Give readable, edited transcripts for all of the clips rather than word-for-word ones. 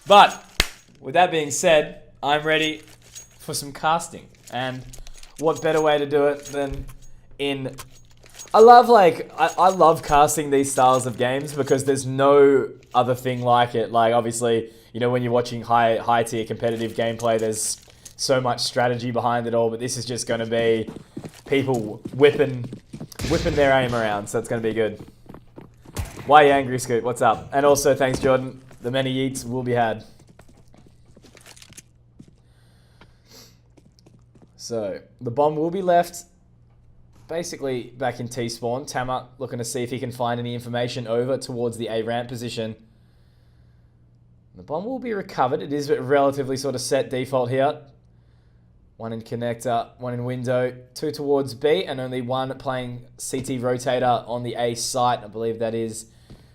But with that being said, I'm ready for some casting. And what better way to do it than in... I love casting these styles of games because there's no other thing like it. Like, obviously, you know, when you're watching high tier competitive gameplay, there's so much strategy behind it all, but this is just going to be people whipping their aim around, so it's going to be good. Why are you angry, Scoot? What's up? And also, thanks, Jordan. The many yeets will be had. So, the bomb will be left basically back in T-spawn. Tama looking to see if he can find any information over towards the A ramp position. The bomb will be recovered. It is a relatively sort of set default here. One in connector, one in window, two towards B, and only one playing CT rotator on the A site. I believe that is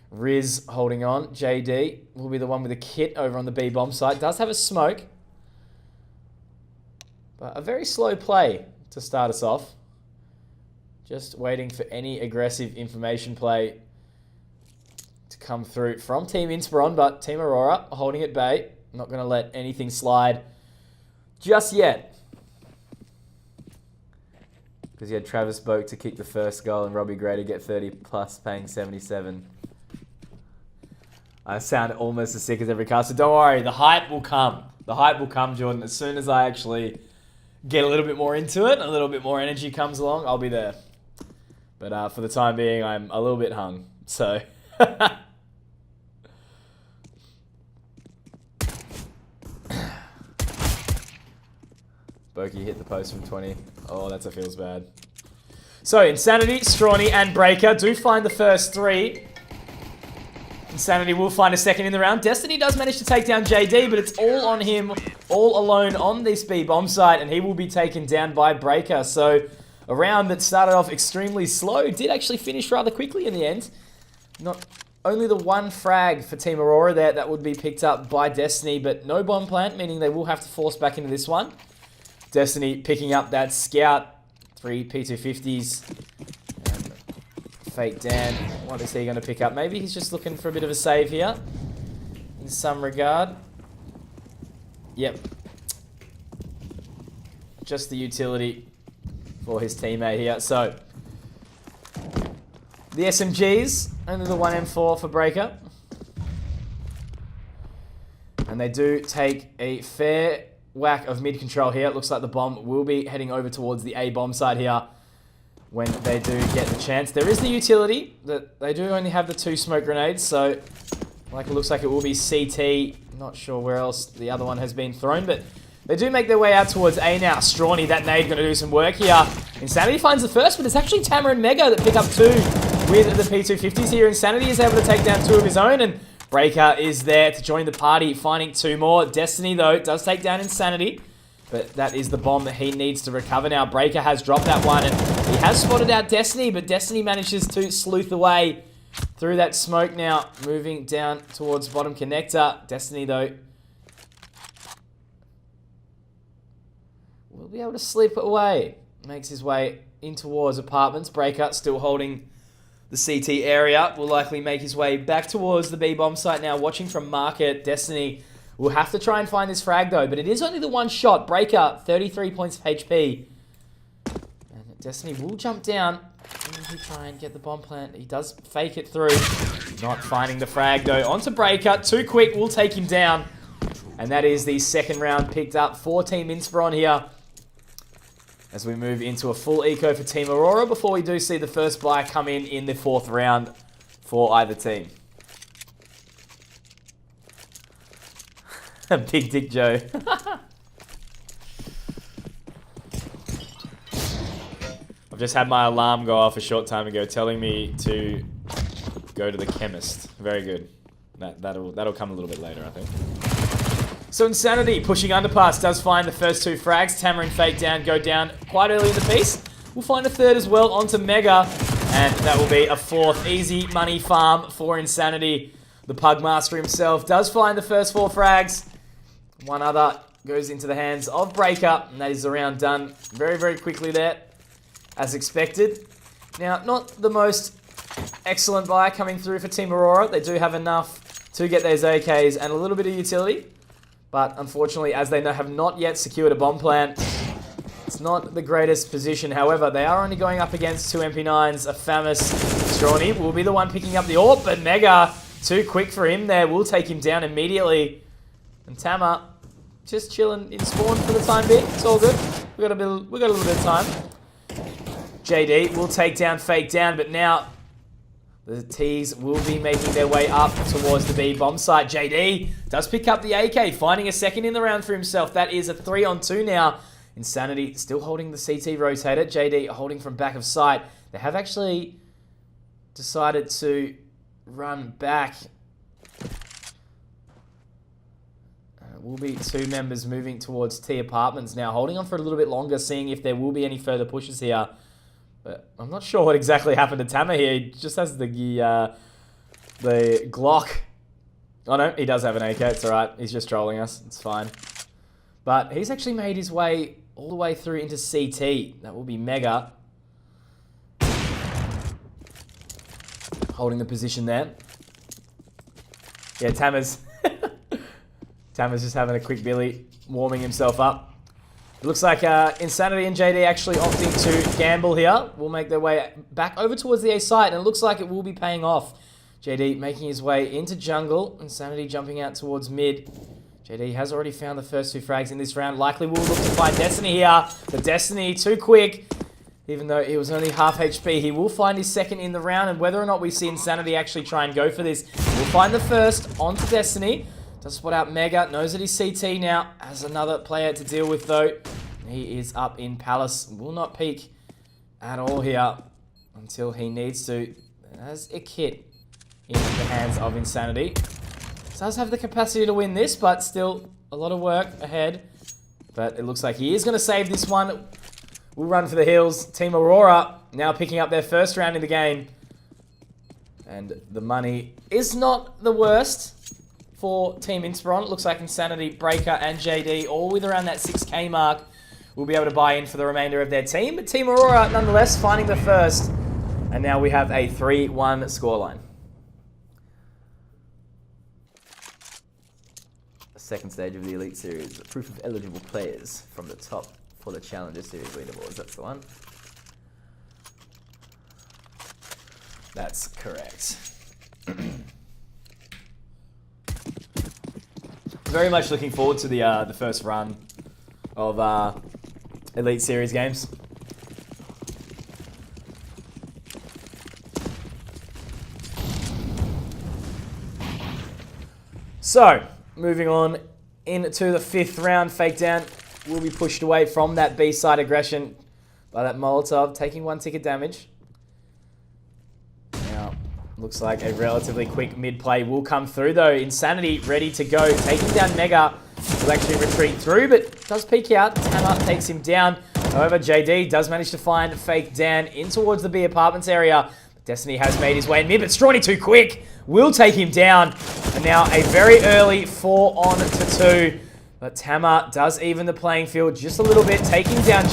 Riz holding on. JD will be the one with the kit over on the B bomb site. Does have a smoke, but a very slow play to start us off. Just waiting for any aggressive information play to come through from Team Inspiron, but Team Aurora holding at bay. Not going to let anything slide just yet. Because you had Travis Boak to kick the first goal and Robbie Gray to get 30 plus, paying 77. I sound almost as sick as every cast, so don't worry, the hype will come. The hype will come, Jordan. As soon as I actually get a little bit more into it, a little bit more energy comes along, I'll be there. But for the time being, I'm a little bit hung. So, Boki hit the post from 20. Oh, that's a feels bad. So, Insanity, Strawny, and Breaker do find the first three. Insanity will find a second in the round. Destiny does manage to take down JD, but it's all on him, all alone on this B bomb site, and he will be taken down by Breaker. So, a round that started off extremely slow did actually finish rather quickly in the end. Not only the one frag for Team Aurora there that would be picked up by Destiny, but no bomb plant, meaning they will have to force back into this one. Destiny picking up that Scout, 3 P250s. And Fake Dan, what is he going to pick up? Maybe he's just looking for a bit of a save here, in some regard. Yep. Just the utility for his teammate here. So, the SMGs, only the 1M4 for Breaker. And they do take a fair whack of mid-control here. It looks like the bomb will be heading over towards the A bomb site here when they do get the chance. There is the utility, that they do only have the 2 smoke grenades, so like it looks like it will be CT. Not sure where else the other one has been thrown, but they do make their way out towards A now. Strawny, that nade, going to do some work here. Insanity finds the first, but it's actually Tama and Mega that pick up 2 with the P250s here. Insanity is able to take down 2 of his own, and Breaker is there to join the party, finding 2 more. Destiny, though, does take down Insanity, but that is the bomb that he needs to recover now. Breaker has dropped that one, and he has spotted out Destiny, but Destiny manages to sleuth away through that smoke now, moving down towards bottom connector. Destiny, though, will be able to slip away. Makes his way in towards apartments. Breaker still holding the CT area. Will likely make his way back towards the B bomb site now. Watching from Market. Destiny will have to try and find this frag though, but it is only the one shot. Breaker, 33 points of HP. And Destiny will jump down. And he try and get the bomb plant. He does fake it through. Not finding the frag though. Onto Breaker. Too quick. Will take him down. And that is the second round picked up for Team Inspiron here, as we move into a full eco for Team Aurora before we do see the first buy come in the 4th round for either team. Big Dick Joe. I've just had my alarm go off a short time ago telling me to go to the chemist. Very good. That'll come a little bit later, I think. So Insanity pushing underpass does find the first 2 frags. Tama and Fake Dan go down quite early in the piece. We'll find a third as well onto Mega, and that will be a 4th easy money farm for Insanity. The Pugmaster himself does find the first 4 frags. One other goes into the hands of Breaker, and that is the round done very, very quickly there, as expected. Now, not the most excellent buy coming through for Team Aurora. They do have enough to get those AKs and a little bit of utility. But unfortunately, as they have not yet secured a bomb plant, it's not the greatest position. However, they are only going up against 2 MP9s. A famous Strawny will be the one picking up the AWP, but Mega, too quick for him there, will take him down immediately. And Tama just chilling in spawn for the time being. It's all good. We got a little bit of time. JD will take down Fake Down, but now the T's will be making their way up towards the B bomb site. JD does pick up the AK, finding a second in the round for himself. That is a 3-on-2 now. Insanity still holding the CT rotator. JD holding from back of sight. They have actually decided to run back. Will be 2 members moving towards T Apartments now, holding on for a little bit longer, seeing if there will be any further pushes here. But I'm not sure what exactly happened to Tama here. He just has the Glock. Oh no, he does have an AK. It's alright. He's just trolling us. It's fine. But he's actually made his way all the way through into CT. That will be Mega. Holding the position there. Yeah, Tama's just having a quick billy, warming himself up. It looks like Insanity and JD actually opting to gamble here. Will make their way back over towards the A site, and it looks like it will be paying off. JD making his way into jungle. Insanity jumping out towards mid. JD has already found the first 2 frags in this round. Likely will look to find Destiny here. But Destiny, too quick. Even though he was only half HP, he will find his second in the round. And whether or not we see Insanity actually try and go for this, we'll find the first onto Destiny. Does spot out Mega, knows that he's CT now. Has another player to deal with though. He is up in Palace. Will not peek at all here until he needs to. As a kit in the hands of Insanity. Does have the capacity to win this, but still a lot of work ahead. But it looks like he is going to save this one. We'll run for the hills. Team Aurora now picking up their first round in the game. And the money is not the worst for Team Inspiron. It looks like Insanity, Breaker, and JD, all with around that 6k mark, will be able to buy in for the remainder of their team. But Team Aurora, nonetheless, finding the first. And now we have a 3-1 scoreline. The second stage of the Elite Series, the proof of eligible players from the top for the Challenger Series leaderboards. That's the one. That's correct. Very much looking forward to the first run of Elite Series games. So, moving on into the 5th round, Fake Down will be pushed away from that B-side aggression by that Molotov, taking 1 ticket damage. Now, looks like a relatively quick mid-play will come through though. Insanity ready to go, taking down Mega. Will actually retreat through, but does peek out. Tama takes him down. However, JD does manage to find Fake Down in towards the B Apartments area. Destiny has made his way in mid, but Strawny too quick. Will take him down. And now a very early 4-on-2. But Tama does even the playing field just a little bit, taking down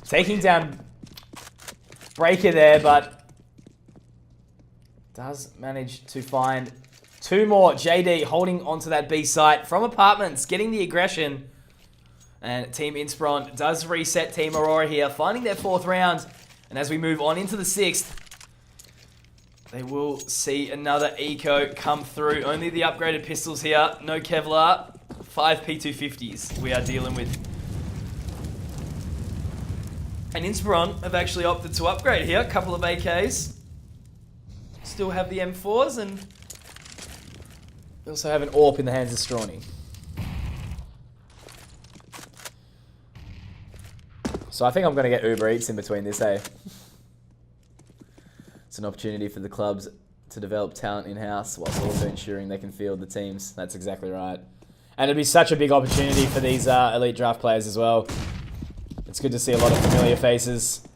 taking down Breaker there, but does manage to find 2 more. JD holding onto that B site from Apartments, getting the aggression. And Team Inspiron does reset Team Aurora here, finding their 4th round. And as we move on into the 6th, they will see another eco come through. Only the upgraded pistols here. No Kevlar. 5 P250s we are dealing with. And Inspiron have actually opted to upgrade here. A couple of AKs. Still have the M4s, and we also have an AWP in the hands of Strawny. So I think I'm going to get Uber Eats in between this, eh? It's an opportunity for the clubs to develop talent in-house whilst also ensuring they can field the teams. That's exactly right. And it'd be such a big opportunity for these elite draft players as well. It's good to see a lot of familiar faces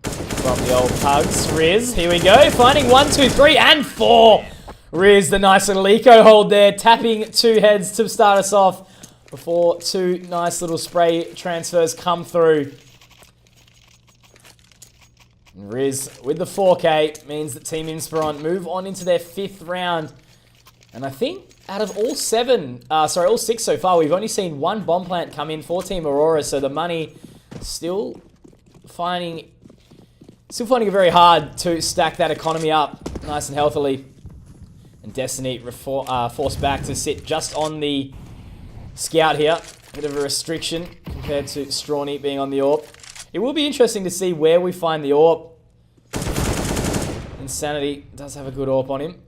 from the old pugs. Riz, here we go. Finding 1, 2, 3, and 4. Riz, the nice little eco hold there. Tapping 2 heads to start us off before 2 nice little spray transfers come through. And Riz with the 4K means that Team Inspiron move on into their 5th round. And I think out of all 6 so far, we've only seen 1 bomb plant come in for Team Aurora. So the money still finding it very hard to stack that economy up nice and healthily. And Destiny forced back to sit just on the scout here. Bit of a restriction compared to Strawny being on the AWP. It will be interesting to see where we find the AWP. Insanity does have a good AWP on him.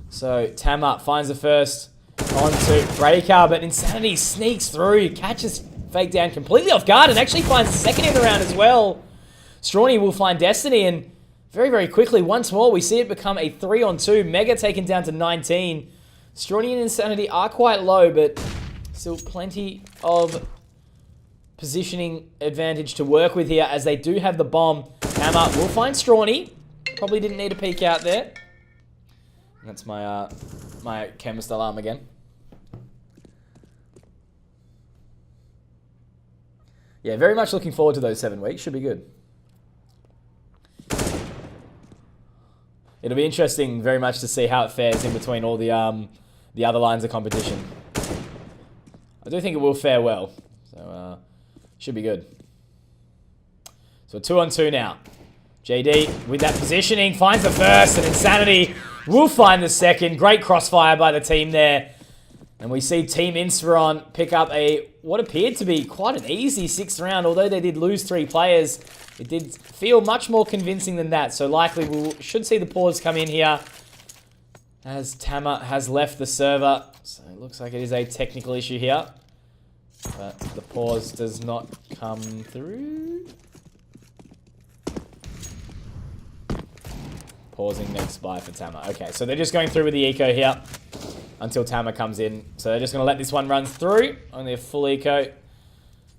So Tama finds the first onto Breaker, but Insanity sneaks through, catches Fake down completely off guard, and actually finds the second in the round as well. Strawny will find Destiny, and very, very quickly, once more, we see it become a 3-on-2. Mega taken down to 19. Strawny and Insanity are quite low, but still plenty of positioning advantage to work with here as they do have the bomb. Tama will find Strawny. Probably didn't need a peek out there. That's my my chemist alarm again. Yeah, very much looking forward to those 7 weeks. Should be good. It'll be interesting very much to see how it fares in between all the other lines of competition. I do think it will fare well. So, should be good. So 2-on-2 now. JD with that positioning finds the first, and Insanity will find the second. Great crossfire by the team there. And we see Team Inspiron pick up what appeared to be quite an easy 6th round. Although they did lose 3 players, it did feel much more convincing than that. So likely we should see the pause come in here as Tama has left the server. So it looks like it is a technical issue here. But the pause does not come through. Pausing next buy for Tama. Okay, so they're just going through with the eco here until Tama comes in. So they're just going to let this one run through. Only a full eco.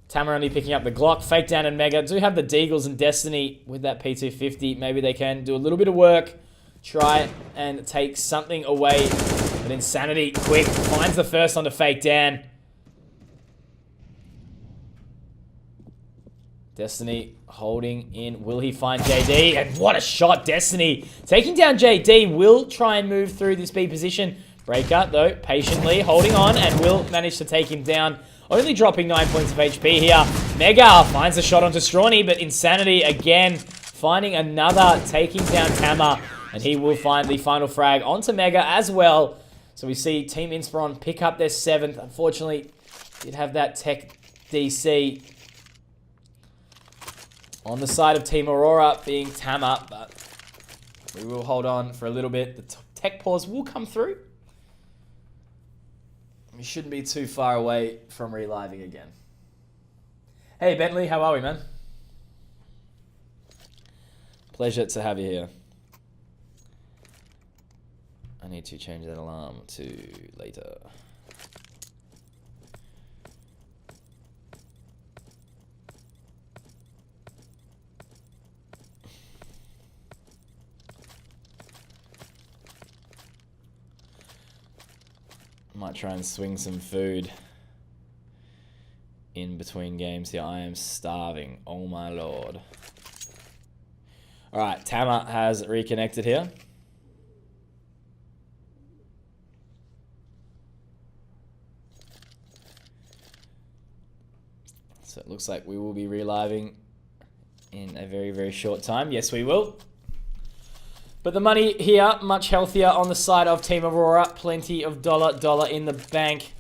Tama only picking up the Glock. Fake down and Mega do have the Deagles and Destiny with that P250. Maybe they can do a little bit of work. Try and take something away. But Insanity, quick, finds the first onto Fake down. Destiny holding in. Will he find JD? And what a shot, Destiny. Taking down JD. Will try and move through this B position. Breaker, though, patiently holding on and will manage to take him down. Only dropping 9 points of HP here. Mega finds a shot onto Strawny, but Insanity again finding another, taking down Tama. And he will find the final frag onto Mega as well. So we see Team Inspiron pick up their 7th. Unfortunately, did have that tech DC on the side of Team Aurora being Tama, but we will hold on for a little bit. The tech pause will come through. We shouldn't be too far away from reliving again. Hey Bentley, how are we, man? Pleasure to have you here. I need to change that alarm to later. Might try and swing some food in between games here. I am starving. Oh my lord. Alright, Tama has reconnected here. So it looks like we will be reliving in a very, very short time. Yes, we will. But the money here, much healthier on the side of Team Aurora. Plenty of dollar in the bank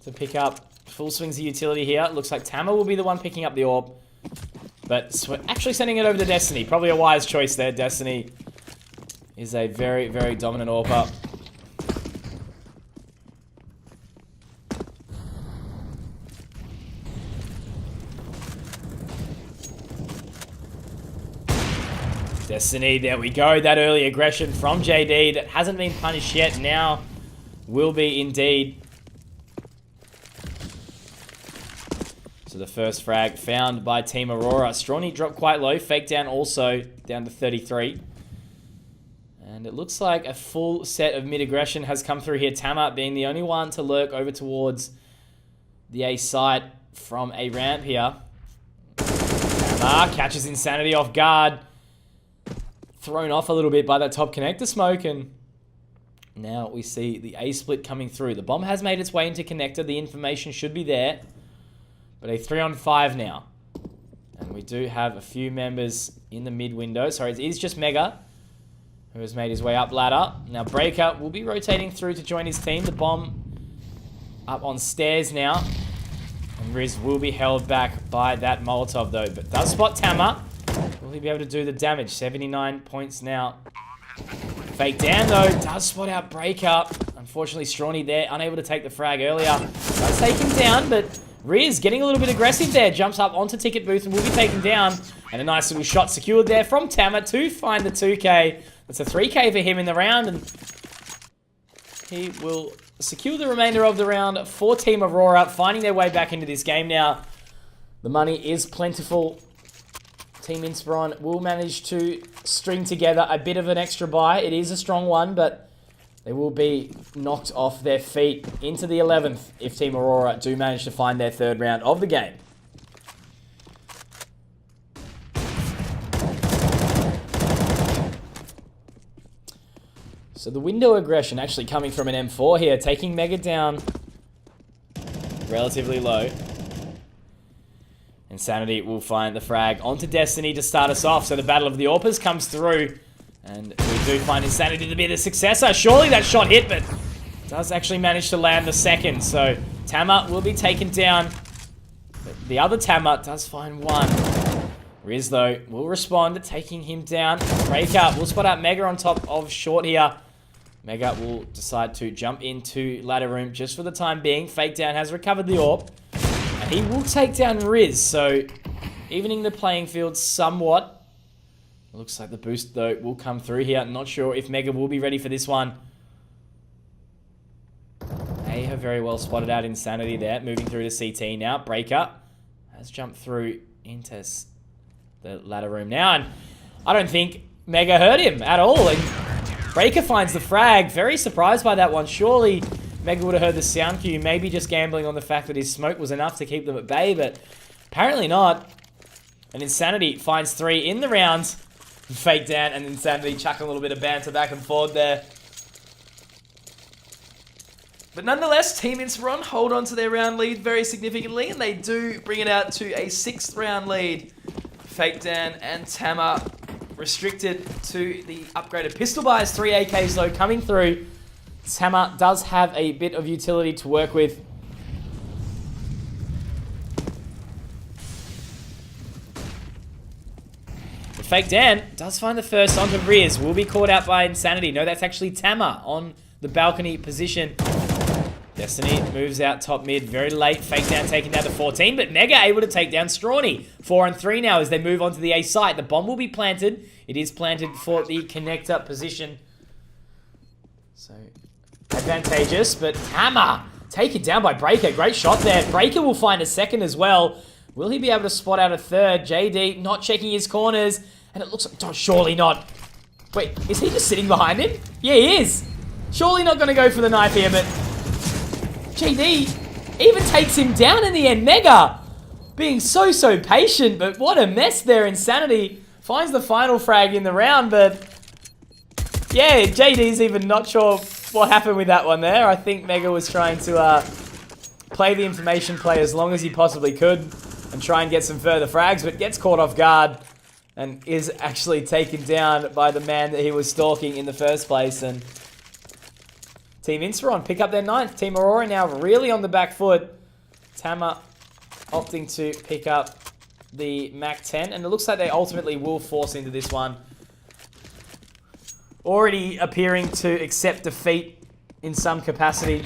to pick up. Full swings of utility here. Looks like Tama will be the one picking up the orb. But we're actually sending it over to Destiny. Probably a wise choice there. Destiny is a very, very dominant AWPer. Destiny, there we go. That early aggression from JD that hasn't been punished yet. Now will be indeed. So the first frag found by Team Aurora. Strawny dropped quite low. Fake down also down to 33. And it looks like a full set of mid-aggression has come through here. Tama being the only one to lurk over towards the A site from a ramp here. Tamar catches Insanity off guard. Thrown off a little bit by that top connector smoke, and now we see the A split coming through. The bomb has made its way into connector. The information should be there. But a 3-on-5 now. And we do have a few members in the mid window. Sorry, it is just Mega, who has made his way up ladder. Now Breaker will be rotating through to join his team. The bomb up on stairs now. And Riz will be held back by that Molotov though. But does spot Tama. Will he be able to do the damage? 79 points now. Fake Dan though, does spot out Breaker. Unfortunately, Strawny there, unable to take the frag earlier. Does take him down, but Riz getting a little bit aggressive there. Jumps up onto Ticket Booth and will be taken down. And a nice little shot secured there from Tama to find the 2k. That's a 3k for him in the round, and he will secure the remainder of the round for Team Aurora, finding their way back into this game now. The money is plentiful. Team Inspiron will manage to string together a bit of an extra buy. It is a strong one, but they will be knocked off their feet into the 11th if Team Aurora do manage to find their third round of the game. So the window aggression actually coming from an M4 here, taking Mega down relatively low. Insanity will find the frag onto Destiny to start us off. So the Battle of the Orpas comes through. And we do find Insanity to be the successor. Surely that shot hit, but does actually manage to land the second. So Tama will be taken down. But the other Tama does find one. Riz, though, will respond, taking him down. Breaker will spot out Mega on top of Short here. Mega will decide to jump into ladder room just for the time being. Fake Down has recovered the AWP. And he will take down Riz, so evening the playing field somewhat. Looks like the boost, though, will come through here. Not sure if Mega will be ready for this one. They have very well spotted out Insanity there. Moving through to CT now. Breaker has jumped through into the ladder room now. And I don't think Mega hurt him at all. And Breaker finds the frag. Very surprised by that one. Surely Mega would have heard the sound cue. Maybe just gambling on the fact that his smoke was enough to keep them at bay. But apparently not. And Insanity finds 3 in the round. Fake Down and Insanity chucking a little bit of banter back and forth there. But nonetheless, Team Inspiron hold on to their round lead very significantly, and they do bring it out to a 6th round lead. Fake Dan and Tama restricted to the upgraded pistol buys. 3 AKs though coming through. Tama does have a bit of utility to work with. But Fake Dan does find the first onto Riz. Will be caught out by Insanity. No, that's actually Tama on the balcony position. Destiny moves out top mid very late. Fake Down taken down to 14, but Mega able to take down Strawny. 4 and 3 now as they move on to the A site. The bomb will be planted. It is planted for the connector position. So, advantageous, but Hammer taken down by Breaker. Great shot there. Breaker will find a second as well. Will he be able to spot out a third? JD not checking his corners, and it looks like, oh, surely not. Wait, is he just sitting behind him? Yeah, he is. Surely not going to go for the knife here, but JD even takes him down in the end. Mega being so patient, but what a mess there. Insanity finds the final frag in the round, but yeah, JD's even not sure what happened with that one there. I think Mega was trying to play the information play as long as he possibly could and try and get some further frags, but gets caught off guard and is actually taken down by the man that he was stalking in the first place. And Team Inspiron pick up their 9th. Team Aurora now really on the back foot. Tama opting to pick up the MAC-10, and it looks like they ultimately will force into this one. Already appearing to accept defeat in some capacity.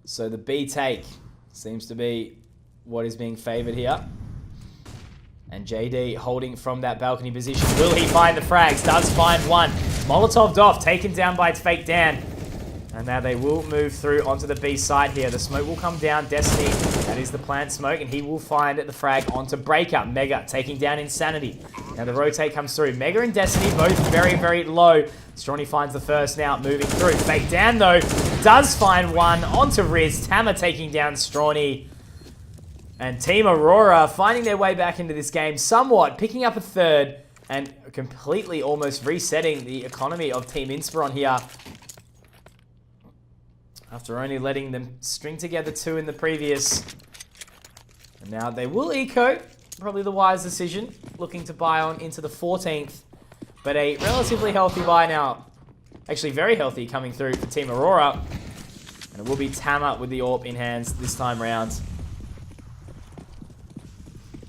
So the B take seems to be what is being favoured here. And JD holding from that balcony position. Will he find the frags? Does find one. Molotoved off, taken down by Fake Dan. And now they will move through onto the B side here. The smoke will come down. Destiny, that is the plant smoke, and he will find the frag onto Breaker. Mega taking down Insanity. Now the rotate comes through. Mega and Destiny both very, very low. Strawny finds the first now, moving through. Fake Dan, though, does find one onto Riz. Tama taking down Strawny. And Team Aurora finding their way back into this game somewhat, picking up a third and completely almost resetting the economy of Team Inspiron here. After only letting them string together 2 in the previous. And now they will eco. Probably the wise decision. Looking to buy on into the 14th. But a relatively healthy buy now. Actually very healthy coming through for Team Aurora. And it will be Tama with the AWP in hands this time round.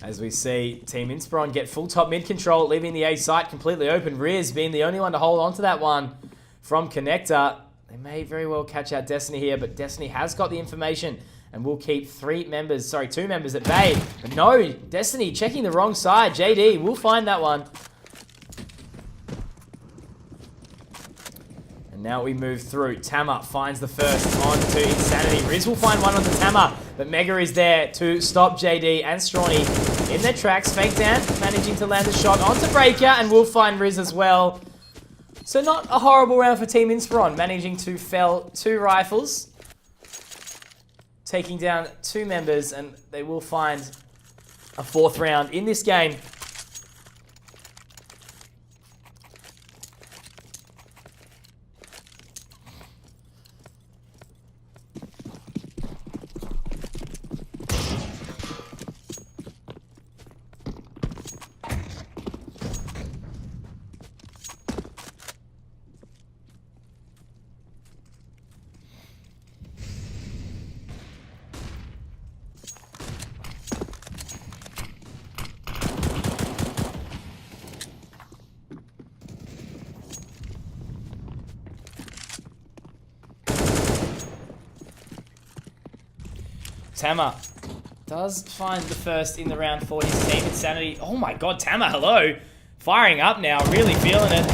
As we see Team Inspiron get full top mid control, leaving the A site completely open. Riz being the only one to hold on to that one from Connector. They may very well catch out Destiny here, but Destiny has got the information and will keep 2 members at bay. But no, Destiny checking the wrong side. JD will find that one. And now we move through. Tama finds the first onto Insanity. Riz will find one onto Tama, but Mega is there to stop JD and Strawny in their tracks. Fake Dan managing to land a shot onto Breaker, and will find Riz as well. So not a horrible round for Team Inspiron, managing to fell 2 rifles, taking down 2 members, and they will find a 4th round in this game. Tama does find the first in the round for his team. Insanity. Oh my god, Tama, hello. Firing up now, really feeling it.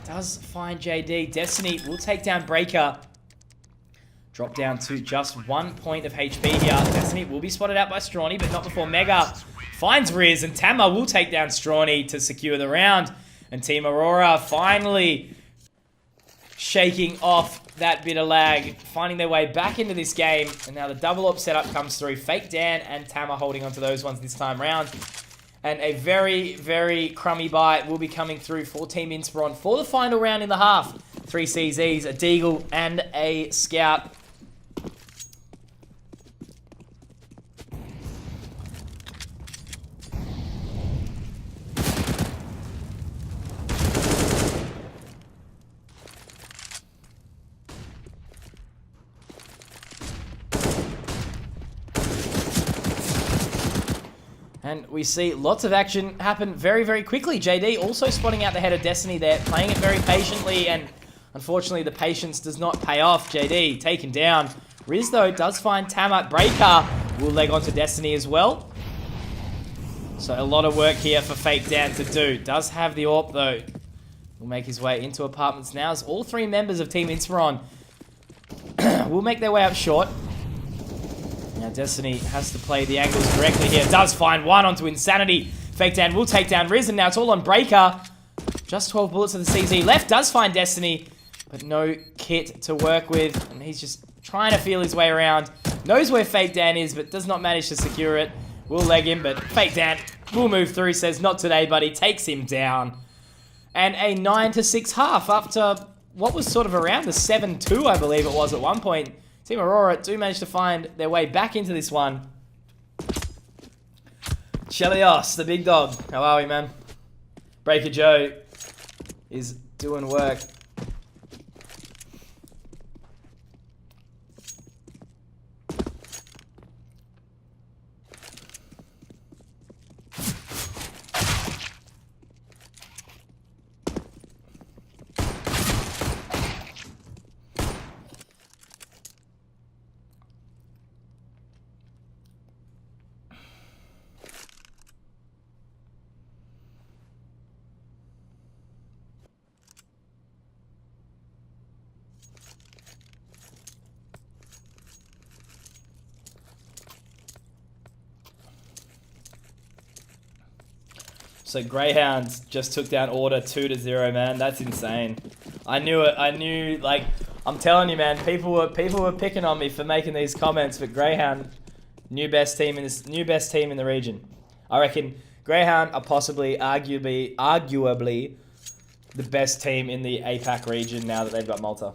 Does find JD. Destiny will take down Breaker. Drop down to just 1 point of HP here. Destiny will be spotted out by Strawny, but not before Mega finds Riz. And Tama will take down Strawny to secure the round. And Team Aurora finally shaking off that bit of lag, finding their way back into this game. And now the double AWP setup comes through. Fake Dan and Tama holding onto those ones this time round. And a very, very crummy buy will be coming through for Team Inspiron for the final round in the half. 3 CZs, a Deagle, and a Scout. And we see lots of action happen very, very quickly. JD also spotting out the head of Destiny there, playing it very patiently, and unfortunately the patience does not pay off. JD taken down. Riz, though, does find Tama. Breaker will leg onto Destiny as well. So a lot of work here for Fake Dan to do. Does have the AWP, though. Will make his way into apartments now as all 3 members of Team Inspiron will make their way up short. Now Destiny has to play the angles correctly here. Does find one onto Insanity. Fake Dan will take down Riz, and now it's all on Breaker. Just 12 bullets of the CZ left. Does find Destiny, but no kit to work with. And he's just trying to feel his way around. Knows where Fake Dan is, but does not manage to secure it. Will leg him, but Fake Dan will move through. Says, not today, buddy. Takes him down. And a 9-6 half after what was sort of around the 7-2, I believe it was at one point. Team Aurora do manage to find their way back into this one. Chelios, the big dog. How are we, man? Breaker Joe is doing work. So Greyhound just took down Order 2-0, man. That's insane. I knew it. I knew, like, I'm telling you, man. People were picking on me for making these comments, but Greyhound, new best team in the region. I reckon Greyhound are possibly, arguably, the best team in the APAC region now that they've got Malta.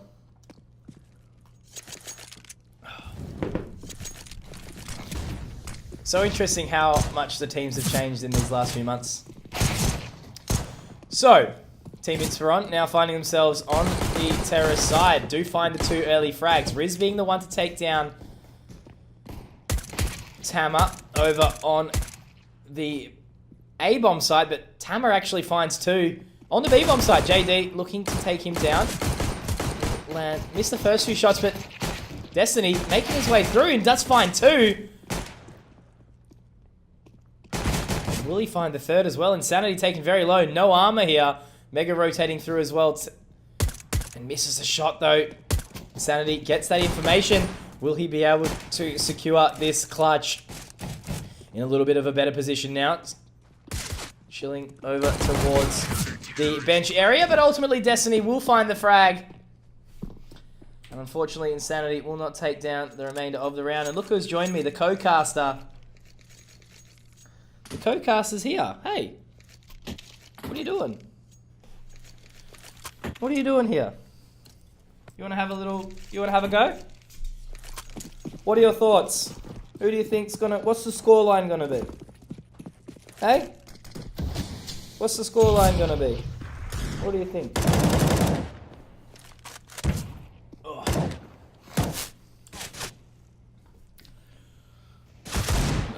So interesting how much the teams have changed in these last few months. So, Team Inspiron now finding themselves on the terrorist side. Do find the 2 early frags. Riz being the one to take down Tama over on the A-bomb side, but Tama actually finds 2 on the B-bomb side. JD looking to take him down. Missed the first few shots, but Destiny making his way through and does find 2. Will he find the 3rd as well? Insanity taken very low. No armor here. Mega rotating through as well. And misses a shot though. Insanity gets that information. Will he be able to secure this clutch? In a little bit of a better position now. Chilling over towards the bench area. But ultimately Destiny will find the frag. And unfortunately Insanity will not take down the remainder of the round. And look who's joined me. The co-caster. The co-caster's here. Hey. What are you doing? What are you doing here? You want to have a go? What are your thoughts? Who do you think's what's the scoreline gonna be? Hey? What's the scoreline gonna be? What do you think?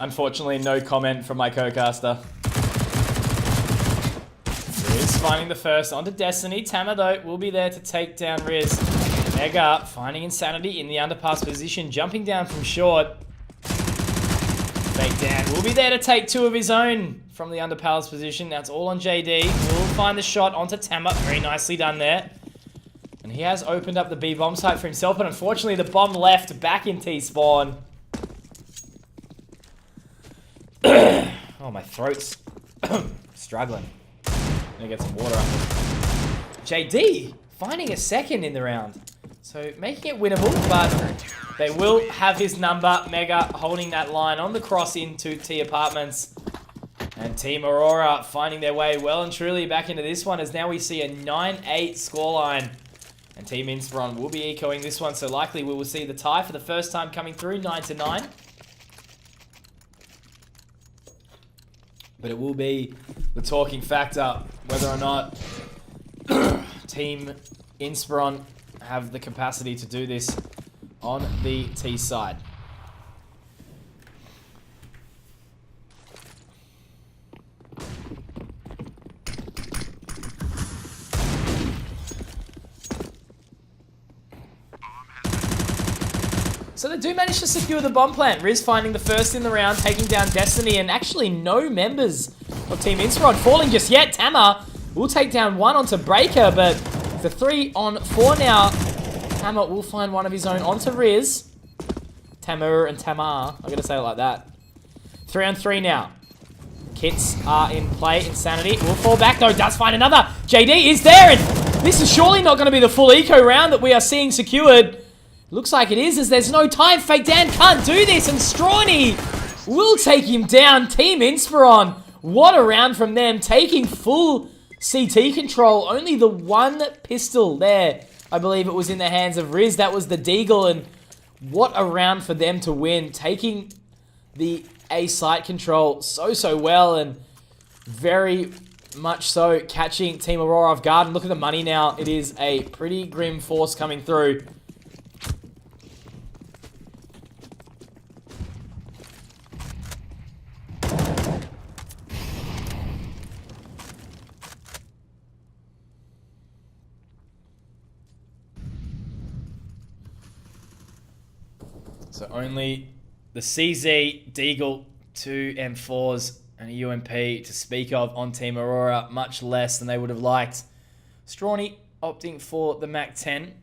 Unfortunately, no comment from my co-caster. Riz finding the first onto Destiny. Tama, though, will be there to take down Riz. Mega finding Insanity in the underpass position, jumping down from short. Fake Dan will be there to take 2 of his own from the underpass position. That's all on JD. Will find the shot onto Tama. Very nicely done there. And he has opened up the B bomb site for himself, but unfortunately the bomb left back in T-spawn. Oh, my throat's struggling. I'm gonna get some water up. JD finding a 2nd in the round. So making it winnable, but they will have his number. Mega holding that line on the cross into T Apartments. And Team Aurora finding their way well and truly back into this one, as now we see a 9-8 scoreline. And Team Inspiron will be ecoing this one, so likely we will see the tie for the first time coming through, 9-9. But it will be the talking factor whether or not Team Inspiron have the capacity to do this on the T side. So they do manage to secure the bomb plant. Riz finding the first in the round, taking down Destiny, and actually no members of Team Inspiron falling just yet. Tama will take down 1 onto Breaker, but the 3-on-4 now. Tama will find one of his own onto Riz. Tamur and Tamar. I'm going to say it like that. 3-on-3 now. Kits are in play. Insanity will fall back though. Does find another. JD is there, and this is surely not going to be the full eco round that we are seeing secured. Looks like it is, as there's no time. Fake Dan can't do this, and Strawny will take him down. Team Inspiron, what a round from them, taking full CT control. Only the 1 pistol there, I believe it was in the hands of Riz. That was the Deagle, and what a round for them to win. Taking the A site control so well, and very much so catching Team Aurora off guard. And look at the money now. It is a pretty grim force coming through. So only the CZ, Deagle, 2 M4s, and a UMP to speak of on Team Aurora. Much less than they would have liked. Strawny opting for the MAC-10.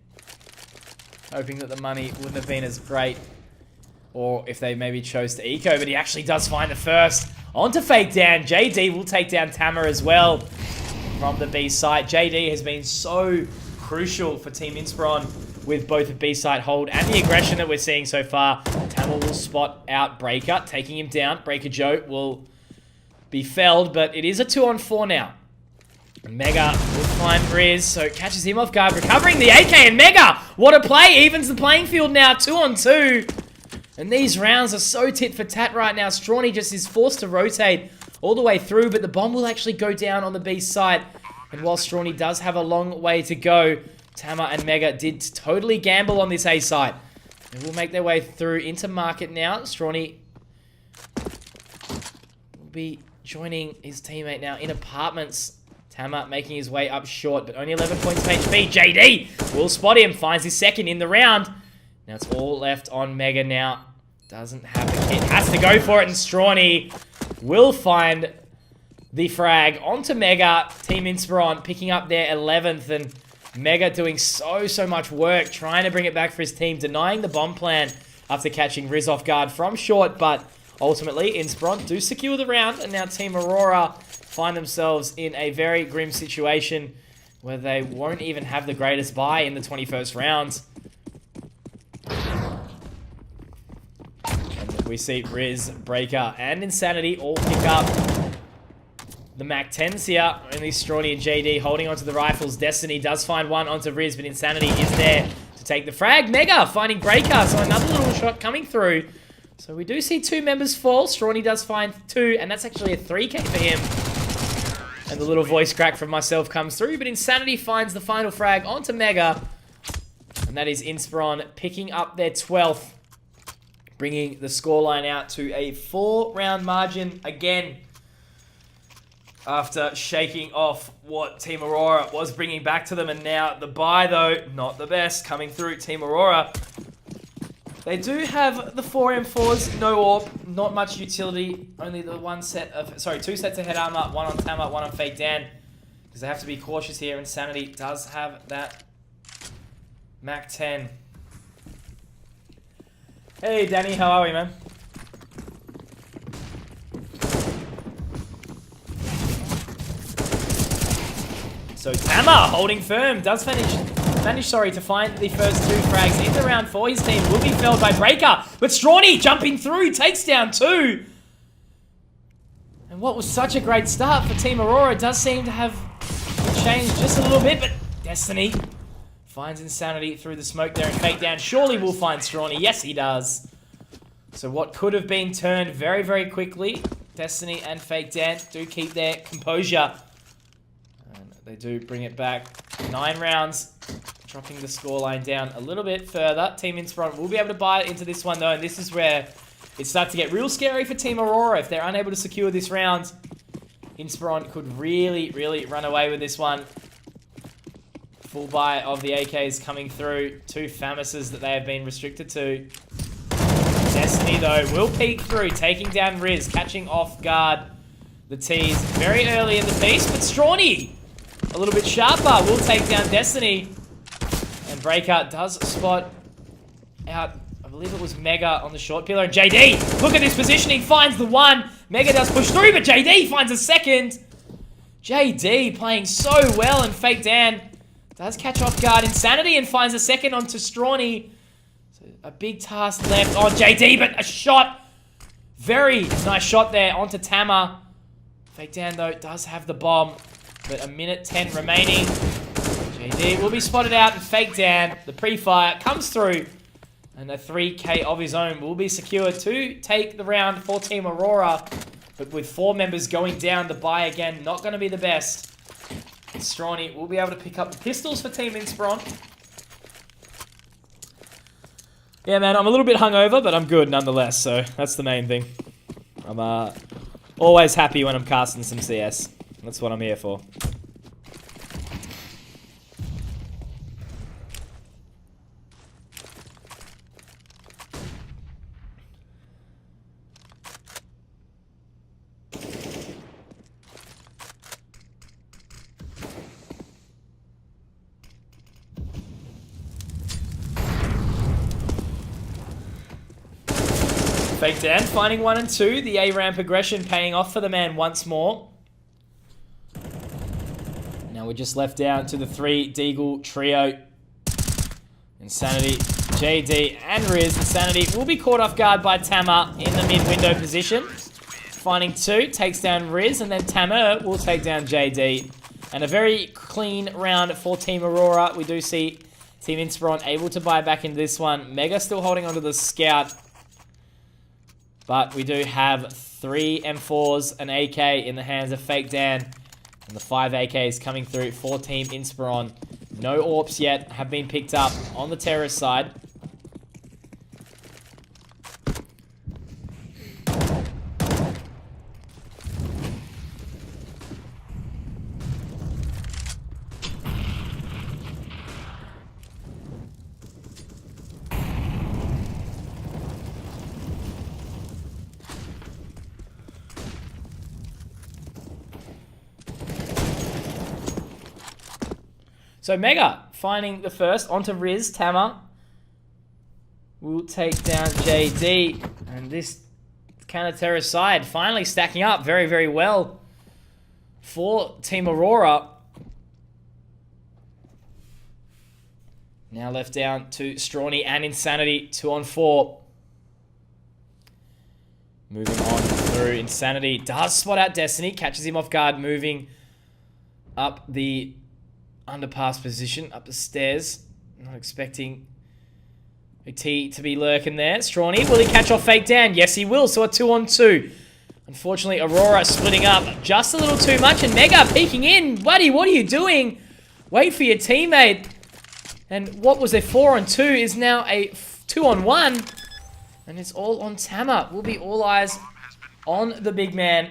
Hoping that the money wouldn't have been as great. Or if they maybe chose to eco. But he actually does find the first On to Fake Dan. JD will take down Tama as well from the B site. JD has been so crucial for Team Inspiron with both the B site hold and the aggression that we're seeing so far. Tama will spot out Breaker, taking him down. Breaker Joe will be felled, but it is a 2-on-4 now. Mega will find Riz, so catches him off guard, recovering the AK, and Mega, what a play, evens the playing field now, 2-on-2. And these rounds are so tit for tat right now. Strawny just is forced to rotate all the way through, but the bomb will actually go down on the B site. And while Strawny does have a long way to go, Tama and Mega did totally gamble on this A site. They will make their way through into market now. Strawny will be joining his teammate now in apartments. Tama making his way up short, but only 11 points of HP. JD will spot him, finds his second in the round. Now it's all left on Mega now. Doesn't have the kit, has to go for it, and Strawny will find the frag onto Mega. Team Inspiron picking up their 11th, and Mega doing so much work trying to bring it back for his team, denying the bomb plan after catching Riz off guard from short, but ultimately Inspiron do secure the round, and now Team Aurora find themselves in a very grim situation where they won't even have the greatest buy in the 21st round. And we see Riz, Breaker, and Insanity all pick up the MAC-10s here. Only Strawny and JD holding onto the rifles. Destiny does find one onto Riz, but Insanity is there to take the frag. Mega finding Breaker, so another little shot coming through. So we do see 2 members fall. Strawny does find 2, and that's actually a 3K for him. And the little voice crack from myself comes through, but Insanity finds the final frag onto Mega. And that is Inspiron picking up their 12th, bringing the scoreline out to a 4-round margin again. After shaking off what Team Aurora was bringing back to them, and now the buy, though, not the best, coming through Team Aurora. They do have the 4M4s, no AWP, not much utility, only the 2 sets of head armor, 1 on Tama, 1 on Fake Dan, because they have to be cautious here. Insanity does have that MAC-10. Hey Danny, how are we, man? So Tama holding firm, does manage to find the first 2 frags in the round for his team. Will be felled by Breaker, but Strawny jumping through, takes down 2. And what was such a great start for Team Aurora does seem to have changed just a little bit, but Destiny finds Insanity through the smoke there, and Fake Dan surely will find Strawny. Yes, he does. So what could have been turned very quickly, Destiny and Fake Dan do keep their composure. And they do bring it back. 9 rounds, dropping the scoreline down a little bit further. Team Inspiron will be able to buy into this one, though, and this is where it starts to get real scary for Team Aurora. If they're unable to secure this round, Inspiron could really run away with this one. Full buy of the AKs coming through. 2 Famises that they have been restricted to. Destiny, though, will peek through, taking down Riz, catching off guard the T's very early in the piece, but Strawny, a little bit sharper, will take down Destiny. And Breaker does spot out, I believe it was Mega on the short pillar. And JD, look at this positioning, finds the 1. Mega does push through, but JD finds a second. JD playing so well, and Fake Dan does catch off guard Insanity and finds a second onto Strawny. So a big task left on JD, but a shot. Very nice shot there onto Tama. Fake Dan, though, does have the bomb. But a minute 10 remaining. JD will be spotted out, and Fake Dan, the pre-fire, comes through. And a 3K of his own will be secured to take the round for Team Aurora. But with 4 members going down, the buy again, not going to be the best. Strawny will be able to pick up the pistols for Team Inspiron. Yeah, man, I'm a little bit hungover, but I'm good nonetheless, so that's the main thing. I'm always happy when I'm casting some CS. That's what I'm here for. Fake Dan finding 1 and 2. The A ramp aggression paying off for the man once more. Now we're just left down to the 3 Deagle trio. Insanity, JD, and Riz. Insanity will be caught off guard by Tama in the mid-window position. Finding 2, takes down Riz, and then Tama will take down JD. And a very clean round for Team Aurora. We do see Team Inspiron able to buy back into this one. Mega still holding onto the Scout. But we do have 3 M4s, an AK in the hands of Fake Dan. And the 5 AKs coming through for Team Inspiron. No AWPs yet have been picked up on the terrorist side. So Mega finding the first onto Riz. Tama will take down JD. And this counter-terrorist side finally stacking up very, very well for Team Aurora. Now left down to Strawny and Insanity. 2 on 4. Moving on through. Insanity does spot out Destiny. Catches him off guard. Moving up the underpass position, up the stairs. Not expecting a T to be lurking there. Strawny, will he catch off Fake Dan? Yes, he will. So a 2 on 2. Unfortunately, Aurora splitting up just a little too much. And Mega peeking in. Buddy, what are you doing? Wait for your teammate. And what was a 4 on 2 is now a 2 on 1. And it's all on Tama. Will be all eyes on the big man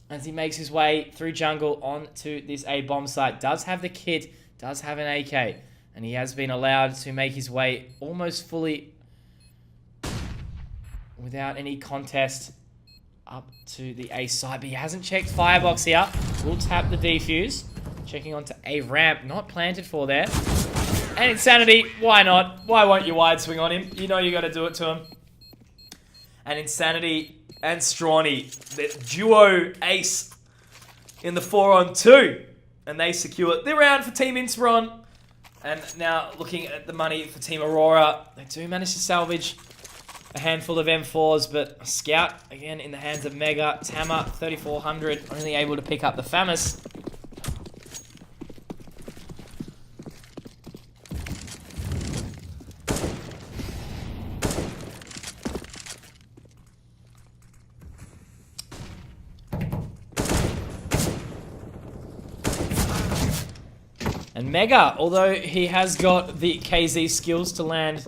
as he makes his way through jungle onto this A bomb site. Does have the kit, does have an AK, and he has been allowed to make his way almost fully without any contest up to the A side. But he hasn't checked Firebox here. We'll tap the defuse. Checking onto A ramp, not planted for there. And Insanity, why not? Why won't you wide swing on him? You know you got to do it to him. And Insanity and Strawny, the duo ace in the 4 on 2. And they secure the round for Team Inspiron. And now looking at the money for Team Aurora, they do manage to salvage a handful of M4s, but a Scout, again, in the hands of Mega. Tama, 3,400, only able to pick up the FAMAS. And Mega, although he has got the KZ skills to land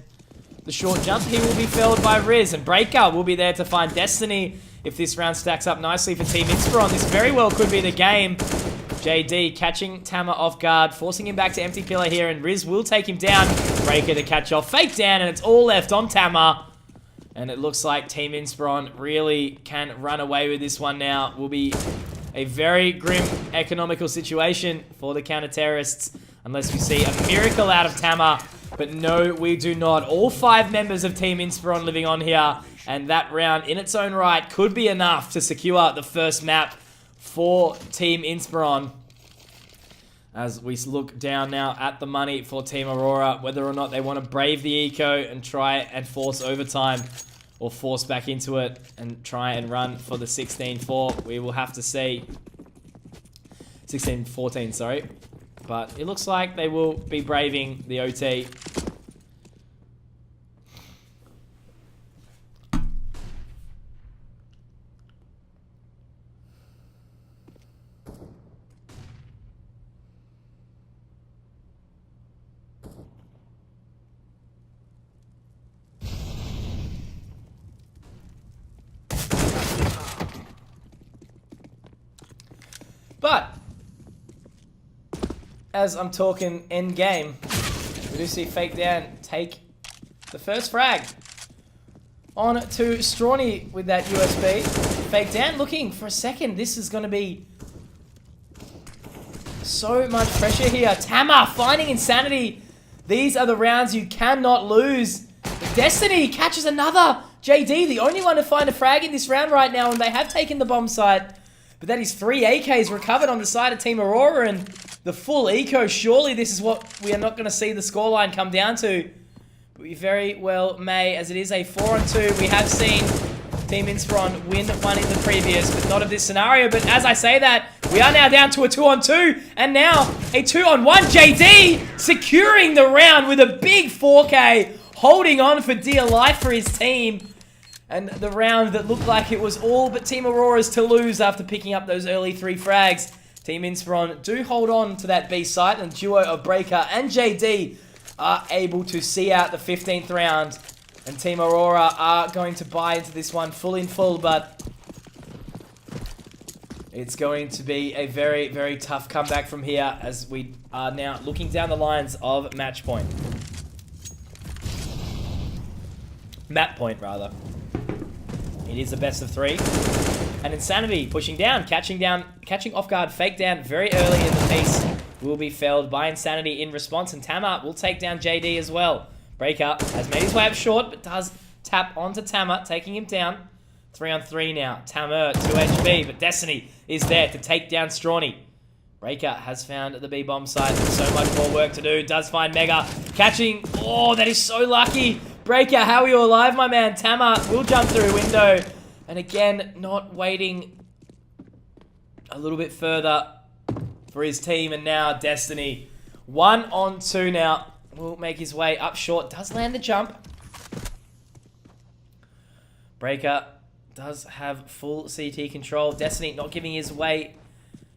the short jump, he will be felled by Riz. And Breaker will be there to find Destiny if this round stacks up nicely for Team Inspiron. This very well could be the game. JD catching Tama off guard, forcing him back to empty pillar here, and Riz will take him down. Breaker to catch off Fake Dan, and it's all left on Tama. And it looks like Team Inspiron really can run away with this one now. Will be a very grim economical situation for the counter-terrorists unless we see a miracle out of Tama. But no, we do not. All 5 members of Team Inspiron living on here, and that round in its own right could be enough to secure the first map for Team Inspiron. As we look down now at the money for Team Aurora, whether or not they want to brave the eco and try and force overtime, or force back into it and try and run for the 16-4. We will have to see. 16-14, sorry. But it looks like they will be braving the OT. But as I'm talking end game, we do see Fake Dan take the first frag on to Strawny with that USB. Fake Dan looking for a second. This is going to be so much pressure here. Tama finding Insanity. These are the rounds you cannot lose. Destiny catches another JD, the only one to find a frag in this round right now, and they have taken the bomb site. But that is 3 AKs recovered on the side of Team Aurora, and the full eco. Surely this is what we are not going to see the scoreline come down to. But we very well may, as it is a 4-on-2. We have seen Team Inspiron win one in the previous, but not of this scenario. But as I say that, we are now down to a 2-on-2, and now a 2-on-1. JD securing the round with a big 4K, holding on for dear life for his team. And the round that looked like it was all but Team Aurora's to lose after picking up those early 3 frags. Team Inspiron do hold on to that B site, and the duo of Breaker and JD are able to see out the 15th round. And Team Aurora are going to buy into this one full in full, but it's going to be a very, very tough comeback from here as we are now looking down the lines of match point. Map point, rather. It is a best of 3. And Insanity pushing down, catching off guard, fake down very early in the piece. Will be felled by Insanity in response, and Tama will take down JD as well. Breaker has made his way up short, but does tap onto Tama, taking him down. 3-on-3 now. Tamer to HB, but Destiny is there to take down Strawny. Breaker has found the B-bomb site. So much more work to do. Does find Mega. Catching. Oh, that is so lucky. Breaker, how are you alive, my man? Tama will jump through window. And again, not waiting a little bit further for his team. And now Destiny. 1-on-2 now. Will make his way up short. Does land the jump. Breaker does have full CT control. Destiny not giving away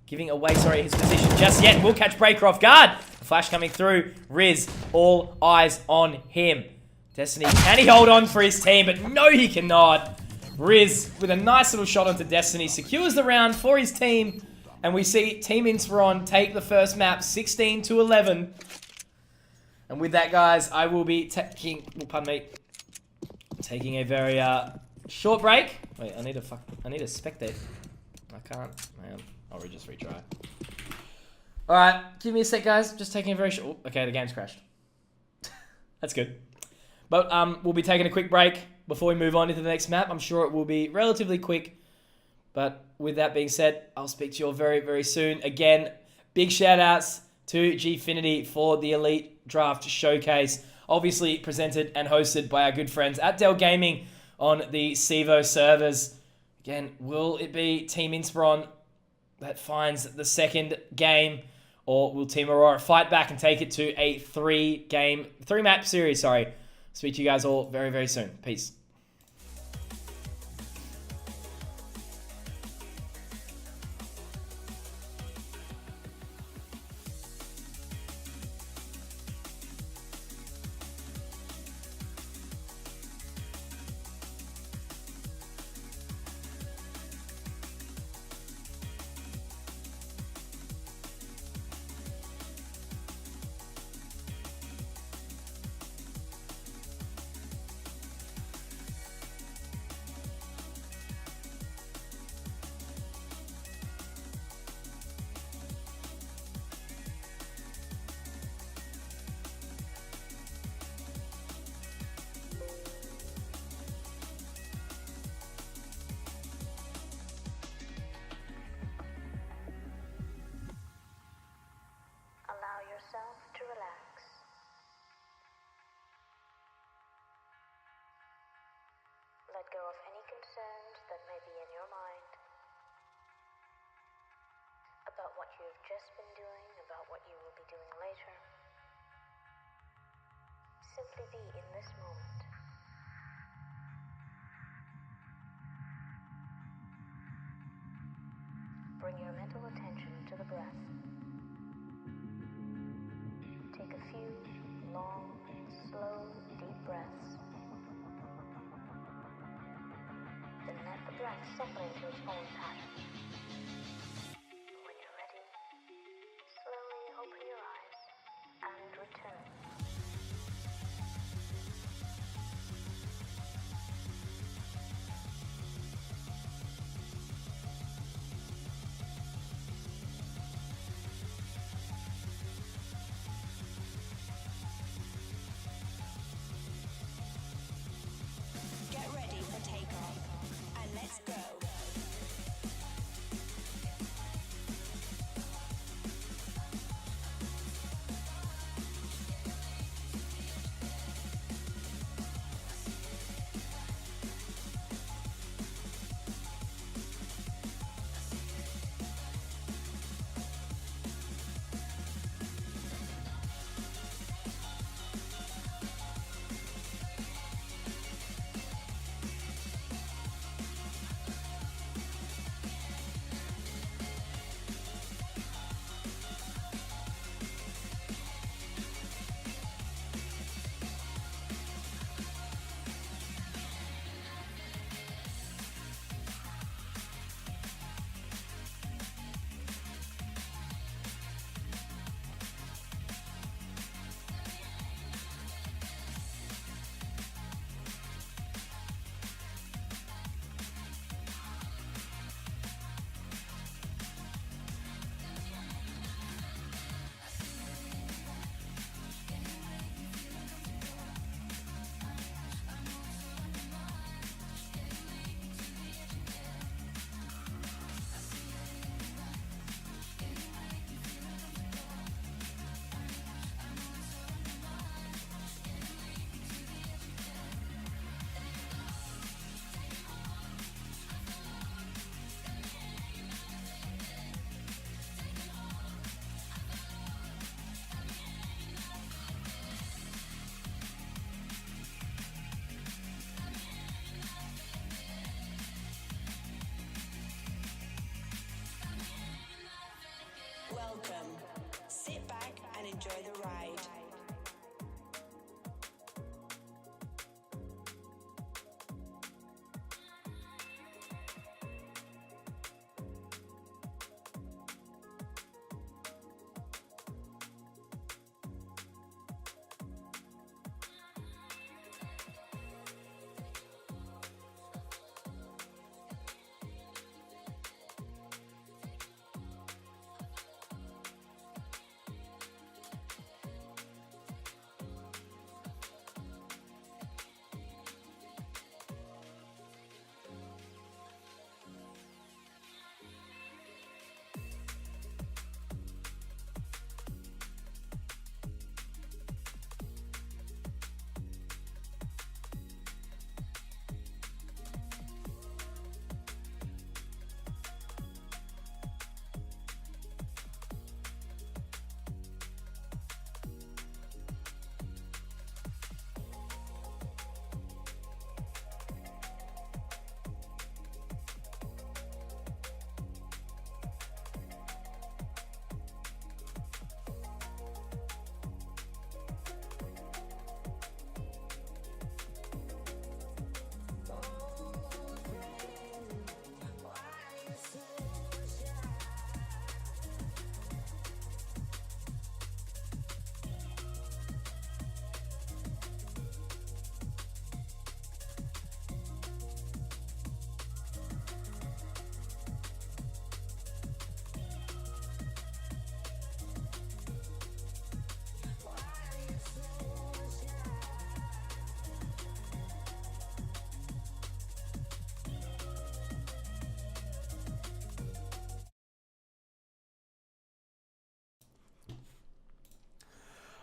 his position just yet. Will catch Breaker off guard. Flash coming through. Riz, all eyes on him. Destiny, can he hold on for his team? But no, he cannot. Riz, with a nice little shot onto Destiny, secures the round for his team. And we see Team Inspiron take the first map, 16-11. And with that, guys, I will be taking a very short break. Wait, I need to spectate. I can't, man. I'll just retry. Alright, give me a sec, guys. Just taking a very short... Okay, the game's crashed. That's good. But we'll be taking a quick break before we move on into the next map. I'm sure it will be relatively quick. But with that being said, I'll speak to you all very, very soon. Again, big shout-outs to Gfinity for the Elite Draft Showcase. Obviously presented and hosted by our good friends at Dell Gaming on the Civo servers. Again, will it be Team Inspiron that finds the second game, or will Team Aurora fight back and take it to a 3-map series? Sorry. Speak to you guys all very, very soon. Peace. To relax. Let go of any concerns that may be in your mind about what you have just been doing, about what you will be doing later. Simply be in this moment. Bring your mental attention to the breath. Take a few long, slow, deep breaths. Then let the breath settle into its own pattern. When you're ready, slowly open your eyes and return. Get ready.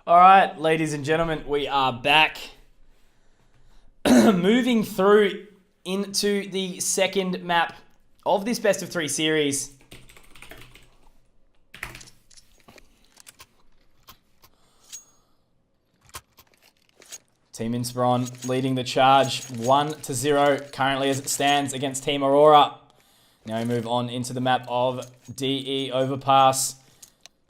All right, ladies and gentlemen, we are back. Moving through into the second map of this best of 3 series. Team Inspiron leading the charge 1-0 currently as it stands against Team Aurora. Now we move on into the map of DE Overpass.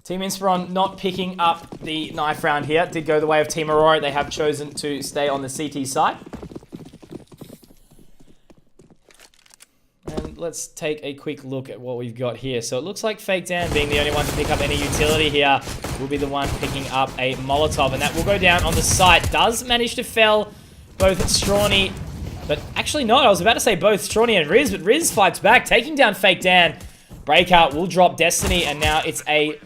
Team Inspiron not picking up the knife round here. Did go the way of Team Aurora. They have chosen to stay on the CT side. And let's take a quick look at what we've got here. So it looks like Fake Dan, being the only one to pick up any utility here, will be the one picking up a Molotov. And that will go down on the site. Does manage to fell both Strawny, but actually not. I was about to say both Strawny and Riz, but Riz fights back, taking down Fake Dan. Breakout will drop Destiny, and now it's a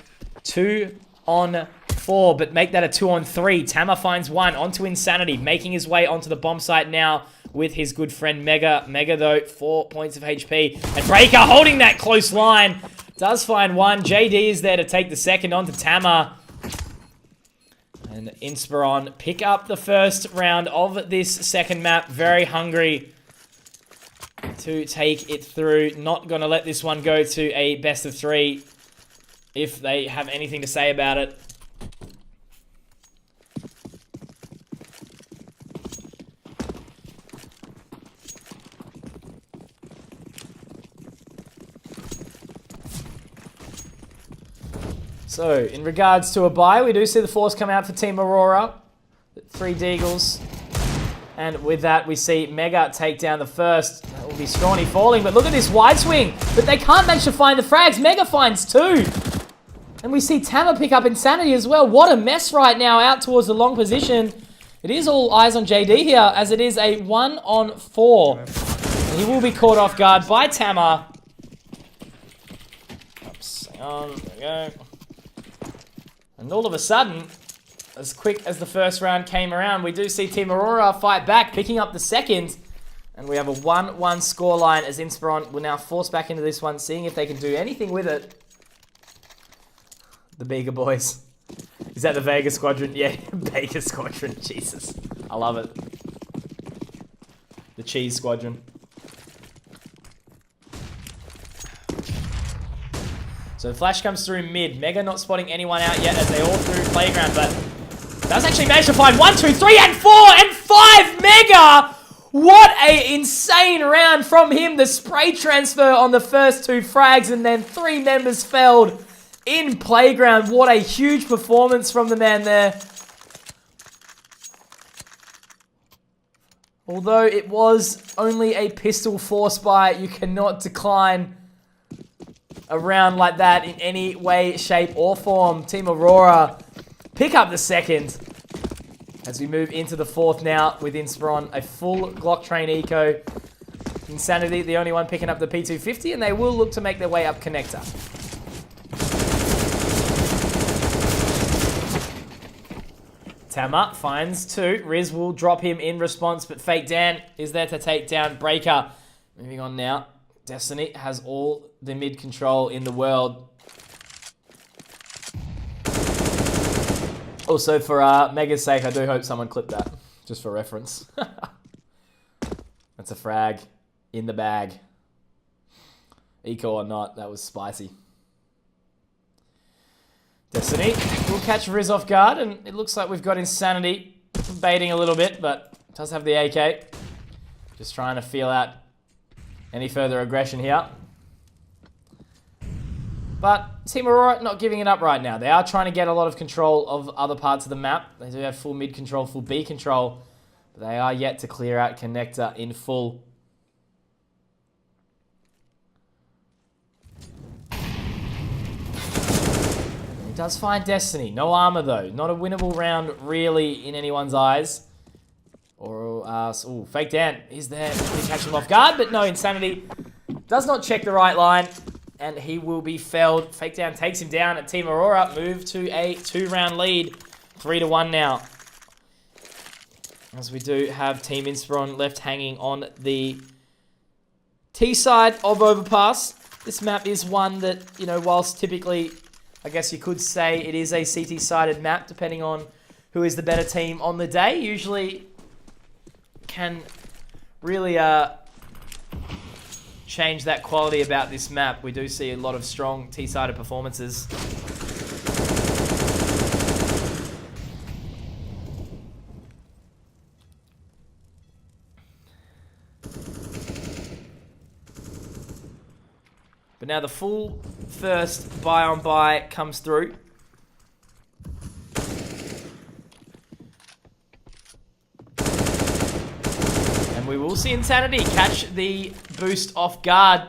2-on-4, but make that a 2-on-3. Tama finds one onto Insanity, making his way onto the bomb site now with his good friend Mega. Mega, though, 4 points of HP. And Breaker holding that close line. Does find one. JD is there to take the second onto Tama. And Inspiron pick up the first round of this second map. Very hungry to take it through. Not going to let this one go to a best of 3 if they have anything to say about it. So, in regards to a buy, we do see the force come out for Team Aurora. 3 Deagles. And with that, we see Mega take down the first. That will be Strawny falling, but look at this wide swing. But they can't manage to find the frags. Mega finds 2. And we see Tama pick up Insanity as well. What a mess right now out towards the long position. It is all eyes on JD here, as it is a 1-on-4. And he will be caught off guard by Tama. Oops, hang on, there we go. And all of a sudden, as quick as the first round came around, we do see Team Aurora fight back, picking up the second. And we have a 1-1 scoreline as Inspiron will now force back into this one, seeing if they can do anything with it. The Bega boys. Is that the Vega Squadron? Yeah, Vega Squadron. Jesus. I love it. The Cheese Squadron. So Flash comes through mid. Mega not spotting anyone out yet as they all through Playground, but does actually manage to find 1, 2, 3, and 4, and 5 Mega! What a insane round from him. The spray transfer on the first 2 frags, and then 3 members felled in Playground. What a huge performance from the man there. Although it was only a pistol force buy, you cannot decline a round like that in any way, shape, or form. Team Aurora pick up the second as we move into the fourth now with Inspiron, a full Glock Train Eco. Insanity, the only one picking up the P250, and they will look to make their way up Connector. Tama finds 2. Riz will drop him in response, but Fake Dan is there to take down Breaker. Moving on now. Destiny has all the mid control in the world. Also, for Mega's sake, I do hope someone clipped that, just for reference. That's a frag in the bag. Eco or not, that was spicy. Destiny will catch Riz off guard, and it looks like we've got Insanity baiting a little bit, but does have the AK. Just trying to feel out any further aggression here. But Team Aurora not giving it up right now. They are trying to get a lot of control of other parts of the map. They do have full mid control, full B control. But they are yet to clear out Connector in full. He does find Destiny. No armor though. Not a winnable round really in anyone's eyes. Or, Fake Dan is there to catch him off guard, but no, Insanity does not check the right line, and he will be felled. Fake Dan takes him down, and Team Aurora move to a 2-round lead, 3-1 now. As we do have Team Inspiron left hanging on the T side of Overpass. This map is one that, whilst typically, I guess you could say it is a CT-sided map, depending on who is the better team on the day. Usually can really change that quality about this map. We do see a lot of strong T-sided performances. But now the full first buy on buy comes through. And we will see Insanity catch the boost off guard.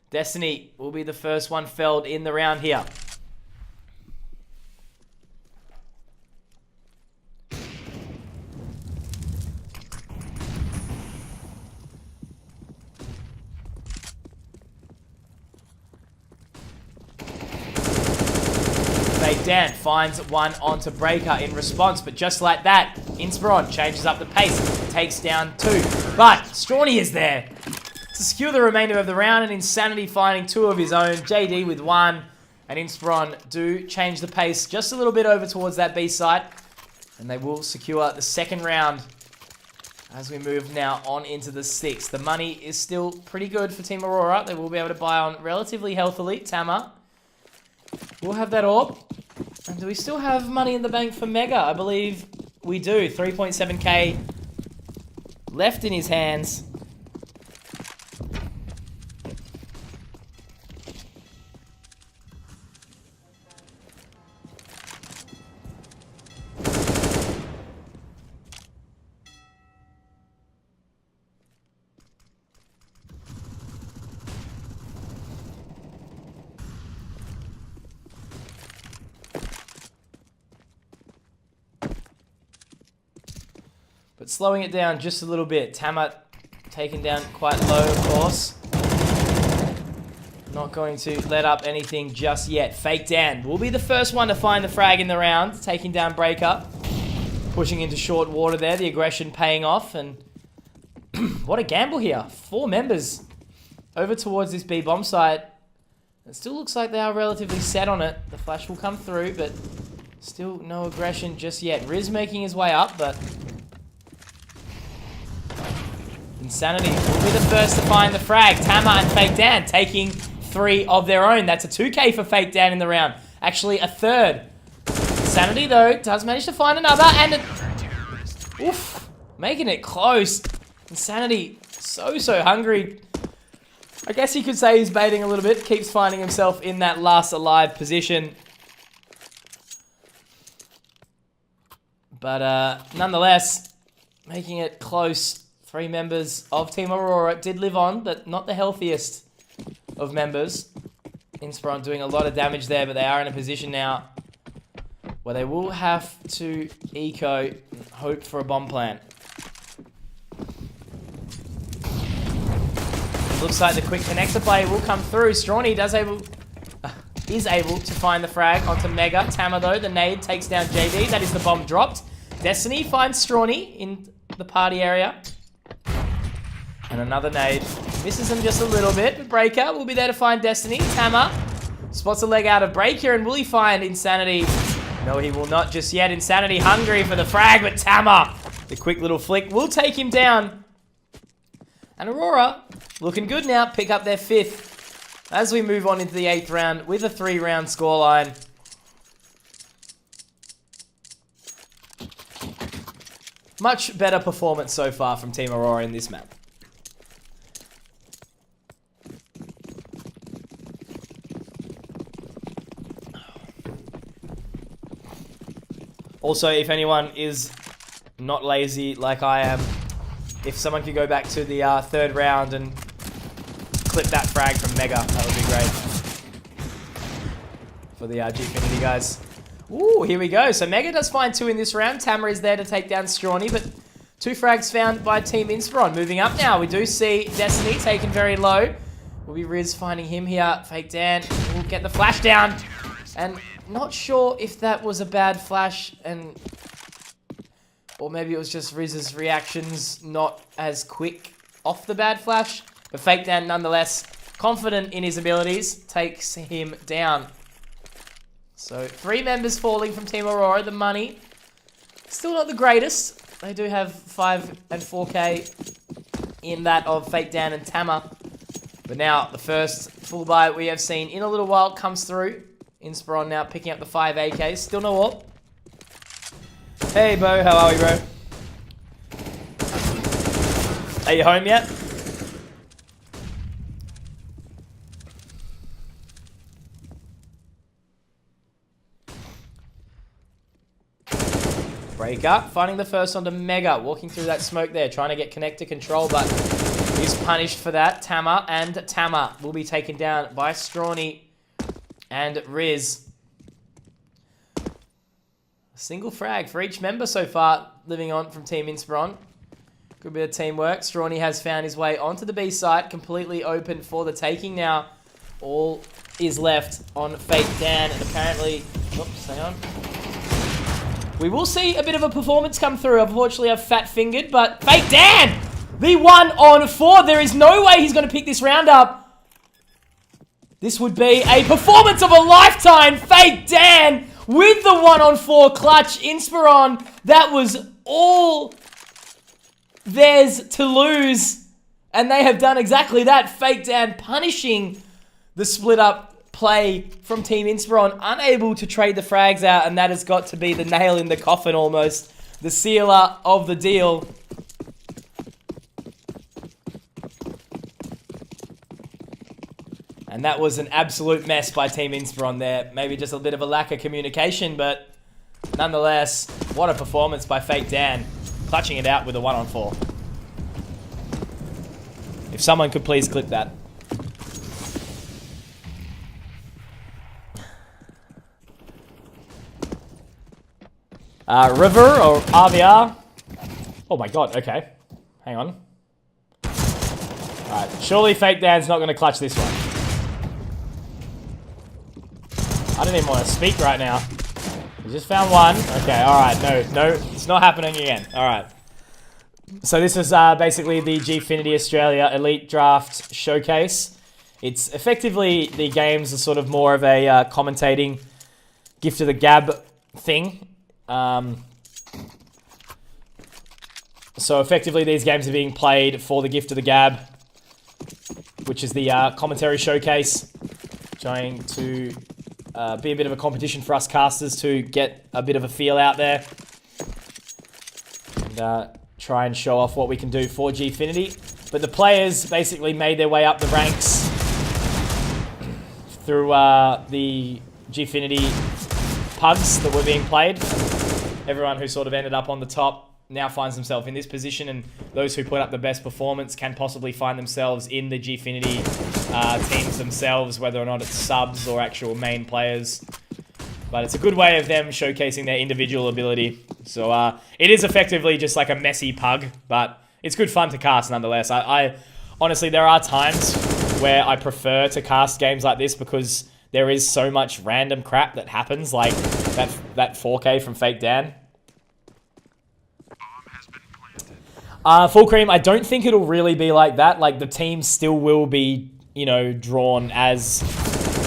Destiny will be the first one felled in the round here. Dan finds one onto Breaker in response, but just like that, Inspiron changes up the pace, takes down 2. But Strawny is there to secure the remainder of the round, and Insanity finding 2 of his own. JD with 1, and Inspiron do change the pace just a little bit over towards that B site, and they will secure the second round as we move now on into the 6th. The money is still pretty good for Team Aurora. They will be able to buy on relatively healthily. Tama will have that orb. And do we still have money in the bank for Mega? I believe we do. 3.7k left in his hands. But slowing it down just a little bit. Tama taken down quite low, of course. Not going to let up anything just yet. Fake Dan will be the first one to find the frag in the round. Taking down Breaker. Pushing into short water there. The aggression paying off. And what a gamble here. 4 members over towards this B bomb site. It still looks like they are relatively set on it. The flash will come through, but still no aggression just yet. Riz making his way up, but Insanity will be the first to find the frag. Tama and Fake Dan taking 3 of their own. That's a 2k for Fake Dan in the round. Actually, a third. Insanity, though, does manage to find another. And oof, making it close. Insanity, so hungry. I guess you could say he's baiting a little bit. Keeps finding himself in that last alive position. But nonetheless, making it close. 3 members of Team Aurora did live on, but not the healthiest of members. Inspiron doing a lot of damage there, but they are in a position now where they will have to eco and hope for a bomb plant. It looks like the quick connector play will come through. Strawny is able to find the frag onto Mega. Tama, though, the nade takes down JD. That is the bomb dropped. Destiny finds Strawny in the party area. And another nade. Misses him just a little bit, but Breaker will be there to find Destiny. Tama spots a leg out of Breaker, and will he find Insanity? No, he will not just yet. Insanity hungry for the frag, but Tama, the quick little flick, will take him down. And Aurora, looking good now, pick up their 5th as we move on into the 8th round with a 3-round scoreline. Much better performance so far from Team Aurora in this map. Also, if anyone is not lazy like I am, if someone could go back to the 3rd round and clip that frag from Mega, that would be great. For the Gfinity guys. Ooh, here we go. So Mega does find 2 in this round. Tama is there to take down Strawny, but 2 frags found by Team Inspiron. Moving up now, we do see Destiny taken very low. Will be Riz finding him here. Fake Dan will get the flash down. And not sure if that was a bad flash, or maybe it was just Riz's reactions not as quick off the bad flash. But Fake Dan, nonetheless, confident in his abilities, takes him down. So 3 members falling from Team Aurora. The money Still not the greatest. They do have 5 and 4K in that of Fake Dan and Tama. But now the first full buy we have seen in a little while comes through. Inspiron now picking up the 5 AKs. Still no AWP. Hey, Bo. How are we, bro? Are you home yet? Break up, finding the first onto Mega, walking through that smoke there, trying to get connector control, but he's punished for that. Tama will be taken down by Strawny and Riz. A single frag for each member so far, living on from Team Inspiron. Good bit of teamwork. Strawny has found his way onto the B site, completely open for the taking now. All is left on Fake Dan, and apparently... Oops, hang on. We will see a bit of a performance come through. Unfortunately, I've fat-fingered, but Fake Dan! The 1-on-4. There is no way he's going to pick this round up. This would be a performance of a lifetime. Fake Dan with the 1-on-4 clutch. Inspiron, that was all theirs to lose. And they have done exactly that. Fake Dan punishing the split-up play from Team Inspiron, unable to trade the frags out, and that has got to be the nail in the coffin almost. The sealer of the deal. And that was an absolute mess by Team Inspiron there. Maybe just a bit of a lack of communication, but nonetheless, what a performance by Fake Dan. Clutching it out with a 1-on-4. If someone could please clip that. River or RVR. Oh my god, okay. Hang on. Alright, surely Fake Dan's not going to clutch this one. I don't even want to speak right now. We just found one. Okay, alright, no, it's not happening again. Alright. So this is basically the Gfinity Australia Elite Draft Showcase. It's effectively, the games are sort of more of a commentating gift of the gab thing. So effectively these games are being played for the gift of the gab, which is the commentary showcase, trying to be a bit of a competition for us casters to get a bit of a feel out there and try and show off what we can do for Gfinity. But the players basically made their way up the ranks through the Gfinity pugs that were being played. Everyone who sort of ended up on the top now finds themselves in this position, and those who put up the best performance can possibly find themselves in the Gfinity teams themselves, whether or not it's subs or actual main players. But it's a good way of them showcasing their individual ability. So it is effectively just like a messy pug, but it's good fun to cast nonetheless. I honestly, there are times where I prefer to cast games like this because there is so much random crap that happens, like that 4K from Fake Dan. Full cream, I don't think it'll really be like that. Like, the teams still will be, you know, drawn as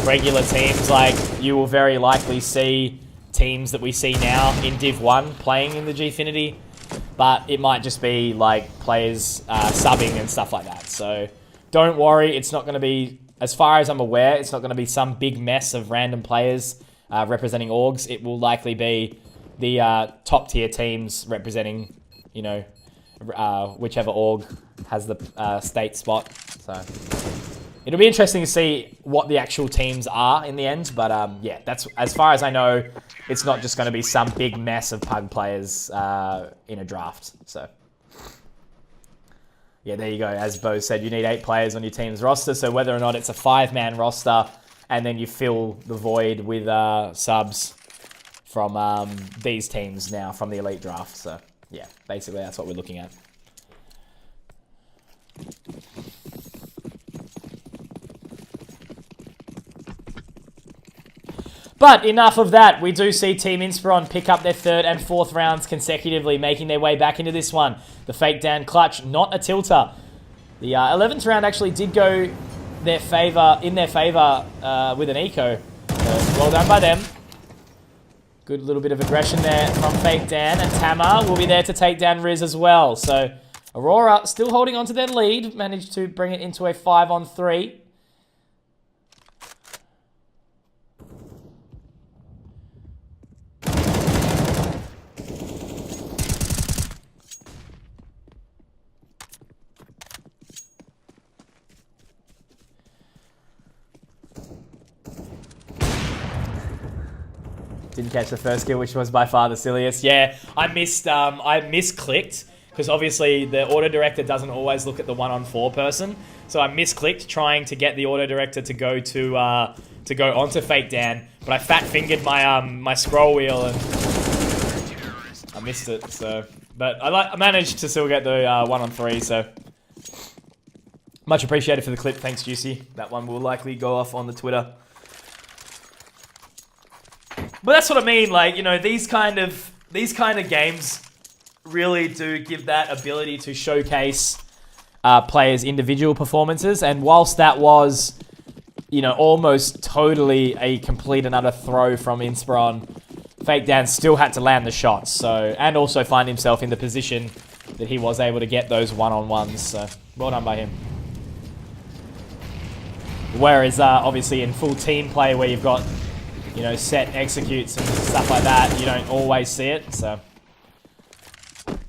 regular teams. Like, you will very likely see teams that we see now in Div 1 playing in the Gfinity, but it might just be, like, players subbing and stuff like that. So, don't worry, it's not going to be, as far as I'm aware, it's not going to be some big mess of random players representing orgs. It will likely be the top tier teams representing, you know, whichever org has the state spot. So it'll be interesting to see what the actual teams are in the end. But yeah, that's, as far as I know, it's not just going to be some big mess of pug players in a draft. So yeah, there you go. As Bo said, you need 8 players on your team's roster. So whether or not it's a 5-man roster, and then you fill the void with subs from these teams now from the Elite Draft. So yeah, basically that's what we're looking at. But enough of that. We do see Team Inspiron pick up their 3rd and 4th rounds consecutively, making their way back into this one. The Fake Dan clutch, not a tilter. The 11th round actually did go in their favour with an eco. Well done by them. Good little bit of aggression there from Fake Dan, and Tama will be there to take down Riz as well. So Aurora still holding on to their lead, managed to bring it into a 5-on-3. Didn't catch the first kill, which was by far the silliest. Yeah, I misclicked, because obviously the auto director doesn't always look at the 1-on-4 person. So I misclicked trying to get the auto director to go onto Fake Dan, but I fat fingered my my scroll wheel and I missed it. So, but I managed to still get the 1-on-3. So much appreciated for the clip. Thanks, Juicy. That one will likely go off on the Twitter. But that's what I mean, like, you know, these kind of games really do give that ability to showcase players' individual performances. And whilst that was, you know, almost totally a complete and utter throw from Inspiron, Fake Dan still had to land the shots. So, and also find himself in the position that he was able to get those 1-on-1s. So, well done by him. Whereas, obviously, in full team play where you've got, you know, set executes and stuff like that, you don't always see it. So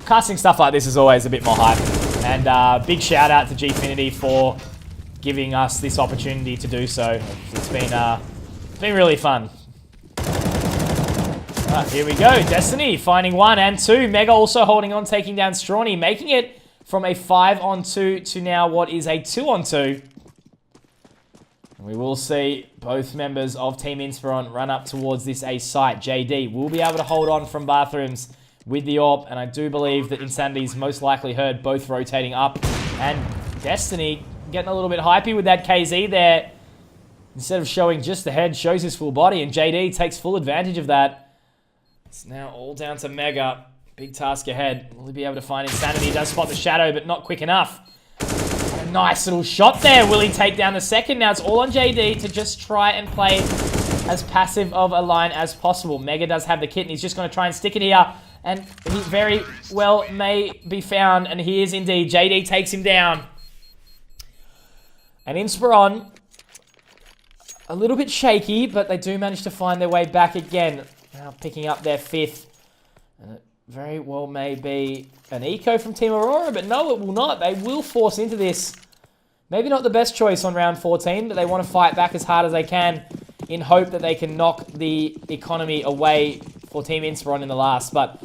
casting stuff like this is always a bit more hype. And big shout out to Gfinity for giving us this opportunity to do so. It's been really fun. Alright, here we go. Destiny finding 1 and 2. Mega also holding on, taking down Strawny, making it from a 5-on-2 to now what is a 2-on-2. We will see both members of Team Inspiron run up towards this A site. JD will be able to hold on from bathrooms with the AWP, and I do believe that Insanity's most likely heard both rotating up. And Destiny getting a little bit hypey with that KZ there. Instead of showing just the head, shows his full body, and JD takes full advantage of that. It's now all down to Mega. Big task ahead. Will he be able to find Insanity? He does spot the shadow, but not quick enough. Nice little shot there. Will he take down the second? Now it's all on JD to just try and play as passive of a line as possible. Mega does have the kit, and he's just going to try and stick it here. And he very well may be found, and he is indeed. JD takes him down. And Inspiron, a little bit shaky, but they do manage to find their way back again. Now picking up their 5th. And it very well may be an eco from Team Aurora, but no, it will not. They will force into this. Maybe not the best choice on round 14, but they want to fight back as hard as they can in hope that they can knock the economy away for Team Inspiron in the last. But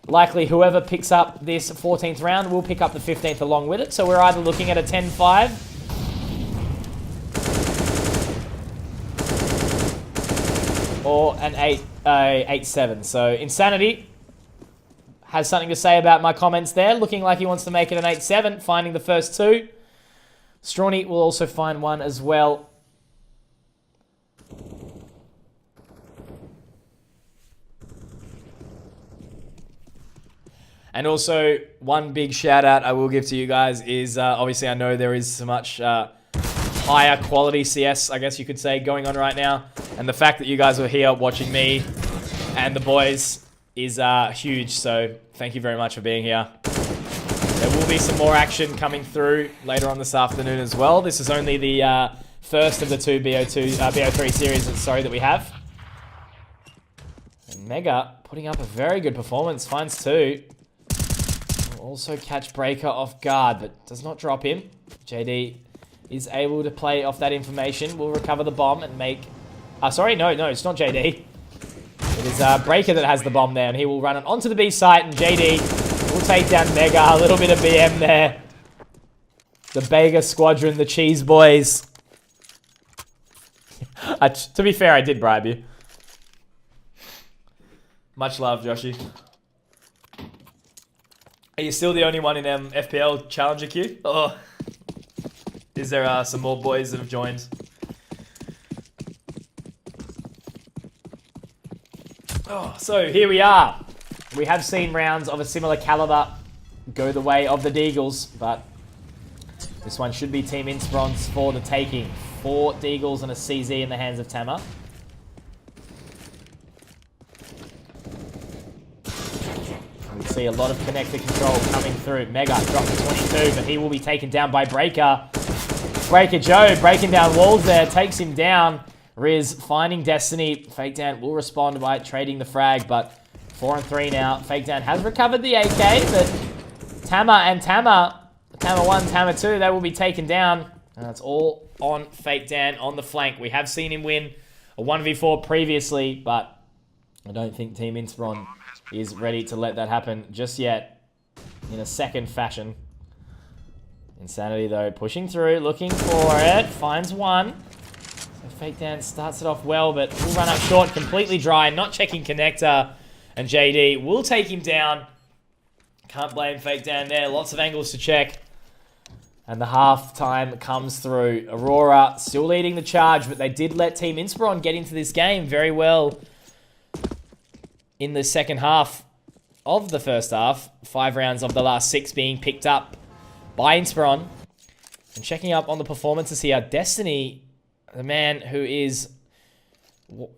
likely whoever picks up this 14th round will pick up the 15th along with it. So we're either looking at a 10-5 or an 8-7. So Insanity has something to say about my comments there. Looking like he wants to make it an 8-7, finding the first 2. Strawny will also find 1 as well. And also, one big shout out I will give to you guys is, obviously I know there is so much higher quality CS, I guess you could say, going on right now. And the fact that you guys were here watching me and the boys is huge, so thank you very much for being here. There will be some more action coming through later on this afternoon as well. This is only the first of the 2 BO3 series that we have. And Mega putting up a very good performance, finds 2. Will also catch Breaker off guard, but does not drop him. JD is able to play off that information, will recover the bomb and make... sorry, no, it's not JD. It is Breaker that has the bomb there, and he will run it onto the B site, and JD will take down Mega. A little bit of BM there. The Bega Squadron, the Cheese Boys. To be fair, I did bribe you. Much love, Joshy. Are you still the only one in FPL Challenger queue? Oh, is there some more boys that have joined? Oh, so here we are. We have seen rounds of a similar caliber go the way of the Deagles, but this one should be Team Inspiron's for the taking. 4 Deagles and a CZ in the hands of Tama. We see a lot of connector control coming through. Mega dropped to 22, but he will be taken down by Breaker. Breaker Joe breaking down walls there, takes him down. Riz finding Destiny. Fake Dan will respond by trading the frag, but 4 and 3 now. Fake Dan has recovered the AK, but Tama and Tama 1, Tama 2, they will be taken down. And that's all on Fake Dan on the flank. We have seen him win a 1v4 previously, but I don't think Team Inspiron is ready to let that happen just yet in a second fashion. Insanity, though, pushing through, looking for it, finds one. So Fake Dan starts it off well, but will run up short, completely dry, not checking connector. And JD will take him down. Can't blame Fake Dan there, lots of angles to check. And the half-time comes through. Aurora still leading the charge, but they did let Team Inspiron get into this game very well in the second half of the first half. 5 rounds of the last 6 being picked up by Inspiron. And checking up on the performances here, Destiny, the man who is,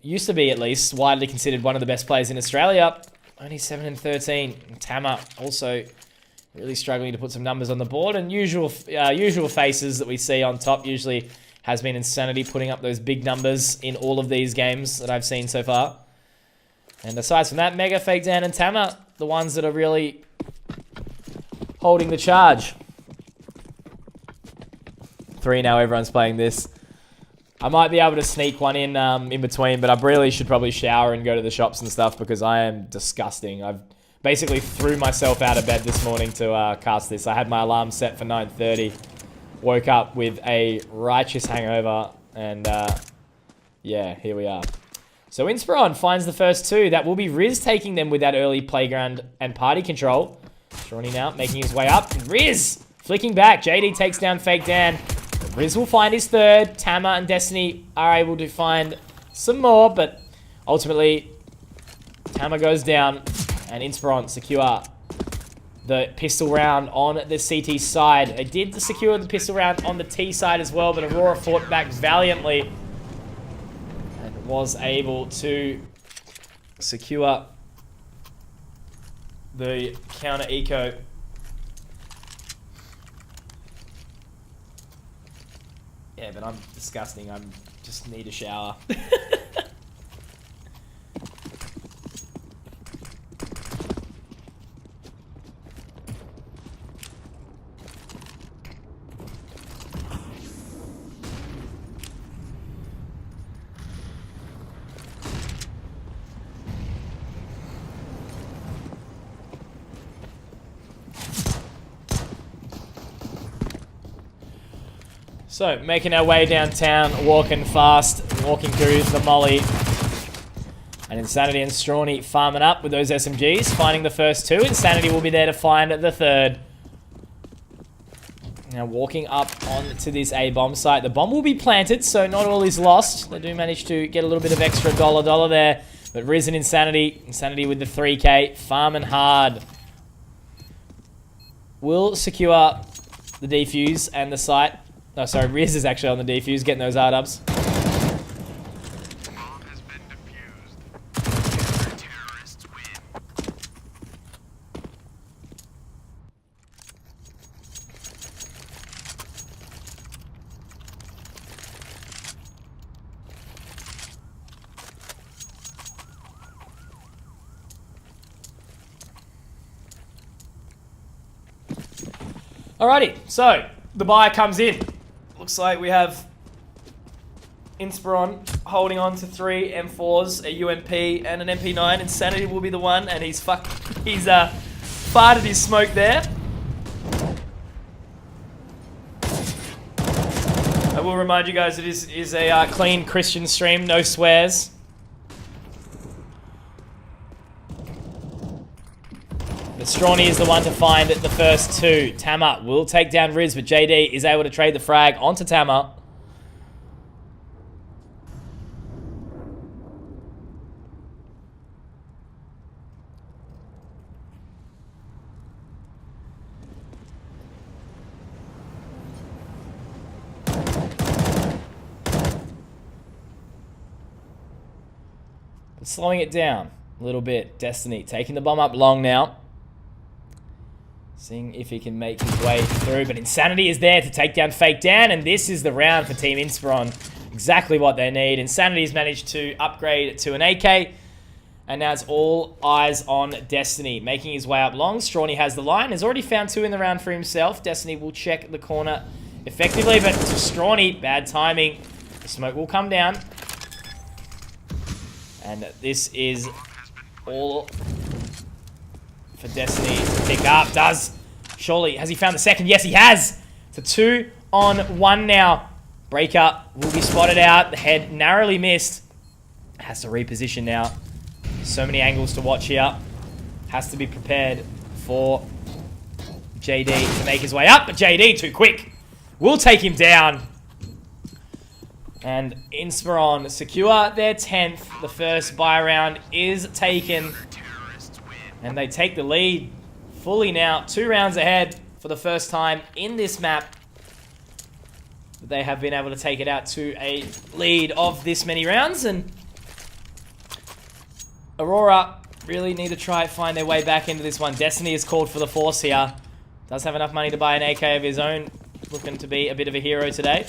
used to be at least, widely considered one of the best players in Australia, only 7 and 13. And Tama also really struggling to put some numbers on the board. And usual faces that we see on top usually has been Insanity putting up those big numbers in all of these games that I've seen so far. And aside from that, Mega, Fake Dan, and Tama, the ones that are really holding the charge. 3 now, everyone's playing this. I might be able to sneak one in between, but I really should probably shower and go to the shops and stuff because I am disgusting. I've basically threw myself out of bed this morning to cast this. I had my alarm set for 9:30. Woke up with a righteous hangover, and yeah, here we are. So Inspiron finds the first 2. That will be Riz taking them with that early playground and party control. Shawnee now making his way up. And Riz flicking back. JD takes down Fake Dan. Riz will find his 3rd. Tama and Destiny are able to find some more, but ultimately Tama goes down and Inspiron secure the pistol round on the CT side. They did secure the pistol round on the T side as well, but Aurora fought back valiantly and was able to secure the counter eco. Yeah, but I'm disgusting. I just need a shower. So, making our way downtown, walking fast, walking through the molly. And Insanity and Strawny farming up with those SMGs, finding the first 2. Insanity will be there to find the 3rd. Now walking up onto this A-bomb site. The bomb will be planted, so not all is lost. They do manage to get a little bit of extra dollar there. But Riz and Insanity with the 3K, farming hard. Will secure the defuse and the site. Oh, sorry, Riz is actually on the defuse, getting those R-dubs. Bomb has been defused. Terrorists win. Alrighty, so the buy comes in. Looks like we have Inspiron holding on to 3 M4s, a UMP, and an MP9. Insanity will be the one, and he's farted his smoke there. I will remind you guys, it is a clean Christian stream, no swears. But Strawny is the one to find the first 2. Tama will take down Riz, but JD is able to trade the frag onto Tama. But slowing it down a little bit. Destiny taking the bomb up long now. Seeing if he can make his way through. But Insanity is there to take down Fake Dan. And this is the round for Team Inspiron. Exactly what they need. Insanity's managed to upgrade to an AK. And now it's all eyes on Destiny. Making his way up long. Strawny has the line. Has already found 2 in the round for himself. Destiny will check the corner effectively. But to Strawny, bad timing. The smoke will come down. And this is all for Destiny to pick up. Does. Surely. Has he found the second? Yes, he has. It's a 2-on-1 now. Breaker will be spotted out. The head narrowly missed. Has to reposition now. So many angles to watch here. Has to be prepared for JD to make his way up. But JD, too quick. Will take him down. And Inspiron secure their 10th. The first buy round is taken. And they take the lead fully now. 2 rounds ahead for the first time in this map. They have been able to take it out to a lead of this many rounds. And Aurora really need to try and find their way back into this one. Destiny is called for the force here. Does have enough money to buy an AK of his own. Looking to be a bit of a hero today.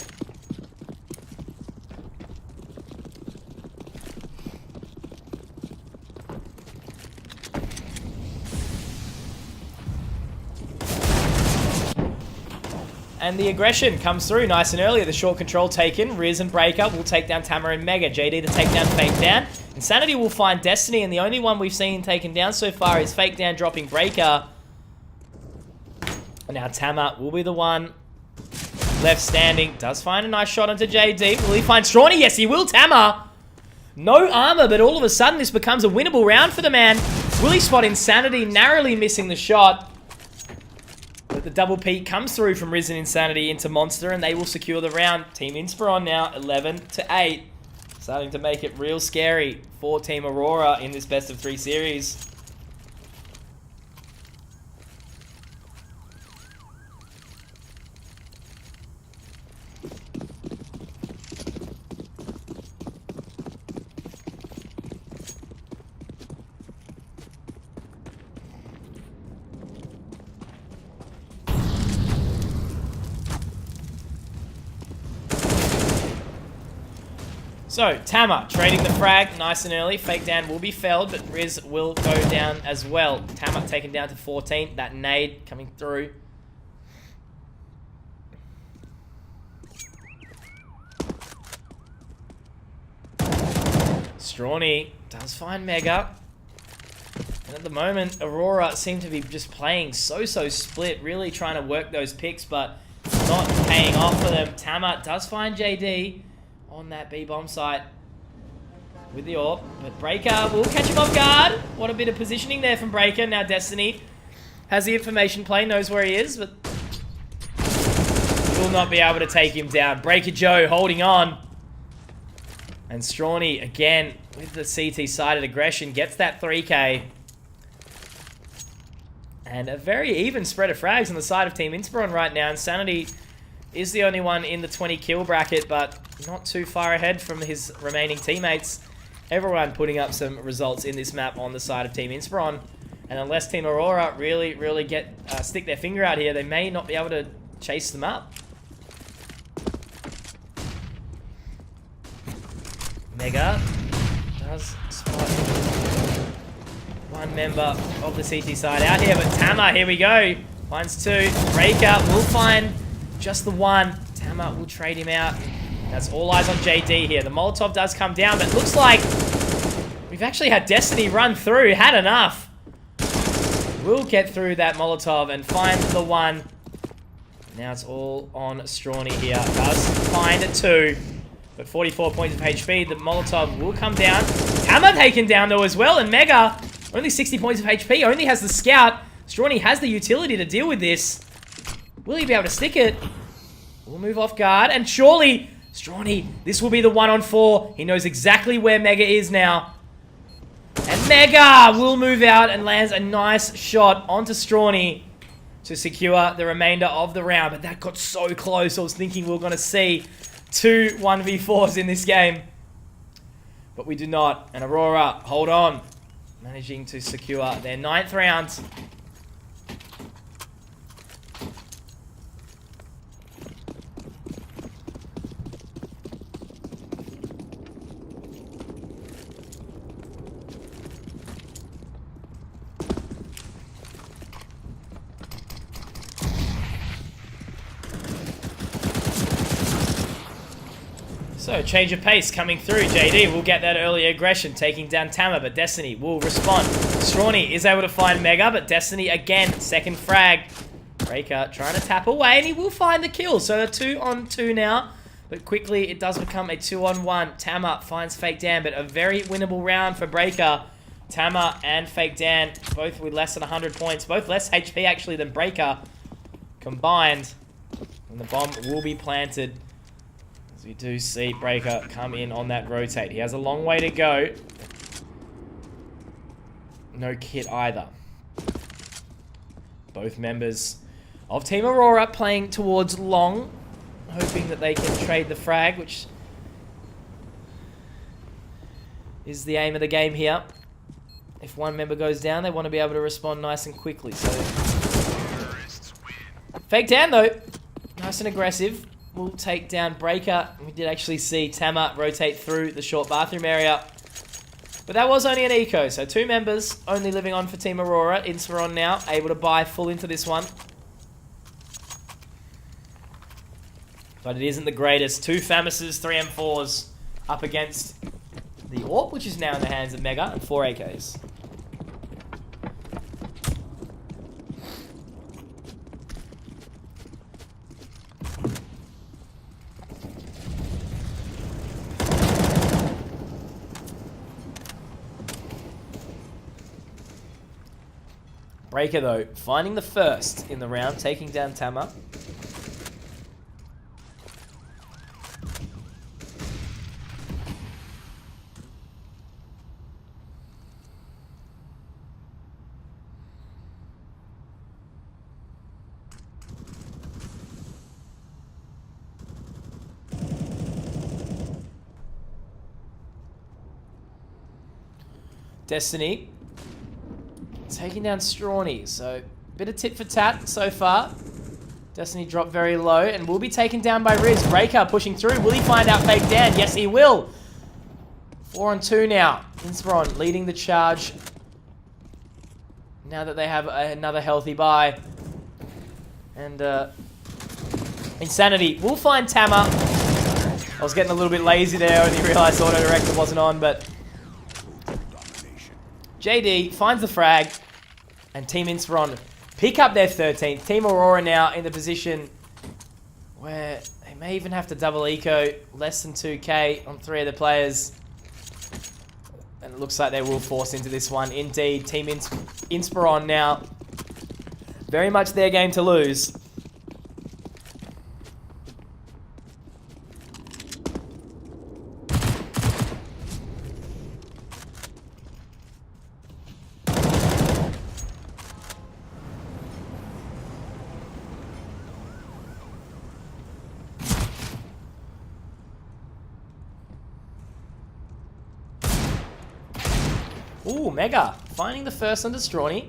And the aggression comes through nice and early. The short control taken. Riz and Breaker will take down Tama and Mega. JD to take down Fake Dan. Insanity will find Destiny, and the only one we've seen taken down so far is Fake Dan dropping Breaker. And now Tama will be the one left standing. Does find a nice shot onto JD. Will he find Strawny? Yes, he will. Tama. No armor, but all of a sudden this becomes a winnable round for the man. Will he spot Insanity, narrowly missing the shot? But the double peak comes through from Riz and Insanity into Monster, and they will secure the round. Team Inspiron now 11-8. Starting to make it real scary for Team Aurora in this best of 3 series. So, Tama trading the frag nice and early. Fake Dan will be felled, but Riz will go down as well. Tama taken down to 14. That nade coming through. Strawny does find Mega. And at the moment, Aurora seem to be just playing so split. Really trying to work those picks, but not paying off for them. Tama does find JD on that B-bomb site with the AWP, but Breaker will catch him off guard. What a bit of positioning there from Breaker. Now Destiny has the information play, knows where he is, but will not be able to take him down. Breaker Joe holding on. And Strawny, again, with the CT-sided aggression, gets that 3K. And a very even spread of frags on the side of Team Inspiron right now. Insanity is the only one in the 20 kill bracket, but not too far ahead from his remaining teammates. Everyone putting up some results in this map on the side of Team Inspiron. And unless Team Aurora really stick their finger out here, they may not be able to chase them up. Mega does spot one member of the CT side out here, but Tama, here we go. Finds 2. Breaker will find just the 1. Tama will trade him out. That's all eyes on JD here. The Molotov does come down, but it looks like we've actually had Destiny run through. Had enough. We'll get through that Molotov and find the 1. Now it's all on Strawny here. Does find 2. But 44 points of HP. The Molotov will come down. Tama taken down though as well. And Mega, only 60 points of HP. Only has the Scout. Strawny has the utility to deal with this. Will he be able to stick it? We'll move off guard. And surely, Strawny, this will be the 1-on-4. He knows exactly where Mega is now. And Mega will move out and lands a nice shot onto Strawny to secure the remainder of the round. But that got so close. I was thinking we were going to see 2 1v4s in this game. But we do not. And Aurora, hold on. Managing to secure their 9th round. So, change of pace coming through. JD will get that early aggression, taking down Tama, but Destiny will respond. Strawny is able to find Mega, but Destiny again, second frag. Breaker trying to tap away, and he will find the kill. So, a 2-on-2 now, but quickly it does become a 2-on-1. Tama finds Fake Dan, but a very winnable round for Breaker. Tama and Fake Dan, both with less than 100 points, both less HP actually than Breaker combined. And the bomb will be planted. As we do see Breaker come in on that rotate. He has a long way to go. No kit either. Both members of Team Aurora playing towards long, hoping that they can trade the frag, which is the aim of the game here. If one member goes down, they want to be able to respond nice and quickly. So, Fake Dan though, nice and aggressive. Will take down Breaker. We did actually see Tama rotate through the short bathroom area. But that was only an eco, so 2 members only living on for Team Aurora. Inspiron now, able to buy full into this one. But it isn't the greatest. 2 Famouses, 3 M4s up against the AWP, which is now in the hands of Mega, and 4 AKs. Breaker, though, finding the first in the round, taking down Tama. Destiny taking down Strawny, so bit of tit for tat so far. Destiny dropped very low and will be taken down by Riz. Breaker pushing through. Will he find out Fake Dan? Yes, he will. 4-on-2 now. Inspiron leading the charge. Now that they have another healthy buy. And Insanity will find Tama. I was getting a little bit lazy there when you realized auto director wasn't on, but JD finds the frag, and Team Inspiron pick up their 13th. Team Aurora now in the position where they may even have to double eco, less than 2k on 3 of the players. And it looks like they will force into this one. Indeed, Team Inspiron now, very much their game to lose. Ooh, Mega finding the first onto Strawny.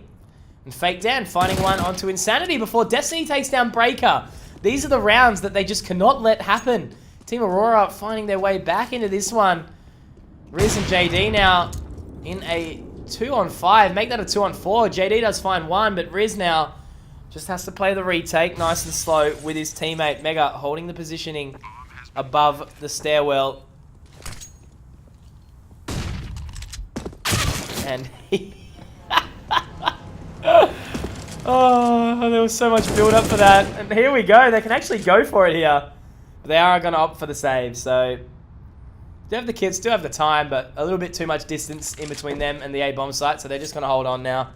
And Fake Dan finding one onto Insanity before Destiny takes down Breaker. These are the rounds that they just cannot let happen. Team Aurora finding their way back into this one. Riz and JD now in a 2-on-5. Make that a 2-on-4. JD does find one, but Riz now just has to play the retake nice and slow with his teammate. Mega holding the positioning above the stairwell. And he... oh, there was so much build up for that. And here we go. They can actually go for it here. But they are going to opt for the save. So, do have the kits, do have the time, but a little bit too much distance in between them and the A bomb site. So they're just going to hold on now.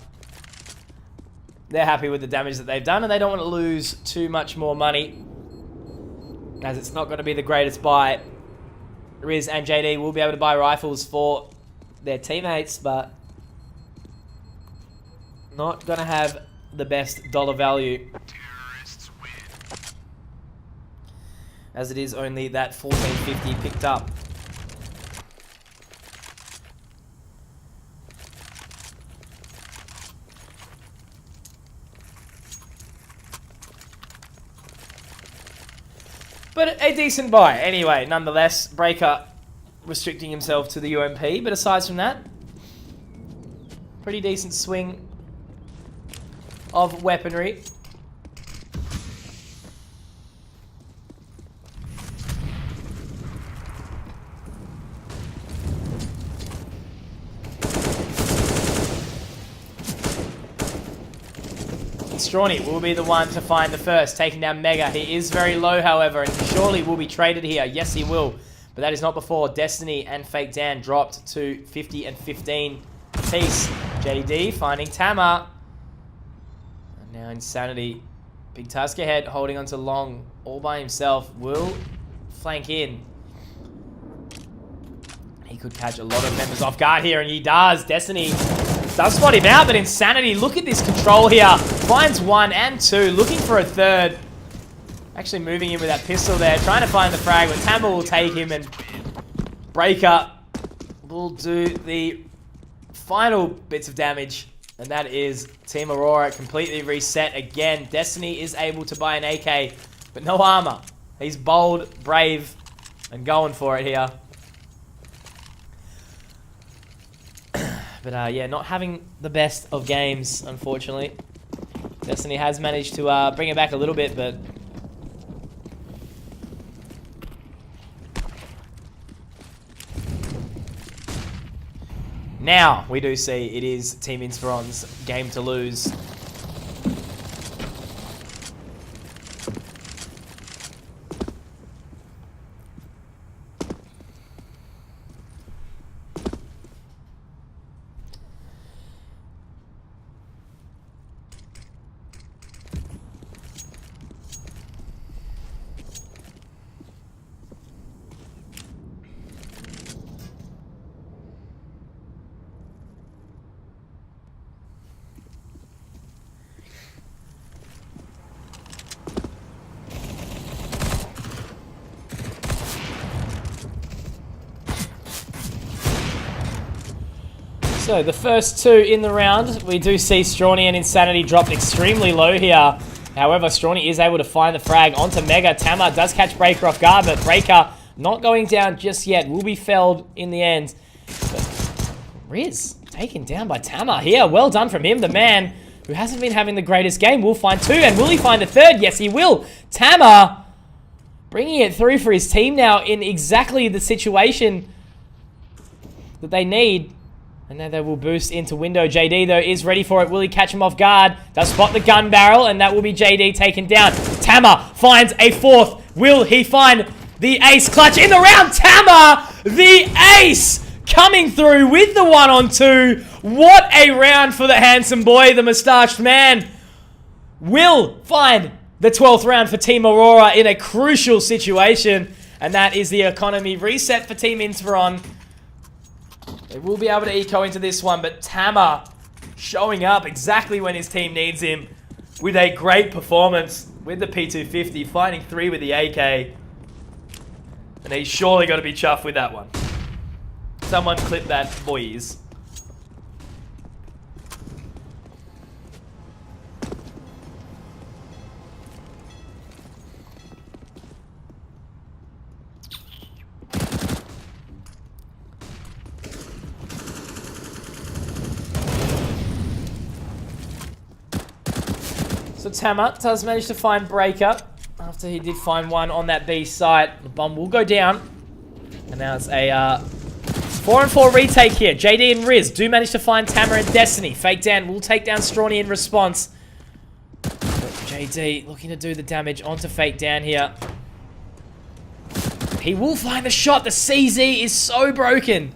They're happy with the damage that they've done, and they don't want to lose too much more money, as it's not going to be the greatest buy. Riz and JD will be able to buy rifles for their teammates, but not going to have the best dollar value, as it is only that 1450 picked up. But a decent buy anyway, nonetheless. Breaker restricting himself to the UMP, but aside from that, pretty decent swing of weaponry. Strawny will be the one to find the first, taking down Mega. He is very low, however, and he surely will be traded here. Yes, he will. But that is not before Destiny and Fake Dan dropped to 50 and 15 apiece. JD finding Tama. And now Insanity. Big task ahead, holding onto Long all by himself. Will flank in. He could catch a lot of members off guard here, and he does. Destiny does spot him out, but Insanity, look at this control here. Finds 1 and 2, looking for a third. Actually moving in with that pistol there, trying to find the frag, but Tama will take him, and Breaker will do the final bits of damage. And that is Team Aurora completely reset again. Destiny is able to buy an AK, but no armor. He's bold, brave, and going for it here. But yeah, not having the best of games, unfortunately. Destiny has managed to bring it back a little bit, but... Now, we do see it is Team Inspiron's game to lose. So the first two in the round, we do see Strawny and Insanity dropped extremely low here. However, Strawny is able to find the frag onto Mega. Tama does catch Breaker off guard, but Breaker not going down just yet. Will be felled in the end. But Riz taken down by Tama here. Well done from him. The man who hasn't been having the greatest game will find 2. And will he find a third? Yes, he will. Tama bringing it through for his team now in exactly the situation that they need. And now they will boost into window. JD, though, is ready for it. Will he catch him off guard? Does spot the gun barrel, and that will be JD taken down. Tama finds a fourth. Will he find the ace clutch in the round? Tama, the ace, coming through with the 1-on-2. What a round for the handsome boy, the mustached man. Will find the 12th round for Team Aurora in a crucial situation. And that is the economy reset for Team Inspiron. They will be able to eco into this one, but Tama showing up exactly when his team needs him with a great performance with the P250, finding 3 with the AK. And he's surely got to be chuffed with that one. Someone clip that, boys. So Tama does manage to find Breaker after he did find 1 on that B site. The bomb will go down. And now it's a 4-on-4 retake here. JD and Riz do manage to find Tama and Destiny. Fake Dan will take down Strawny in response. But JD looking to do the damage onto Fake Dan here. He will find the shot. The CZ is so broken.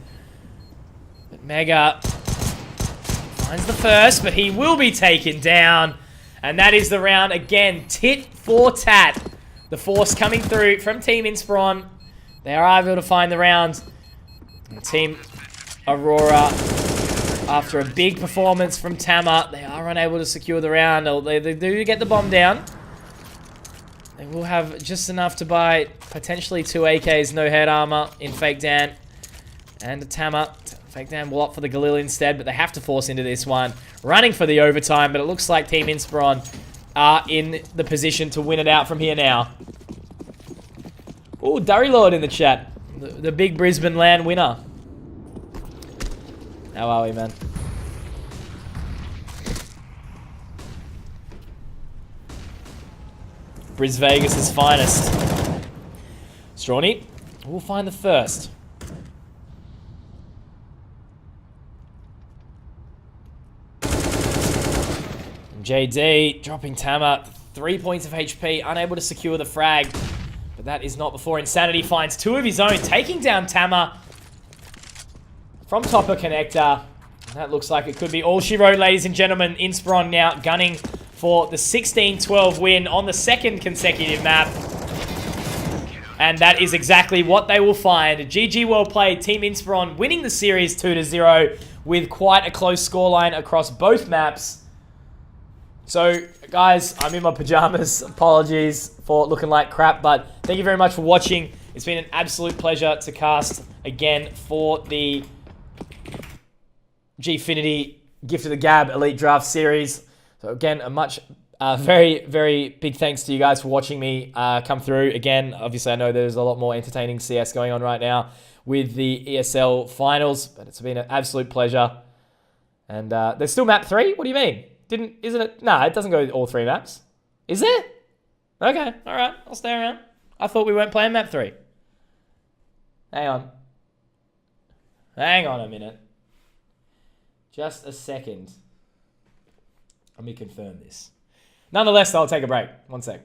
But Mega finds the first, but he will be taken down. And that is the round again, tit for tat. The force coming through from Team Inspiron. They are able to find the round. And Team Aurora, after a big performance from Tama, they are unable to secure the round. They do get the bomb down. They will have just enough to buy potentially 2 AKs, no head armor in Fake Dan. And Tama. Fake Dan will opt for the Galil instead, but they have to force into this one. Running for the overtime, but it looks like Team Inspiron are in the position to win it out from here now. Oh, Durry Lord in the chat. The big Brisbane LAN winner. How are we, man? Bris Vegas' finest. Strawny will find the first. JD dropping Tama. 3 points of HP, unable to secure the frag. But that is not before Insanity finds 2 of his own, taking down Tama from top of connector. And that looks like it could be all she wrote, ladies and gentlemen. Inspiron now gunning for the 16-12 win on the 2nd consecutive map. And that is exactly what they will find. GG well played. Team Inspiron winning the series 2-0 with quite a close scoreline across both maps. So, guys, I'm in my pajamas. Apologies for looking like crap, but thank you very much for watching. It's been an absolute pleasure to cast again for the Gfinity Gift of the Gab Elite Draft Series. So, again, a very, very big thanks to you guys for watching me come through. Again, obviously, I know there's a lot more entertaining CS going on right now with the ESL finals, but it's been an absolute pleasure. And there's still map 3? What do you mean? Isn't it? No, it doesn't go all 3 maps. Is it? Okay, alright, I'll stay around. I thought we weren't playing map 3. Hang on. Hang on a minute. Just a second. Let me confirm this. Nonetheless, I'll take a break. 1 sec.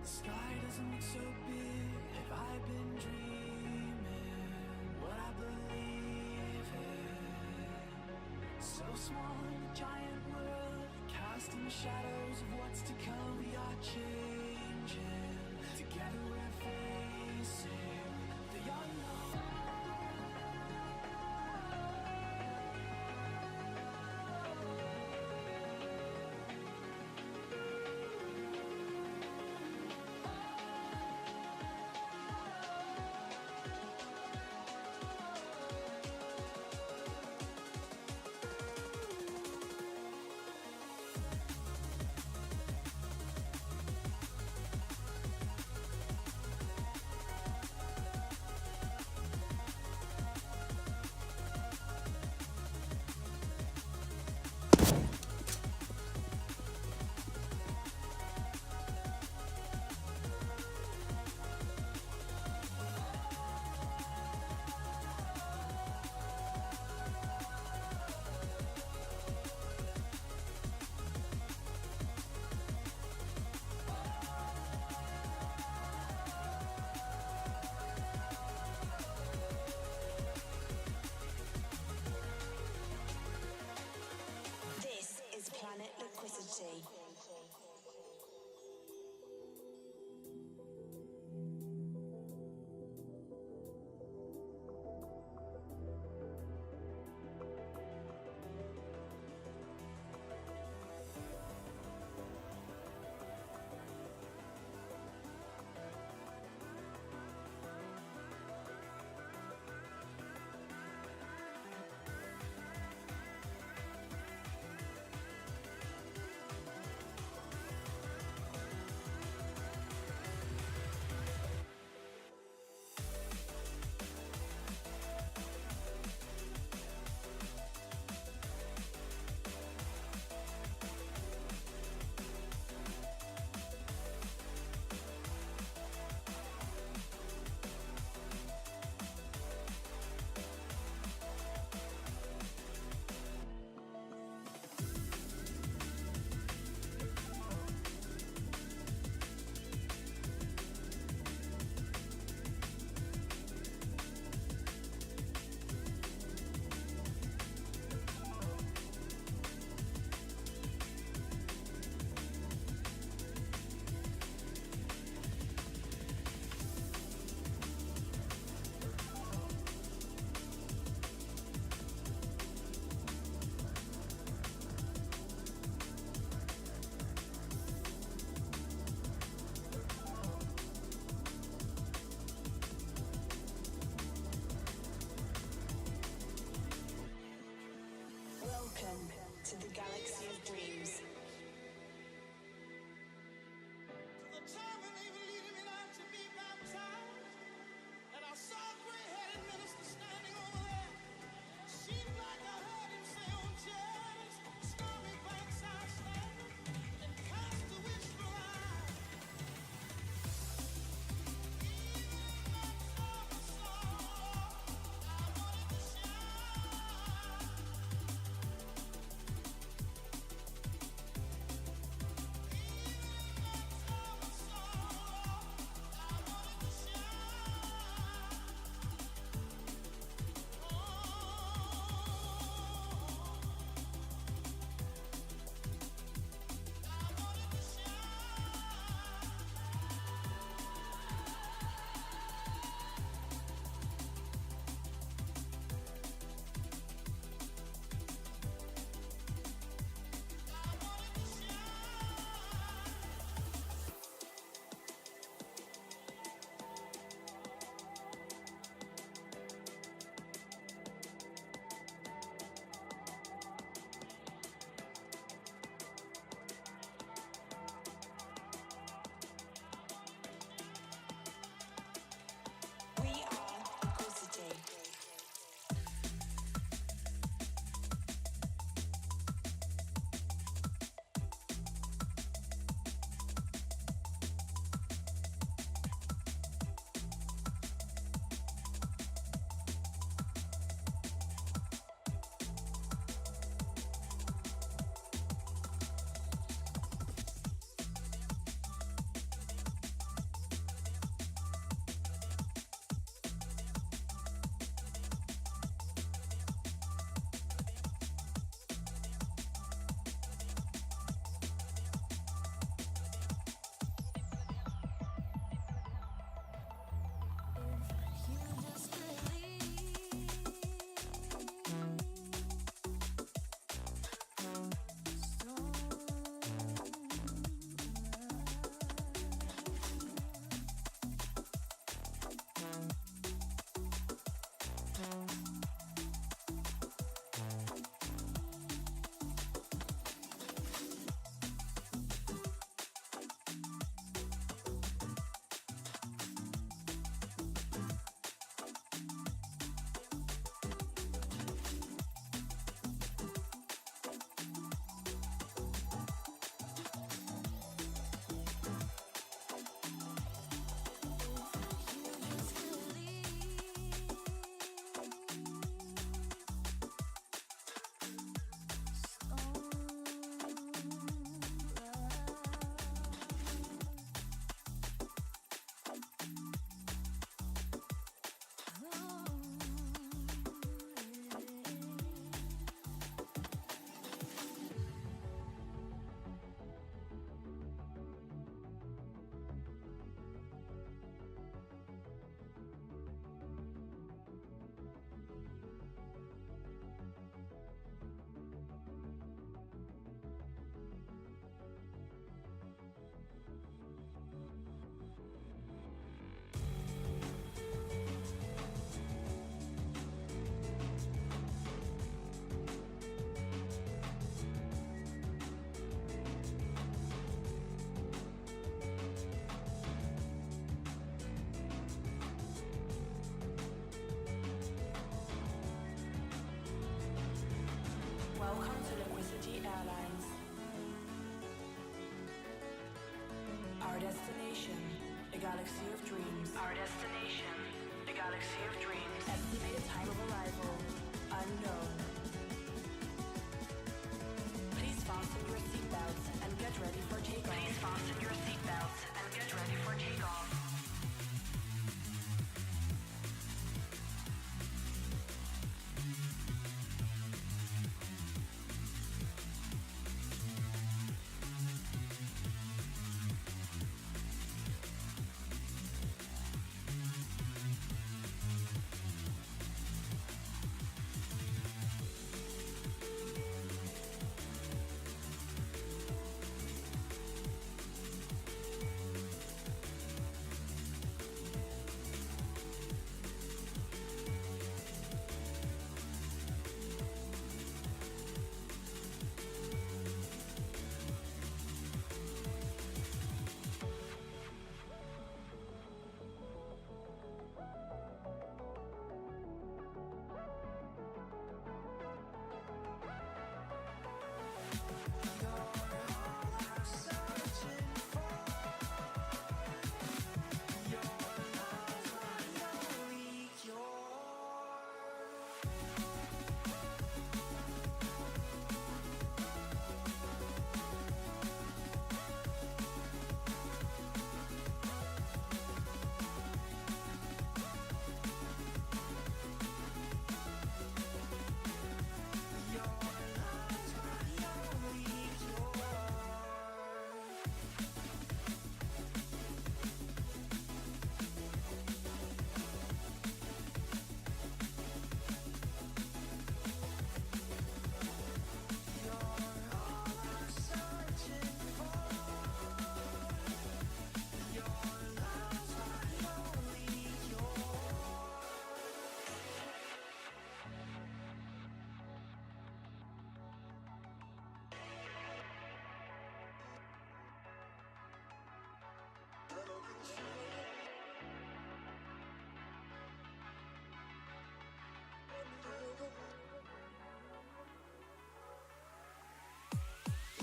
The sky doesn't look so big. Have I been dreaming what I believe in? So small in a giant world, casting the shadows of what's to come. We are changing. Together we're facing the unknown. galaxy of dreams. Our destination, the galaxy of dreams. Estimated time of arrival, unknown. Please fasten your seatbelts and get ready for takeoff. Please fasten your seatbelts and get ready for takeoff.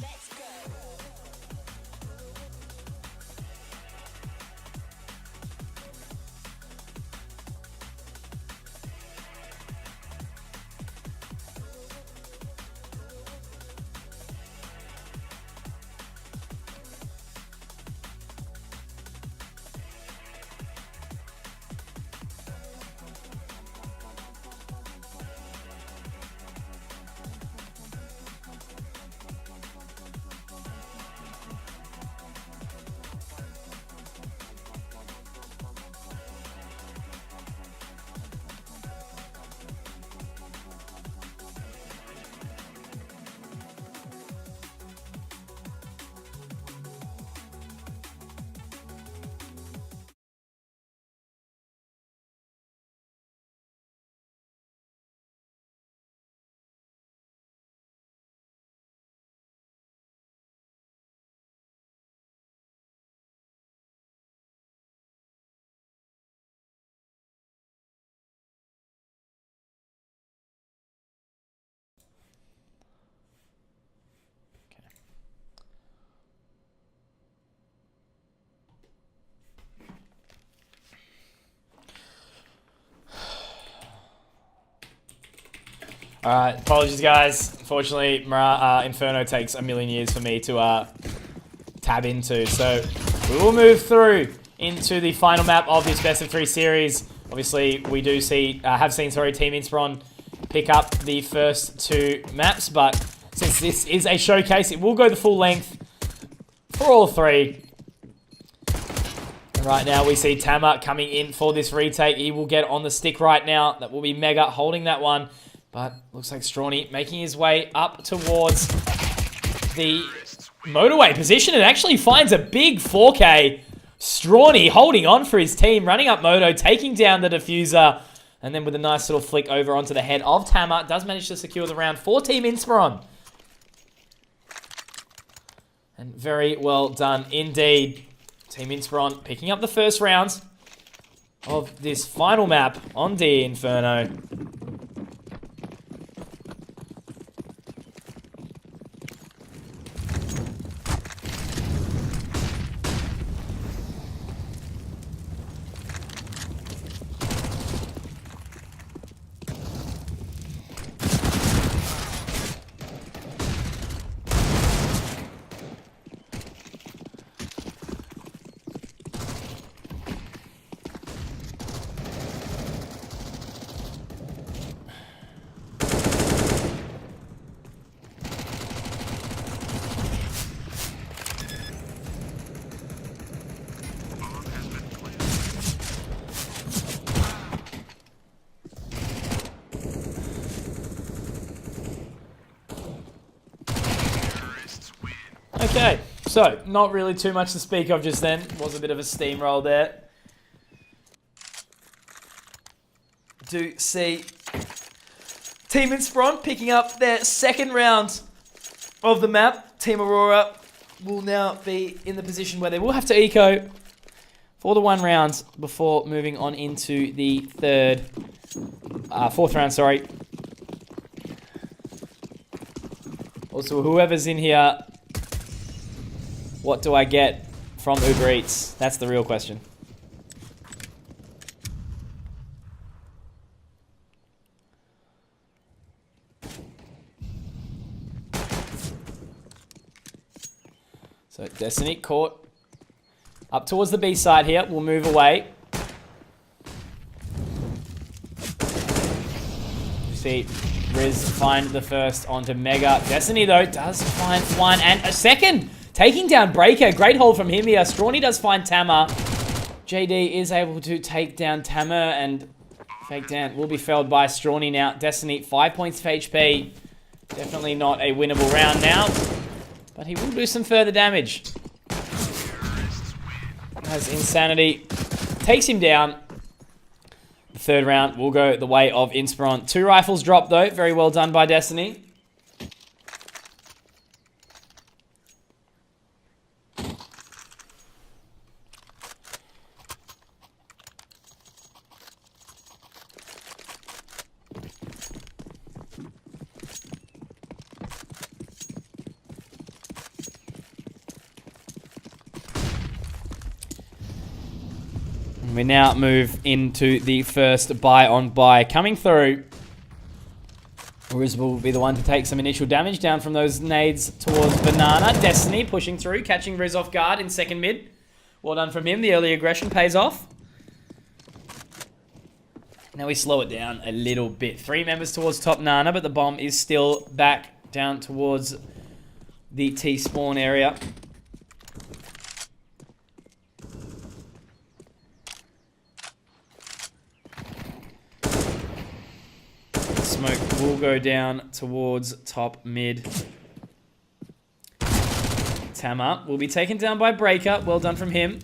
Let's go. Alright, apologies guys. Unfortunately, Inferno takes a million years for me to tab into. So we will move through into the final map of this best of 3 series. Obviously, we do see, have seen Team Inspiron pick up the first 2 maps, but since this is a showcase, it will go the full length for all 3. And right now, we see Tama coming in for this retake. He will get on the stick right now. That will be Mega holding that one. But looks like Strawny making his way up towards the motorway position and actually finds a big 4K. Strawny holding on for his team, running up Moto, taking down the diffuser. And then with a nice little flick over onto the head of Tama, does manage to secure the round for Team Inspiron. And very well done indeed. Team Inspiron picking up the first round of this final map on D Inferno. Okay, so not really too much to speak of just then. Was a bit of a steamroll there. Do see Team Inspiron picking up their second round of the map. Team Aurora will now be in the position where they will have to eco for the 1 round before moving on into the fourth round, sorry. Also, whoever's in here, what do I get from Uber Eats? That's the real question. So Destiny caught up towards the B side here. We'll move away. See Riz find the first onto Mega. Destiny, though, does find one and a second. Taking down Breaker. Great hold from him here. Strawny does find Tama. JD is able to take down Tama, and Fake Dan will be felled by Strawny now. Destiny, 5 points of HP. Definitely not a winnable round now, but he will do some further damage. As Insanity takes him down. The third round will go the way of Inspiron. 2 rifles dropped, though. Very well done by Destiny. We now move into the first buy on buy. Coming through, Riz will be the one to take some initial damage down from those nades towards Banana. Destiny pushing through, catching Riz off guard in second mid. Well done from him. The early aggression pays off. Now we slow it down a little bit. 3 members towards top Nana, but the bomb is still back down towards the T-spawn area. Smoke will go down towards top mid. Tama will be taken down by Breaker. Well done from him.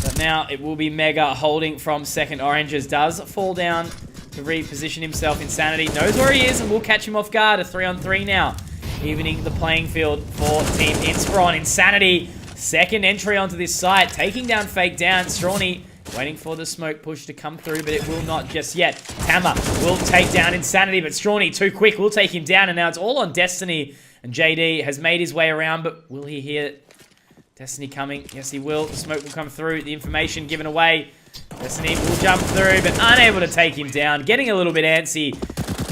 But now it will be Mega holding from second. Oranges does fall down to reposition himself. Insanity knows where he is and will catch him off guard. A 3-on-3 now. Evening the playing field for Team Inspiron. Insanity, second entry onto this site. Taking down Fake Down. Strawny waiting for the smoke push to come through, but it will not just yet. Tama will take down Insanity, but Strawny too quick will take him down, and now it's all on Destiny. And JD has made his way around, but will he hear Destiny coming? Yes, he will. The smoke will come through. The information given away. Destiny will jump through, but unable to take him down. Getting a little bit antsy.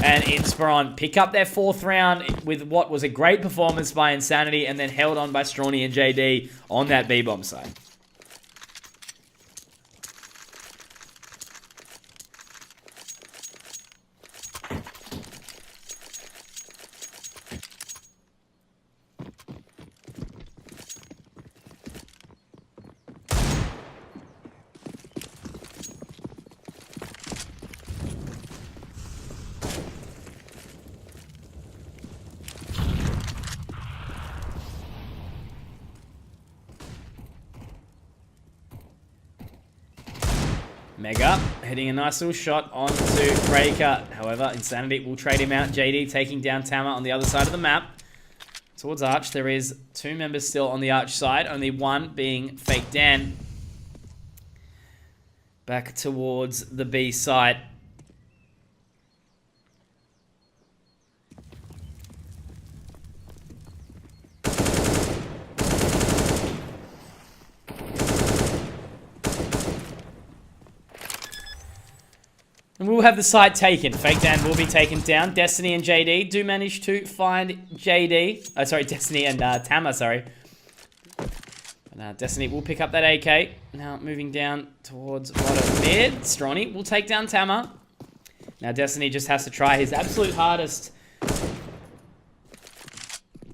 And Inspiron pick up their 4th round with what was a great performance by Insanity, and then held on by Strawny and JD on that B-bomb side. Mega hitting a nice little shot onto Breaker. However, Insanity will trade him out. JD taking down Tama on the other side of the map. Towards Arch, there is 2 members still on the Arch side. Only one being Fake Dan. Back towards the B side. And we'll have the site taken. Fake Dan will be taken down. Destiny and JD do manage to find JD. Oh, sorry, Destiny and Tama, sorry. And, Destiny will pick up that AK. Now moving down towards bottom mid. Strawny will take down Tama. Now Destiny just has to try his absolute hardest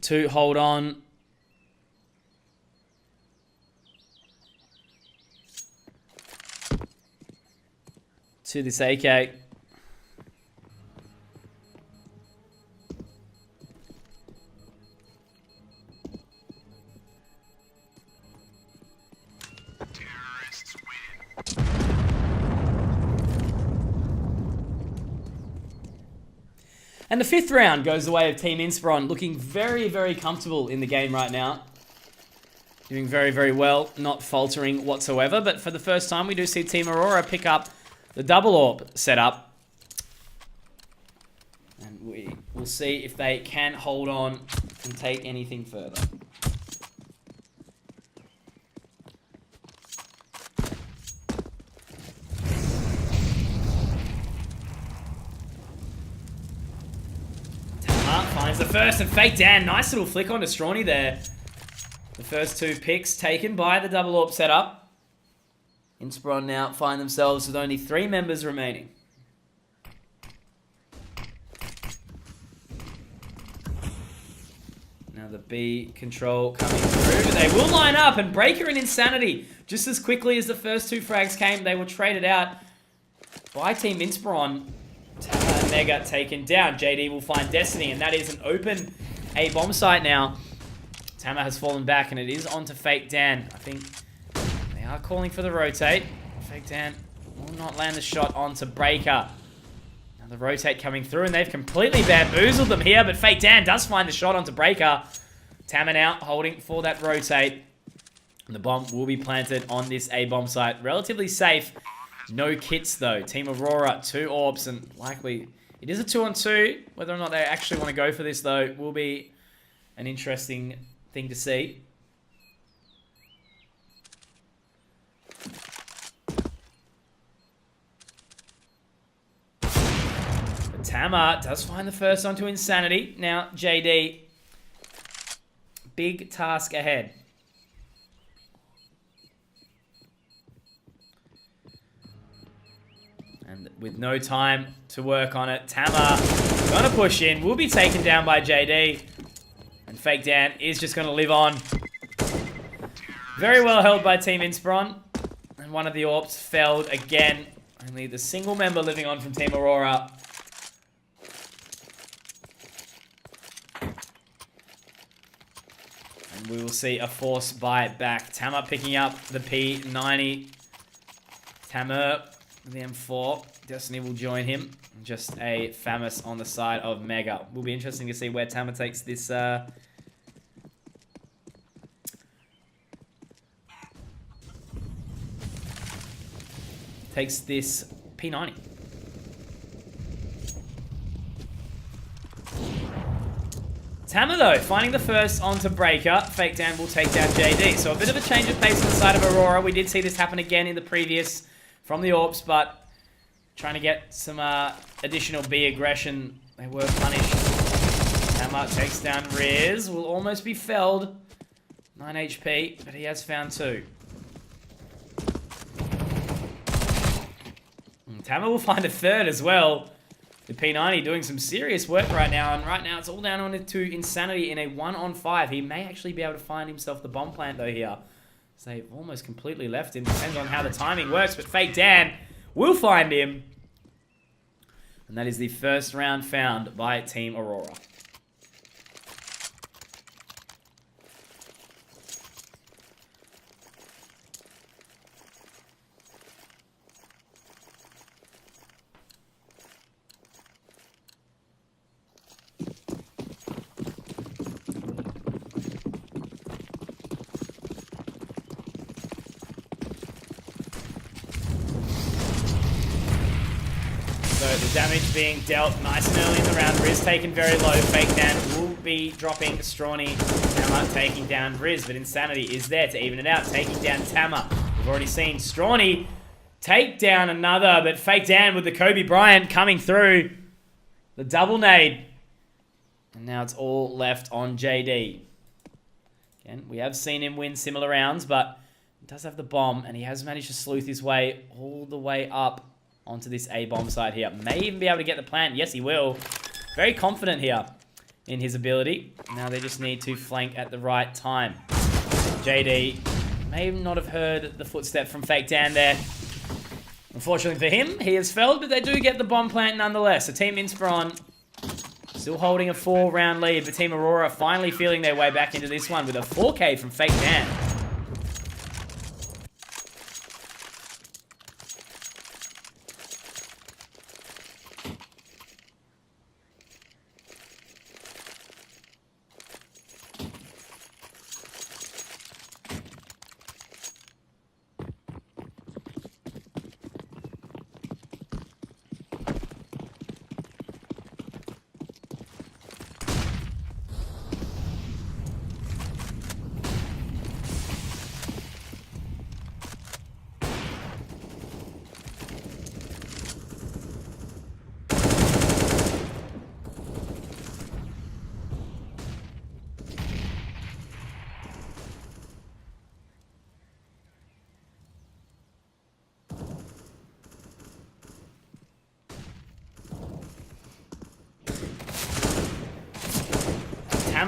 to hold on. To this AK. And the 5th round goes the way of Team Inspiron, looking very, very comfortable in the game right now. Doing very, very well, not faltering whatsoever. But for the first time, we do see Team Aurora pick up the double AWP setup. And we will see if they can hold on and take anything further. Tamar finds the first and Fake Dan. Nice little flick onto Strawny there. The first 2 picks taken by the double AWP setup. Inspiron now find themselves with only 3 members remaining. Now the B control coming through, but they will line up, and Breaker and Insanity, just as quickly as the first 2 frags came, they were traded out by Team Inspiron. Tama and Mega taken down. JD will find Destiny, and that is an open A bomb site now. Tama has fallen back, and it is on to Fake Dan. I think they are calling for the rotate. Fake Dan will not land the shot onto Breaker. Now the rotate coming through, and they've completely bamboozled them here, but Fake Dan does find the shot onto Breaker. Tama now holding for that rotate. And the bomb will be planted on this A-bomb site. Relatively safe. No kits, though. Team Aurora, 2 AWPs, and likely it is a 2-on-2. Whether or not they actually want to go for this, though, will be an interesting thing to see. But Tama does find the first onto Insanity. Now, JD, big task ahead. And with no time to work on it, Tama gonna push in, will be taken down by JD. And Fake Dan is just going to live on. Very well held by Team Inspiron. And one of the AWPs failed again. Only the single member living on from Team Aurora. And we will see a force buy back. Tama picking up the P90. Tama with the M4. Destiny will join him. Just a Famous on the side of Mega. Will be interesting to see where Tama takes this P90. Tama, though, finding the first onto Breaker. Fake Dan will take down JD. So a bit of a change of pace on the side of Aurora. We did see this happen again in the previous from the AWPs, but trying to get some additional B aggression. They were punished. Tama takes down Riz. Will almost be felled. 9 HP, but he has found 2. Tama will find a 3rd as well. The P90 doing some serious work right now, and right now it's all down on to Insanity in a 1-on-5. He may actually be able to find himself the bomb plant though here. So they've almost completely left him. Depends on how the timing works, but Fake Dan will find him. And that is the first round found by Team Aurora. So the damage being dealt nice and early in the round. Riz taken very low. Fake Dan will be dropping Strawny. Tama taking down Riz, but Insanity is there to even it out, taking down Tama. We've already seen Strawny take down another, but Fake Dan with the Kobe Bryant coming through. The double nade. And now it's all left on JD. Again, we have seen him win similar rounds, but he does have the bomb, and he has managed to sleuth his way all the way up onto this A-bomb side here. May even be able to get the plant. Yes, he will. Very confident here in his ability. Now they just need to flank at the right time. JD may not have heard the footstep from Fake Dan there. Unfortunately for him, he has failed, but they do get the bomb plant nonetheless. So Team Inspiron still holding a 4-round lead, but Team Aurora finally feeling their way back into this one with a 4K from Fake Dan.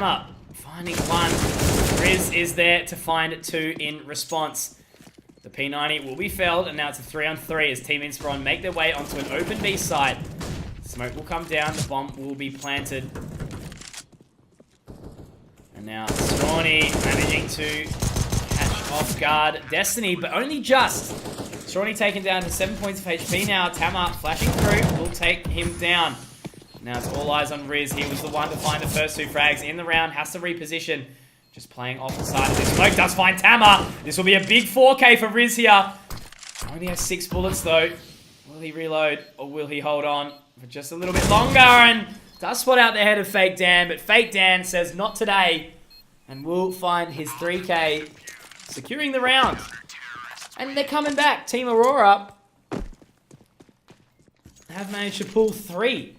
Tama finding one. Riz is there to find two in response. The P90 will be felled, and now it's a 3-on-3 as Team Inspiron make their way onto an open B site. Smoke will come down, the bomb will be planted. And now Strawny managing to catch off guard Destiny, but only just. Strawny taken down to 7 points of HP now. Tama flashing through will take him down. Now it's all eyes on Riz. He was the one to find the first two frags in the round. Has to reposition. Just playing off the side of this. Smoke does find Tama. This will be a big 4K for Riz here. Only has 6 bullets though. Will he reload or will he hold on for just a little bit longer? And does spot out the head of Fake Dan, but Fake Dan says not today. And will find his 3K, securing the round. And they're coming back. Team Aurora have managed to pull 3.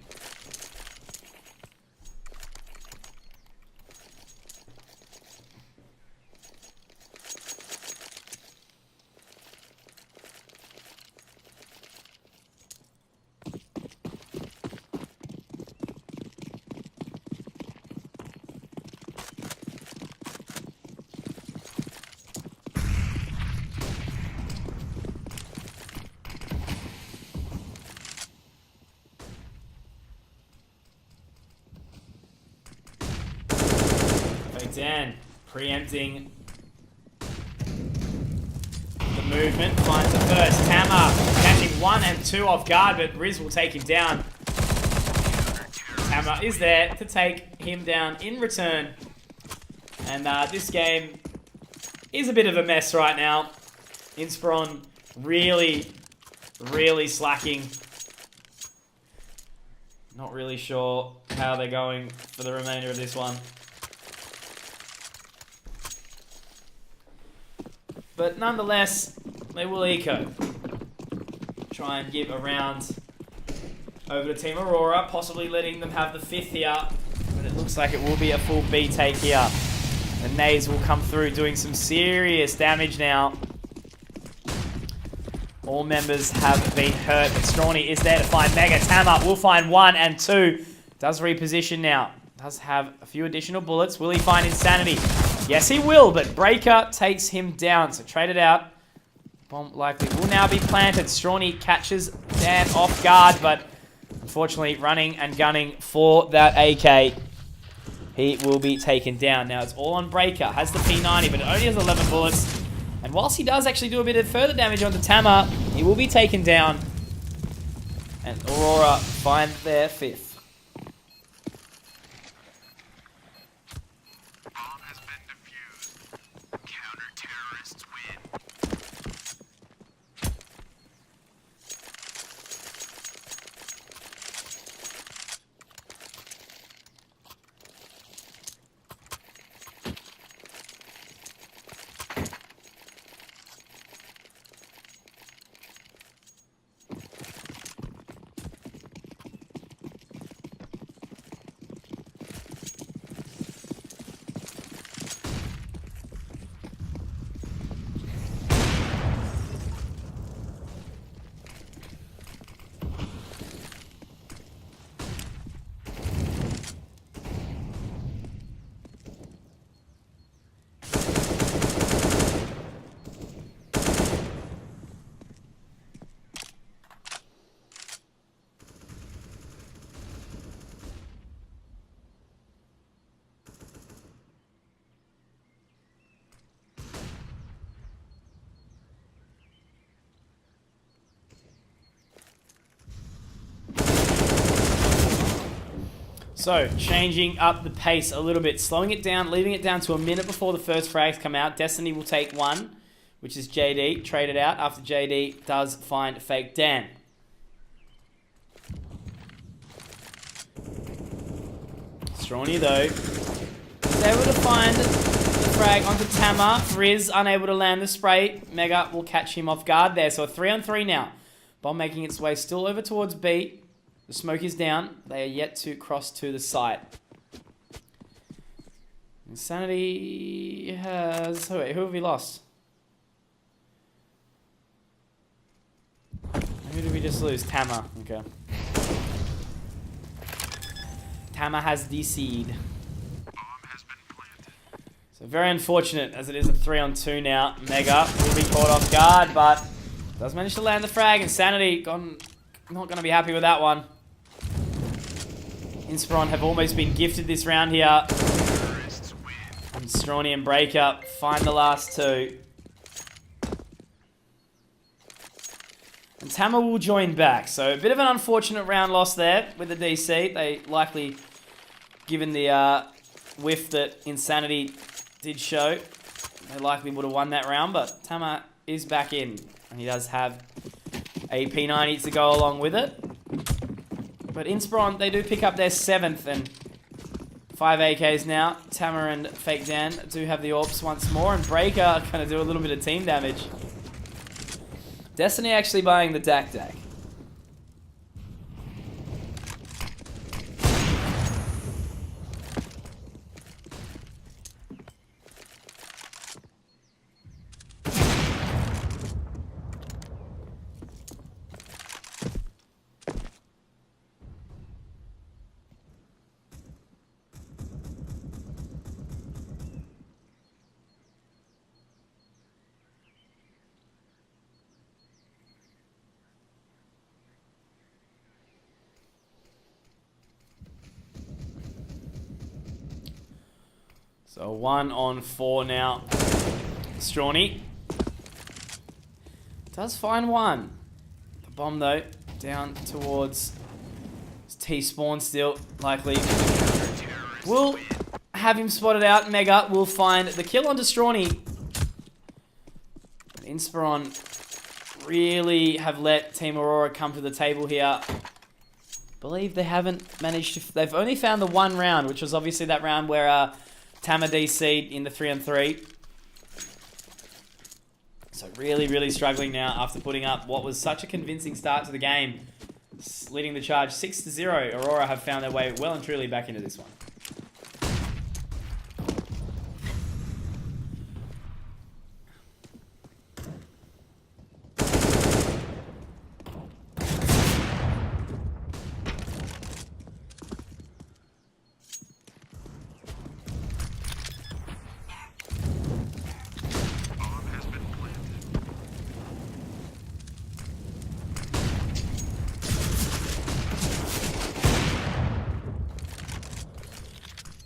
Dan preempting the movement, finds the first. Tama catching 1 and 2 off guard, but Riz will take him down. Tama is there to take him down in return. And this game is a bit of a mess right now. Inspiron really slacking. Not really sure how they're going for the remainder of this one. But nonetheless, they will eco. Try and give a round over to Team Aurora, possibly letting them have the 5th here. But it looks like it will be a full B take here. The nades will come through, doing some serious damage now. All members have been hurt, but Strawny is there to find Mega. Tama will find 1 and 2. Does reposition now. Does have a few additional bullets. Will he find Insanity? Yes, he will, but Breaker takes him down. So trade it out. Bomb likely will now be planted. Strawny catches Dan off guard, but unfortunately running and gunning for that AK. He will be taken down. Now it's all on Breaker. Has the P90, but it only has 11 bullets. And whilst he does actually do a bit of further damage onto Tama, he will be taken down. And Aurora find their 5th. So, changing up the pace a little bit, slowing it down, leaving it down to a minute before the first frags come out. Destiny will take 1, which is JD, trade it out after JD does find Fake Dan. Strawny though, is able to find the frag onto Tama. Riz unable to land the spray. Mega will catch him off guard there, so a 3-on-3 now. Bomb making its way still over towards B. The smoke is down. They are yet to cross to the site. Insanity has... Oh, wait, who have we lost? Who did we just lose? Tama. Okay. Tama has DC'd. Bomb has So very unfortunate as it is a 3-on-2 now. Mega will be caught off guard, but does manage to land the frag. Insanity not going to be happy with that one. Inspiron have almost been gifted this round here. And Strawny and Breaker find the last two. And Tama will join back. So a bit of an unfortunate round loss there with the DC. They likely, given the whiff that Insanity did show, they likely would have won that round. But Tama is back in. And he does have a P90 to go along with it. But Inspiron, they do pick up their 7th and 5 AKs now. Tama and Fake Dan do have the AWPs once more. And Breaker going to do a little bit of team damage. Destiny actually buying the Dak. So 1-on-4 now. Strawny does find one. The bomb though, down towards T-spawn still, likely. Will have him spotted out. Mega will find the kill onto Strawny. Inspiron really have let Team Aurora come to the table here. Believe they haven't managed to... They've only found the one round, which was obviously that round where Tama DC'd in the 3-on-3. So really, really struggling now after putting up what was such a convincing start to the game. Leading the charge 6-0. Aurora have found their way well and truly back into this one.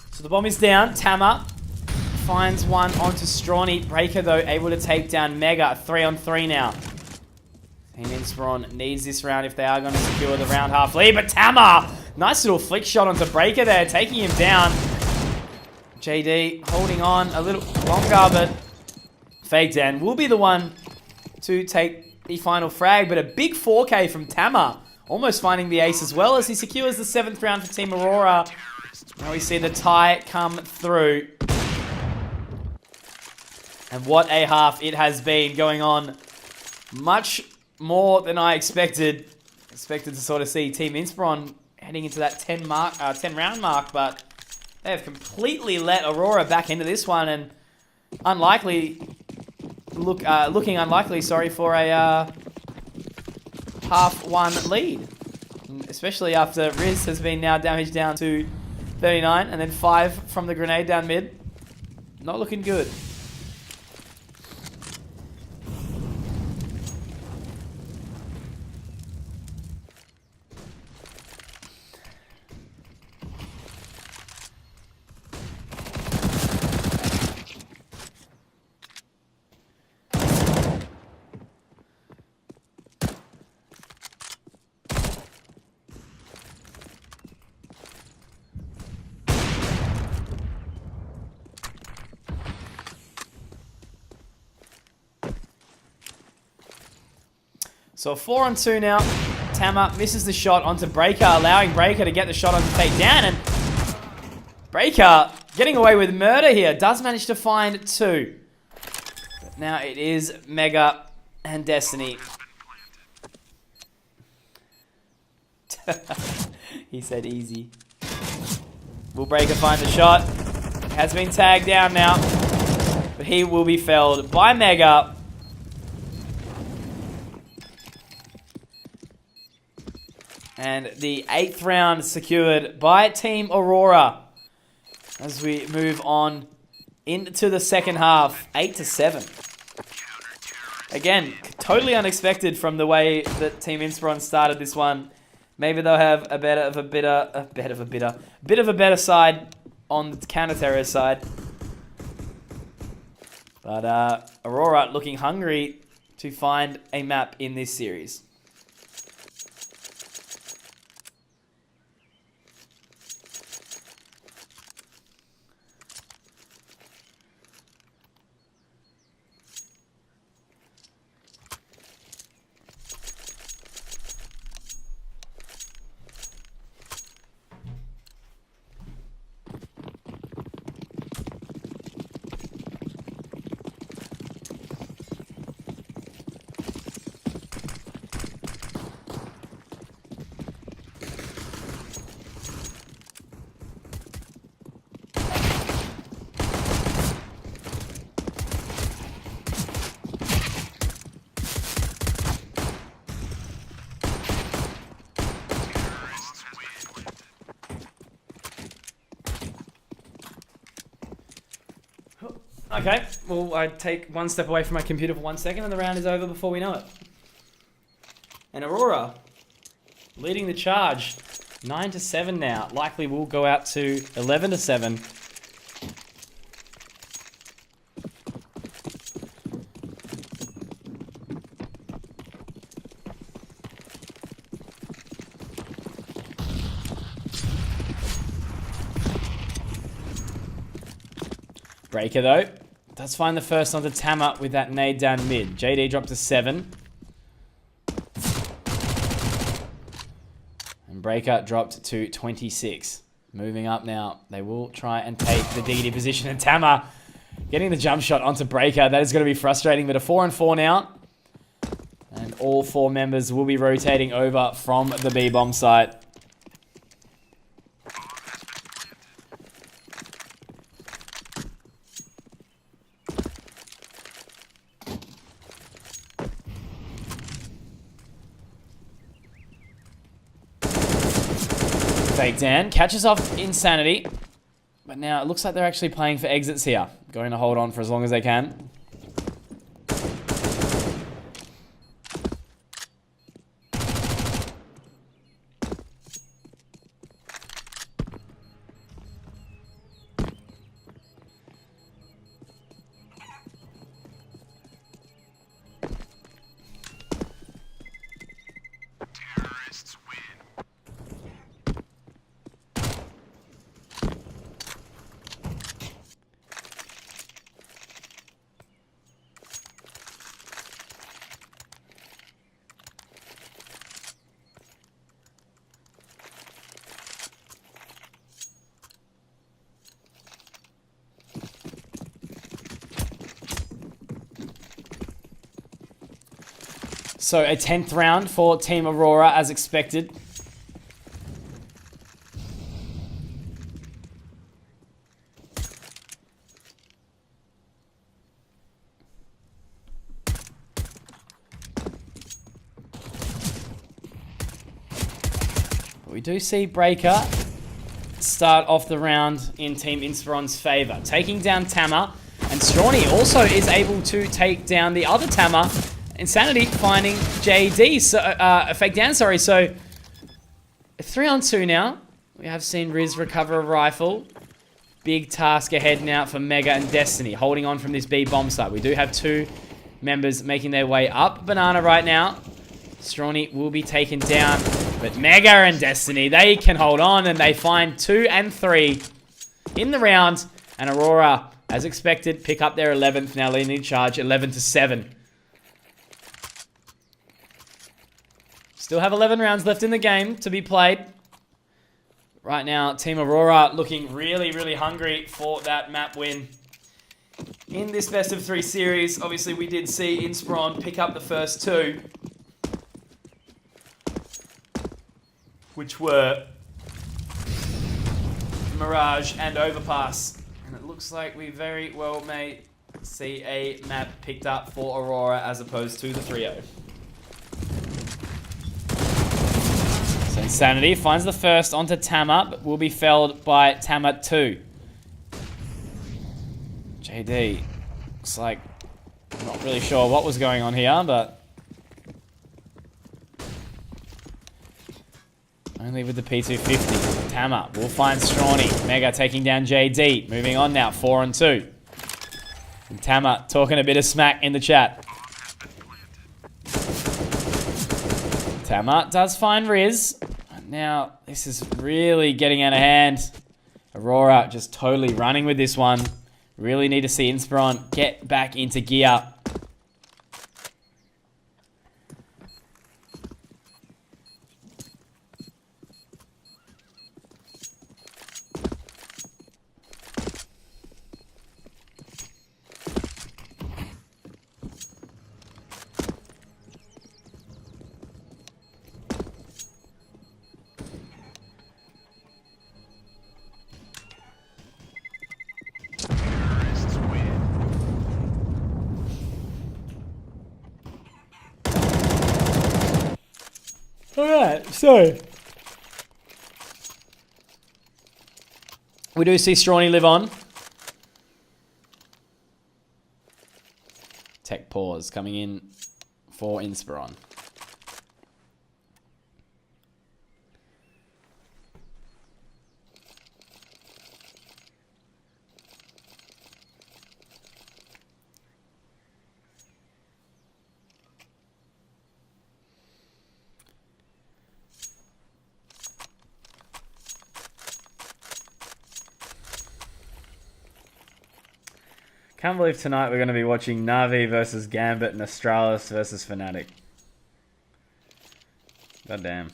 So the bomb is down. Tama finds one onto Strawny. Breaker, though, able to take down Mega. 3-on-3 now. Team Inspiron needs this round if they are going to secure the round half lead. But Tama! Nice little flick shot onto Breaker there, taking him down. JD holding on a little longer, but Fake Dan will be the one to take the final frag. But a big 4K from Tama. Almost finding the ace as well as he secures the 7th round for Team Aurora. Now we see the tie come through. And what a half it has been, going on much more than I expected. Expected to sort of see Team Inspiron heading into that 10 round mark, but they have completely let Aurora back into this one, and looking unlikely, for a half one lead. Especially after Riz has been now damaged down to 39, and then 5 from the grenade down mid. Not looking good. So 4-on-2 now. Tama misses the shot onto Breaker, allowing Breaker to get the shot onto Fake Dan. And Breaker getting away with murder here. Does manage to find 2. But now it is Mega and Destiny. He said easy. Will Breaker find the shot? Has been tagged down now. But he will be felled by Mega. And the 8th round secured by Team Aurora. As we move on into the second half, 8-7. Again, totally unexpected from the way that Team Inspiron started this one. Maybe they'll have a bit of a better side on the counter-terrorist side. But Aurora looking hungry to find a map in this series. Okay, well, I take one step away from my computer for 1 second and the round is over before we know it. And Aurora leading the charge, 9-7 now. Likely will go out to 11-7. Breaker though, does find the first onto Tama with that nade down mid. JD dropped to 7. And Breaker dropped to 26. Moving up now. They will try and take the DD position. And Tama getting the jump shot onto Breaker. That is going to be frustrating, but a 4-4 now. And all 4 members will be rotating over from the B-bomb site. Takedown, catches off Insanity, but now it looks like they're actually playing for exits here. Going to hold on for as long as they can. Terrorists win. So a 10th round for Team Aurora as expected. We do see Breaker start off the round in Team Inspiron's favor, taking down Tama, and Strawny also is able to take down the other Tama. Insanity finding JD, Fake Dan, sorry. So 3-on-2 now. We have seen Riz recover a rifle. Big task ahead now for Mega and Destiny, holding on from this B bomb site. We do have 2 members making their way up Banana right now. Strawny will be taken down, but Mega and Destiny, they can hold on, and they find 2 and 3 in the round. And Aurora, as expected, pick up their 11th, now leading charge 11-7. Still have 11 rounds left in the game to be played. Right now, Team Aurora looking really, really hungry for that map win. In this best of 3 series, obviously we did see Inspiron pick up the first 2. Which were Mirage and Overpass. And it looks like we very well may see a map picked up for Aurora as opposed to the 3-0. So Insanity finds the first onto Tama, but will be felled by Tama 2. JD looks like not really sure what was going on here, but only with the P250. Tama will find Strawny. Mega taking down JD. Moving on now, 4-on-2. And Tama talking a bit of smack in the chat. Tama does find Riz. Now, this is really getting out of hand. Aurora just totally running with this one. Really need to see Inspiron get back into gear. Terrorists win. Alright, so we do see Strawny live on. Tech pause coming in for Inspiron. Can't believe tonight we're going to be watching Na'Vi versus Gambit and Astralis versus Fnatic. God damn.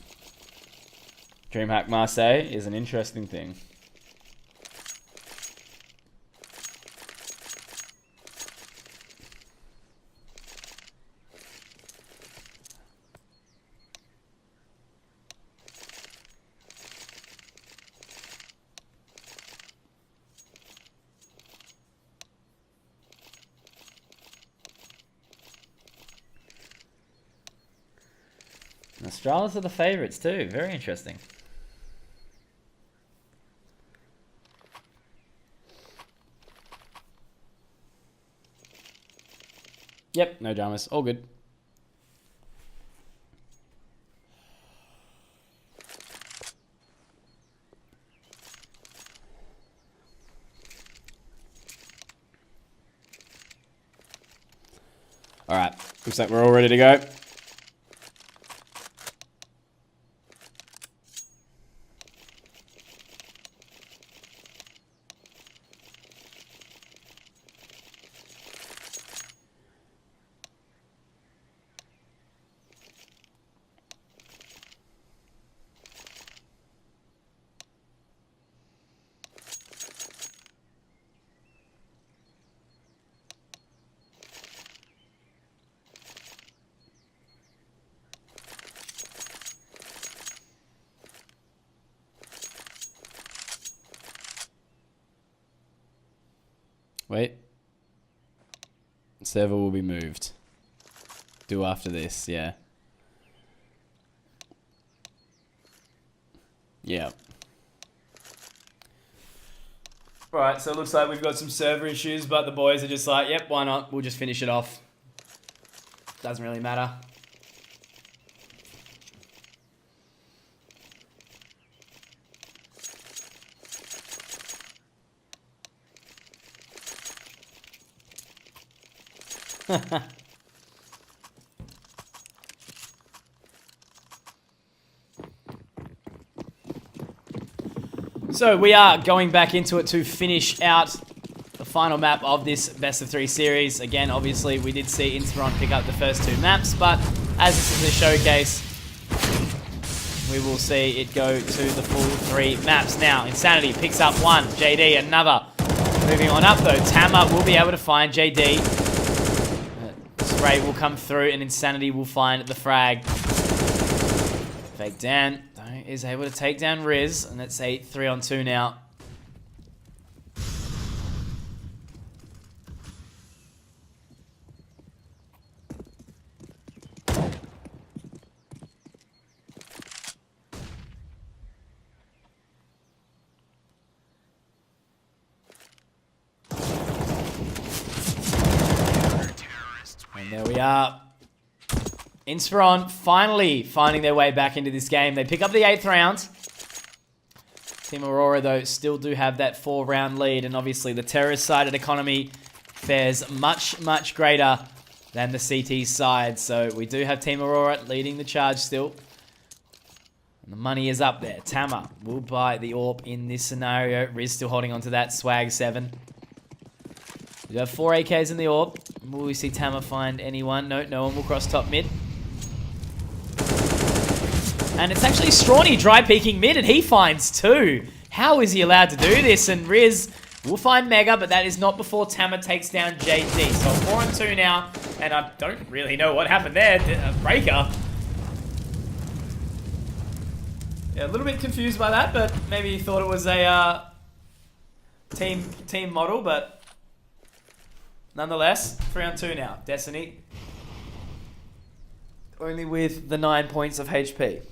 DreamHack Marseille is an interesting thing. Astralis are the favourites too. Very interesting. Yep, no dramas. All good. Alright, looks like we're all ready to go. Wait. Server will be moved. Do after this, yeah. Yeah. Alright, so it looks like we've got some server issues, but the boys are just like, yep, why not? We'll just finish it off. Doesn't really matter. So we are going back into it to finish out the final map of this best of 3 series. Again, obviously we did see Inspiron pick up the first 2 maps, but as this is a showcase, we will see it go to the full 3 maps. Now, Insanity picks up 1, JD another. Moving on up though, Tama will be able to find JD. Spray will come through and Insanity will find the frag. Fake Dan is able to take down Riz, and it's a 3-on-2 now. Inspiron finally finding their way back into this game. They pick up the 8th round. Team Aurora, though, still do have that 4-round lead. And obviously the terrorist-sided economy fares much, much greater than the CT side. So we do have Team Aurora leading the charge still. And the money is up there. Tama will buy the AWP in this scenario. Riz still holding on to that. Swag 7. We have 4 AKs in the AWP. Will we see Tama find anyone? No one will cross top mid. And it's actually Strawny dry peeking mid, and he finds 2. How is he allowed to do this? And Riz will find Mega, but that is not before Tama takes down JD. So 4 on 2 now, and I don't really know what happened there. A breaker. Yeah, a little bit confused by that, but maybe he thought it was a team model, but nonetheless, 3 on 2 now. Destiny only with the 9 points of HP.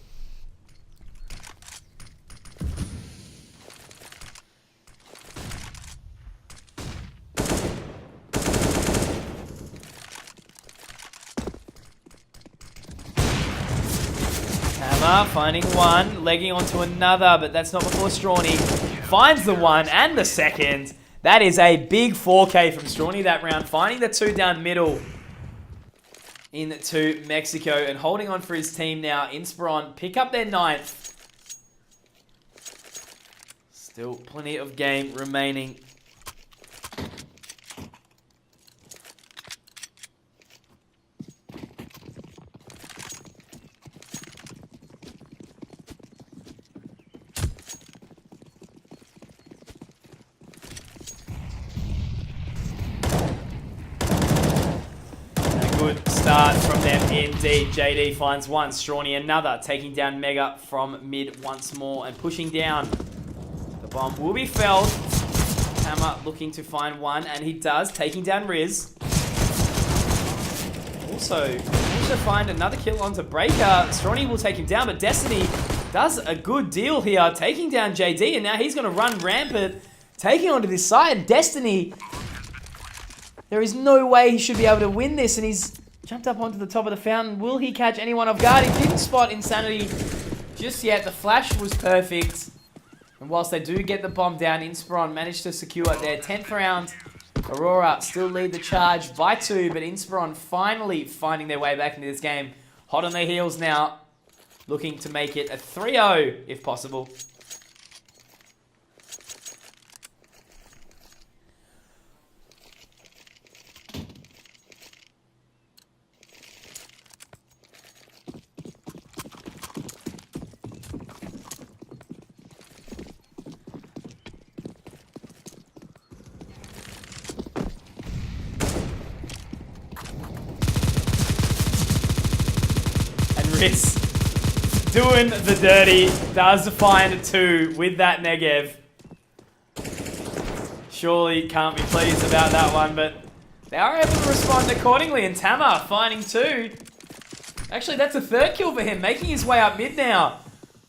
Tama finding one, legging onto another, but that's not before Strawny finds the 1 and the 2nd. That is a big 4K from Strawny that round, finding the 2 down middle into Mexico and holding on for his team now. Inspiron pick up their 9th. Still plenty of game remaining. Good start from them indeed. JD finds 1, Strawny another, taking down Mega from mid once more and pushing down. The bomb will be felled. Tama looking to find 1, and he does, taking down Riz. Also find another kill onto Breaker. Strawny will take him down, but Destiny does a good deal here, taking down JD, and now he's going to run rampant, taking onto this side. Destiny, there is no way he should be able to win this, and he's jumped up onto the top of the fountain. Will he catch anyone off guard? He didn't spot Insanity just yet. The flash was perfect. And whilst they do get the bomb down, Inspiron managed to secure their 10th round. Aurora still lead the charge by 2, but Inspiron finally finding their way back into this game. Hot on their heels now, looking to make it a 3-0 if possible. Riz doing the dirty, does find a 2 with that Negev. Surely can't be pleased about that one, but they are able to respond accordingly, and Tama finding 2. Actually, that's a 3rd kill for him, making his way up mid now.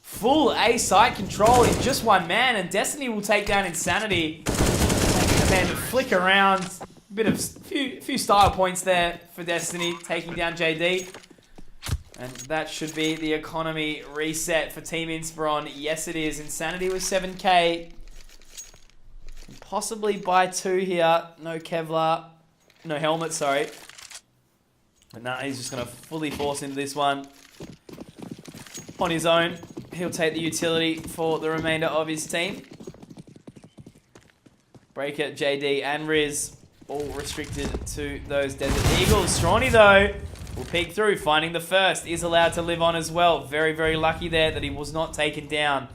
Full A site control in just 1 man, and Destiny will take down Insanity. And then flick around. Few style points there for Destiny, taking down JD. And that should be the economy reset for Team Inspiron. Yes, it is. Insanity with 7k. Possibly by 2 here. No Kevlar. No helmet, sorry. But nah, he's just going to fully force into this one. On his own. He'll take the utility for the remainder of his team. Breaker, JD, and Riz. All restricted to those Desert Eagles. Strawny, though, will peek through, finding the 1st. Is allowed to live on as well. Very, very lucky there that he was not taken down.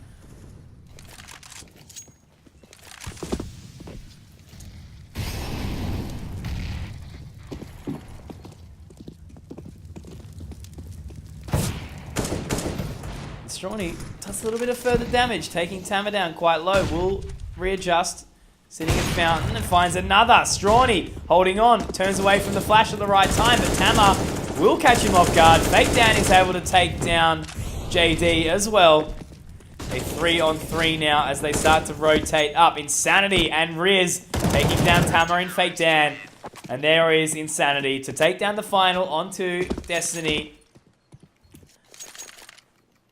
Strawny does a little bit of further damage, taking Tama down quite low. Will readjust. Sitting at Fountain and finds another. Strawny holding on. Turns away from the flash at the right time, but Tama will catch him off guard. Fake Dan is able to take down JD as well. A 3-on-3 now as they start to rotate up. Insanity and Riz taking down Tama and Fake Dan. And there is Insanity to take down the final onto Destiny.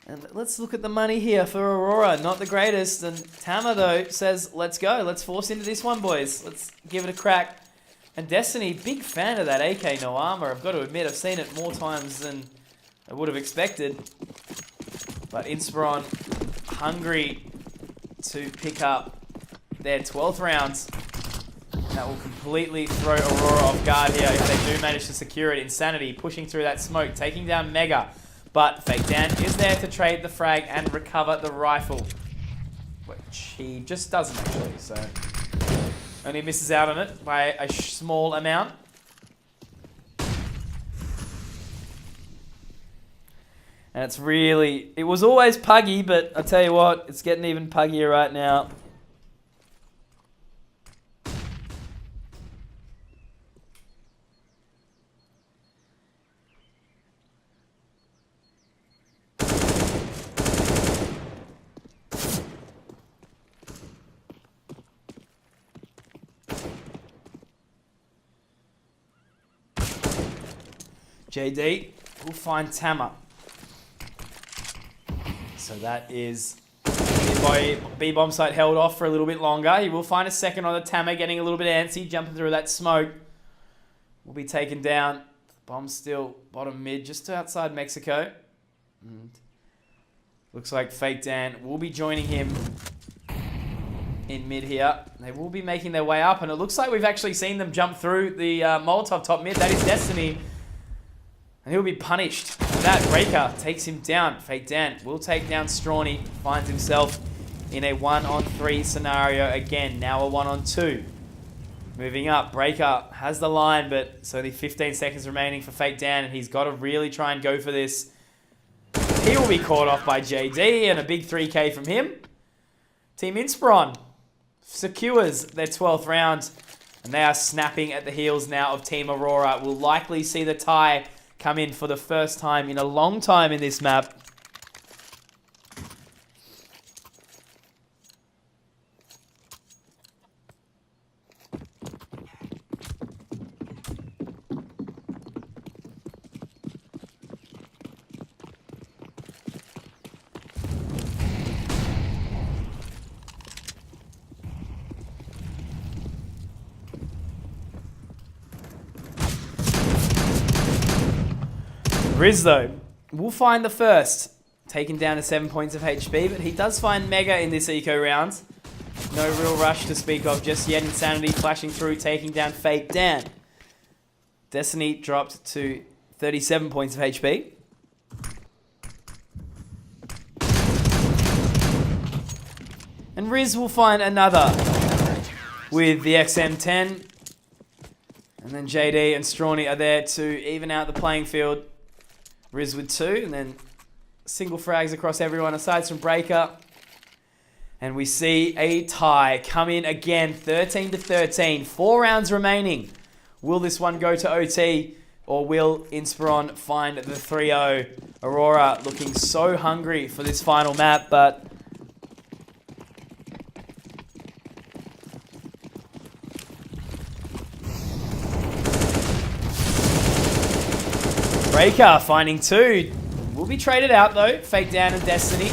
And let's look at the money here for Aurora. Not the greatest. And Tama, though, says, let's go. Let's force into this one, boys. Let's give it a crack. And Destiny, big fan of that AK no armor. I've got to admit, I've seen it more times than I would have expected. But Inspiron, hungry to pick up their 12th rounds. That will completely throw Aurora off guard here if they do manage to secure it. Insanity pushing through that smoke, taking down Mega. But Fake Dan is there to trade the frag and recover the rifle. Which he just doesn't actually, so... Only misses out on it by a small amount. And it's really... It was always puggy, but I tell you what, it's getting even puggier right now. JD will find Tama. So that is B-bomb site held off for a little bit longer. He will find a second on the Tama, getting a little bit antsy, jumping through that smoke. Will be taken down. Bomb still bottom mid, just outside Mexico. And looks like Fake Dan will be joining him in mid here. They will be making their way up, and it looks like we've actually seen them jump through the Molotov top mid. That is Destiny. And he'll be punished. That Breaker takes him down. Fake Dan will take down Strawny. Finds himself in a 1-on-3 scenario again. Now a 1-on-2. Moving up. Breaker has the line, but it's only 15 seconds remaining for Fake Dan, and he's got to really try and go for this. He will be caught off by JD, and a big 3K from him. Team Inspiron secures their 12th round, and they are snapping at the heels now of Team Aurora. We'll likely see the tie come in for the first time in a long time in this map. Riz, though, will find the first, taken down to 7 points of HP, but he does find Mega in this eco round. No real rush to speak of just yet. Insanity flashing through, taking down Fake Dan. Destiny dropped to 37 points of HP. And Riz will find another with the XM10. And then JD and Strawny are there to even out the playing field. Riz with 2, and then single frags across everyone aside from Breaker. And we see a tie come in again, 13-13. 4 rounds remaining. Will this one go to OT, or will Inspiron find the 3-0? Aurora looking so hungry for this final map, but Breaker finding 2. Will be traded out though. Fake Dan and Destiny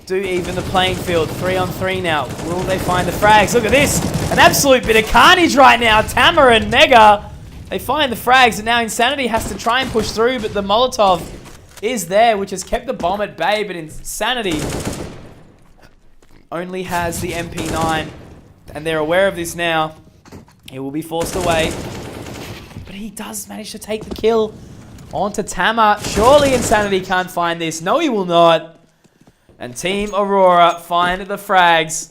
do even the playing field. 3-on-3 now. Will they find the frags? Look at this. An absolute bit of carnage right now. Tama and Mega. They find the frags, and now Insanity has to try and push through, but the Molotov is there, which has kept the bomb at bay, but Insanity only has the MP9, and they're aware of this now. He will be forced away, but he does manage to take the kill. On to Tama. Surely Insanity can't find this. No, he will not. And Team Aurora find the frags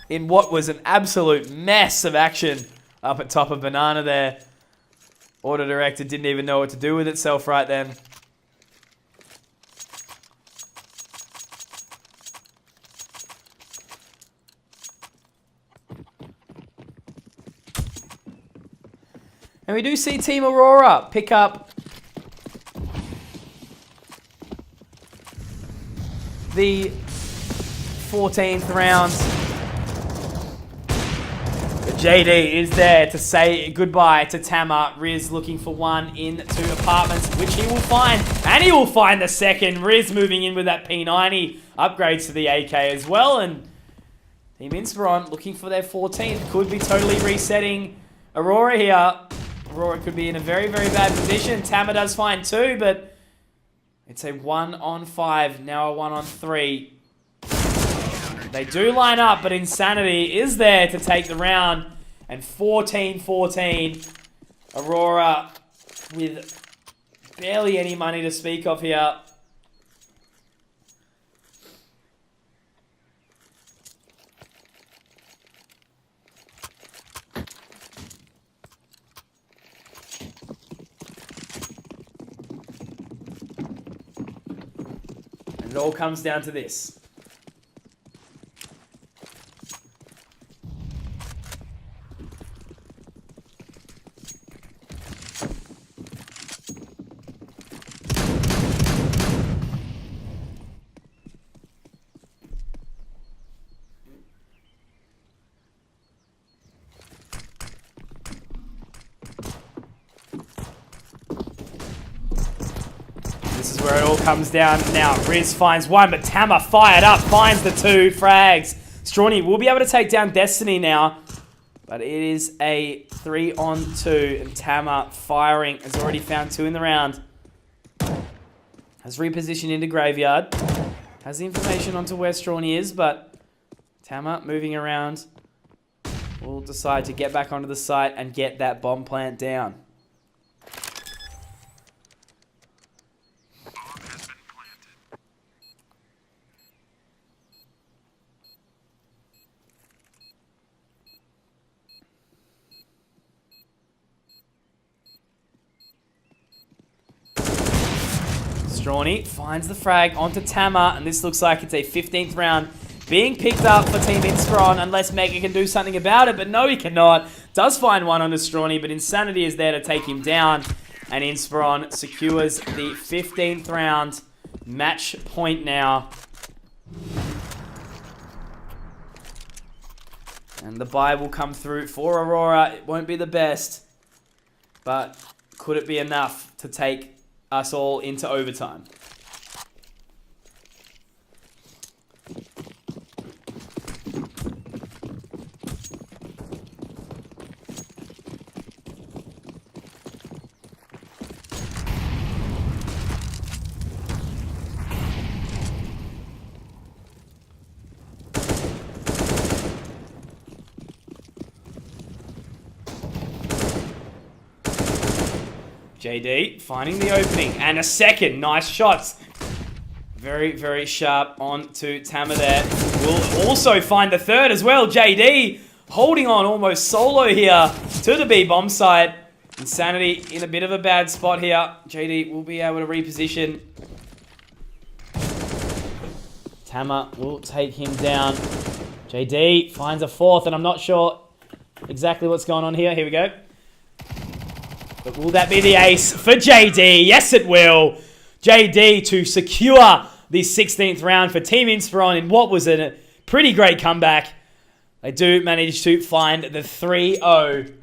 in what was an absolute mess of action up at top of Banana there. Auto Director didn't even know what to do with itself right then. And we do see Team Aurora pick up the 14th round. But JD is there to say goodbye to Tama. Riz looking for one into apartments, which he will find. And he will find the second. Riz moving in with that P90. Upgrades to the AK as well. And Team Inspiron looking for their 14th. Could be totally resetting Aurora here. Aurora could be in a very, very bad position. Tama does find 2, but it's a 1-on-5. Now a 1-on-3. They do line up, but Insanity is there to take the round. And 14-14. Aurora with barely any money to speak of here. And it all comes down to this. This is where it all comes down now. Riz finds 1, but Tama fired up, finds the 2 frags. Strawny will be able to take down Destiny now, but it is a 3-on-2, and Tama firing has already found 2 in the round. Has repositioned into Graveyard. Has the information onto where Strawny is, but Tama moving around will decide to get back onto the site and get that bomb plant down. Strawny finds the frag onto Tama, and this looks like it's a 15th round being picked up for Team Inspiron, unless Mega can do something about it, but no, he cannot. Does find 1 onto Strawny, but Insanity is there to take him down, and Inspiron secures the 15th round. Match point now. And the buy will come through for Aurora. It won't be the best, but could it be enough to take us all into overtime? JD finding the opening, and a second. Nice shots. Very, very sharp onto Tama there. Will also find the third as well. JD holding on almost solo here to the B bomb site. Insanity in a bit of a bad spot here. JD will be able to reposition. Tama will take him down. JD finds a 4th, and I'm not sure exactly what's going on here. Here we go. But will that be the ace for JD? Yes, it will. JD to secure the 16th round for Team Inspiron in what was a pretty great comeback. They do manage to find the 3-0.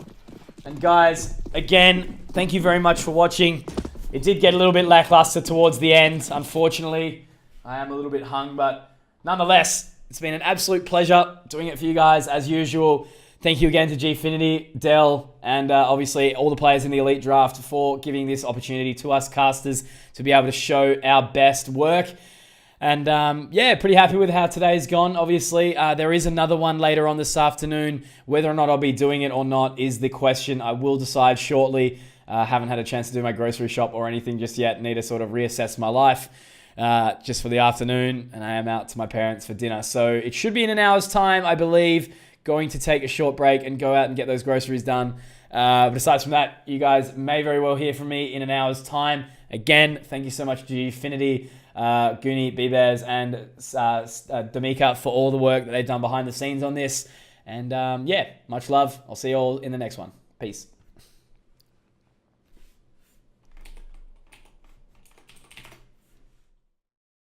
And guys, again, thank you very much for watching. It did get a little bit lackluster towards the end, unfortunately. I am a little bit hung, but nonetheless, it's been an absolute pleasure doing it for you guys as usual. Thank you again to Gfinity, Dell, and obviously all the players in the Elite Draft for giving this opportunity to us casters to be able to show our best work. And yeah, pretty happy with how today's gone. Obviously, there is another one later on this afternoon. Whether or not I'll be doing it or not is the question. I will decide shortly. Haven't had a chance to do my grocery shop or anything just yet. Need to sort of reassess my life just for the afternoon. And I am out to my parents for dinner. So it should be in an hour's time, I believe. Going to take a short break and go out and get those groceries done. But aside from that, you guys may very well hear from me in an hour's time. Again, thank you so much to Gfinity, Goonie, B-Bears, and Damika for all the work that they've done behind the scenes on this. And yeah, much love. I'll see you all in the next one. Peace.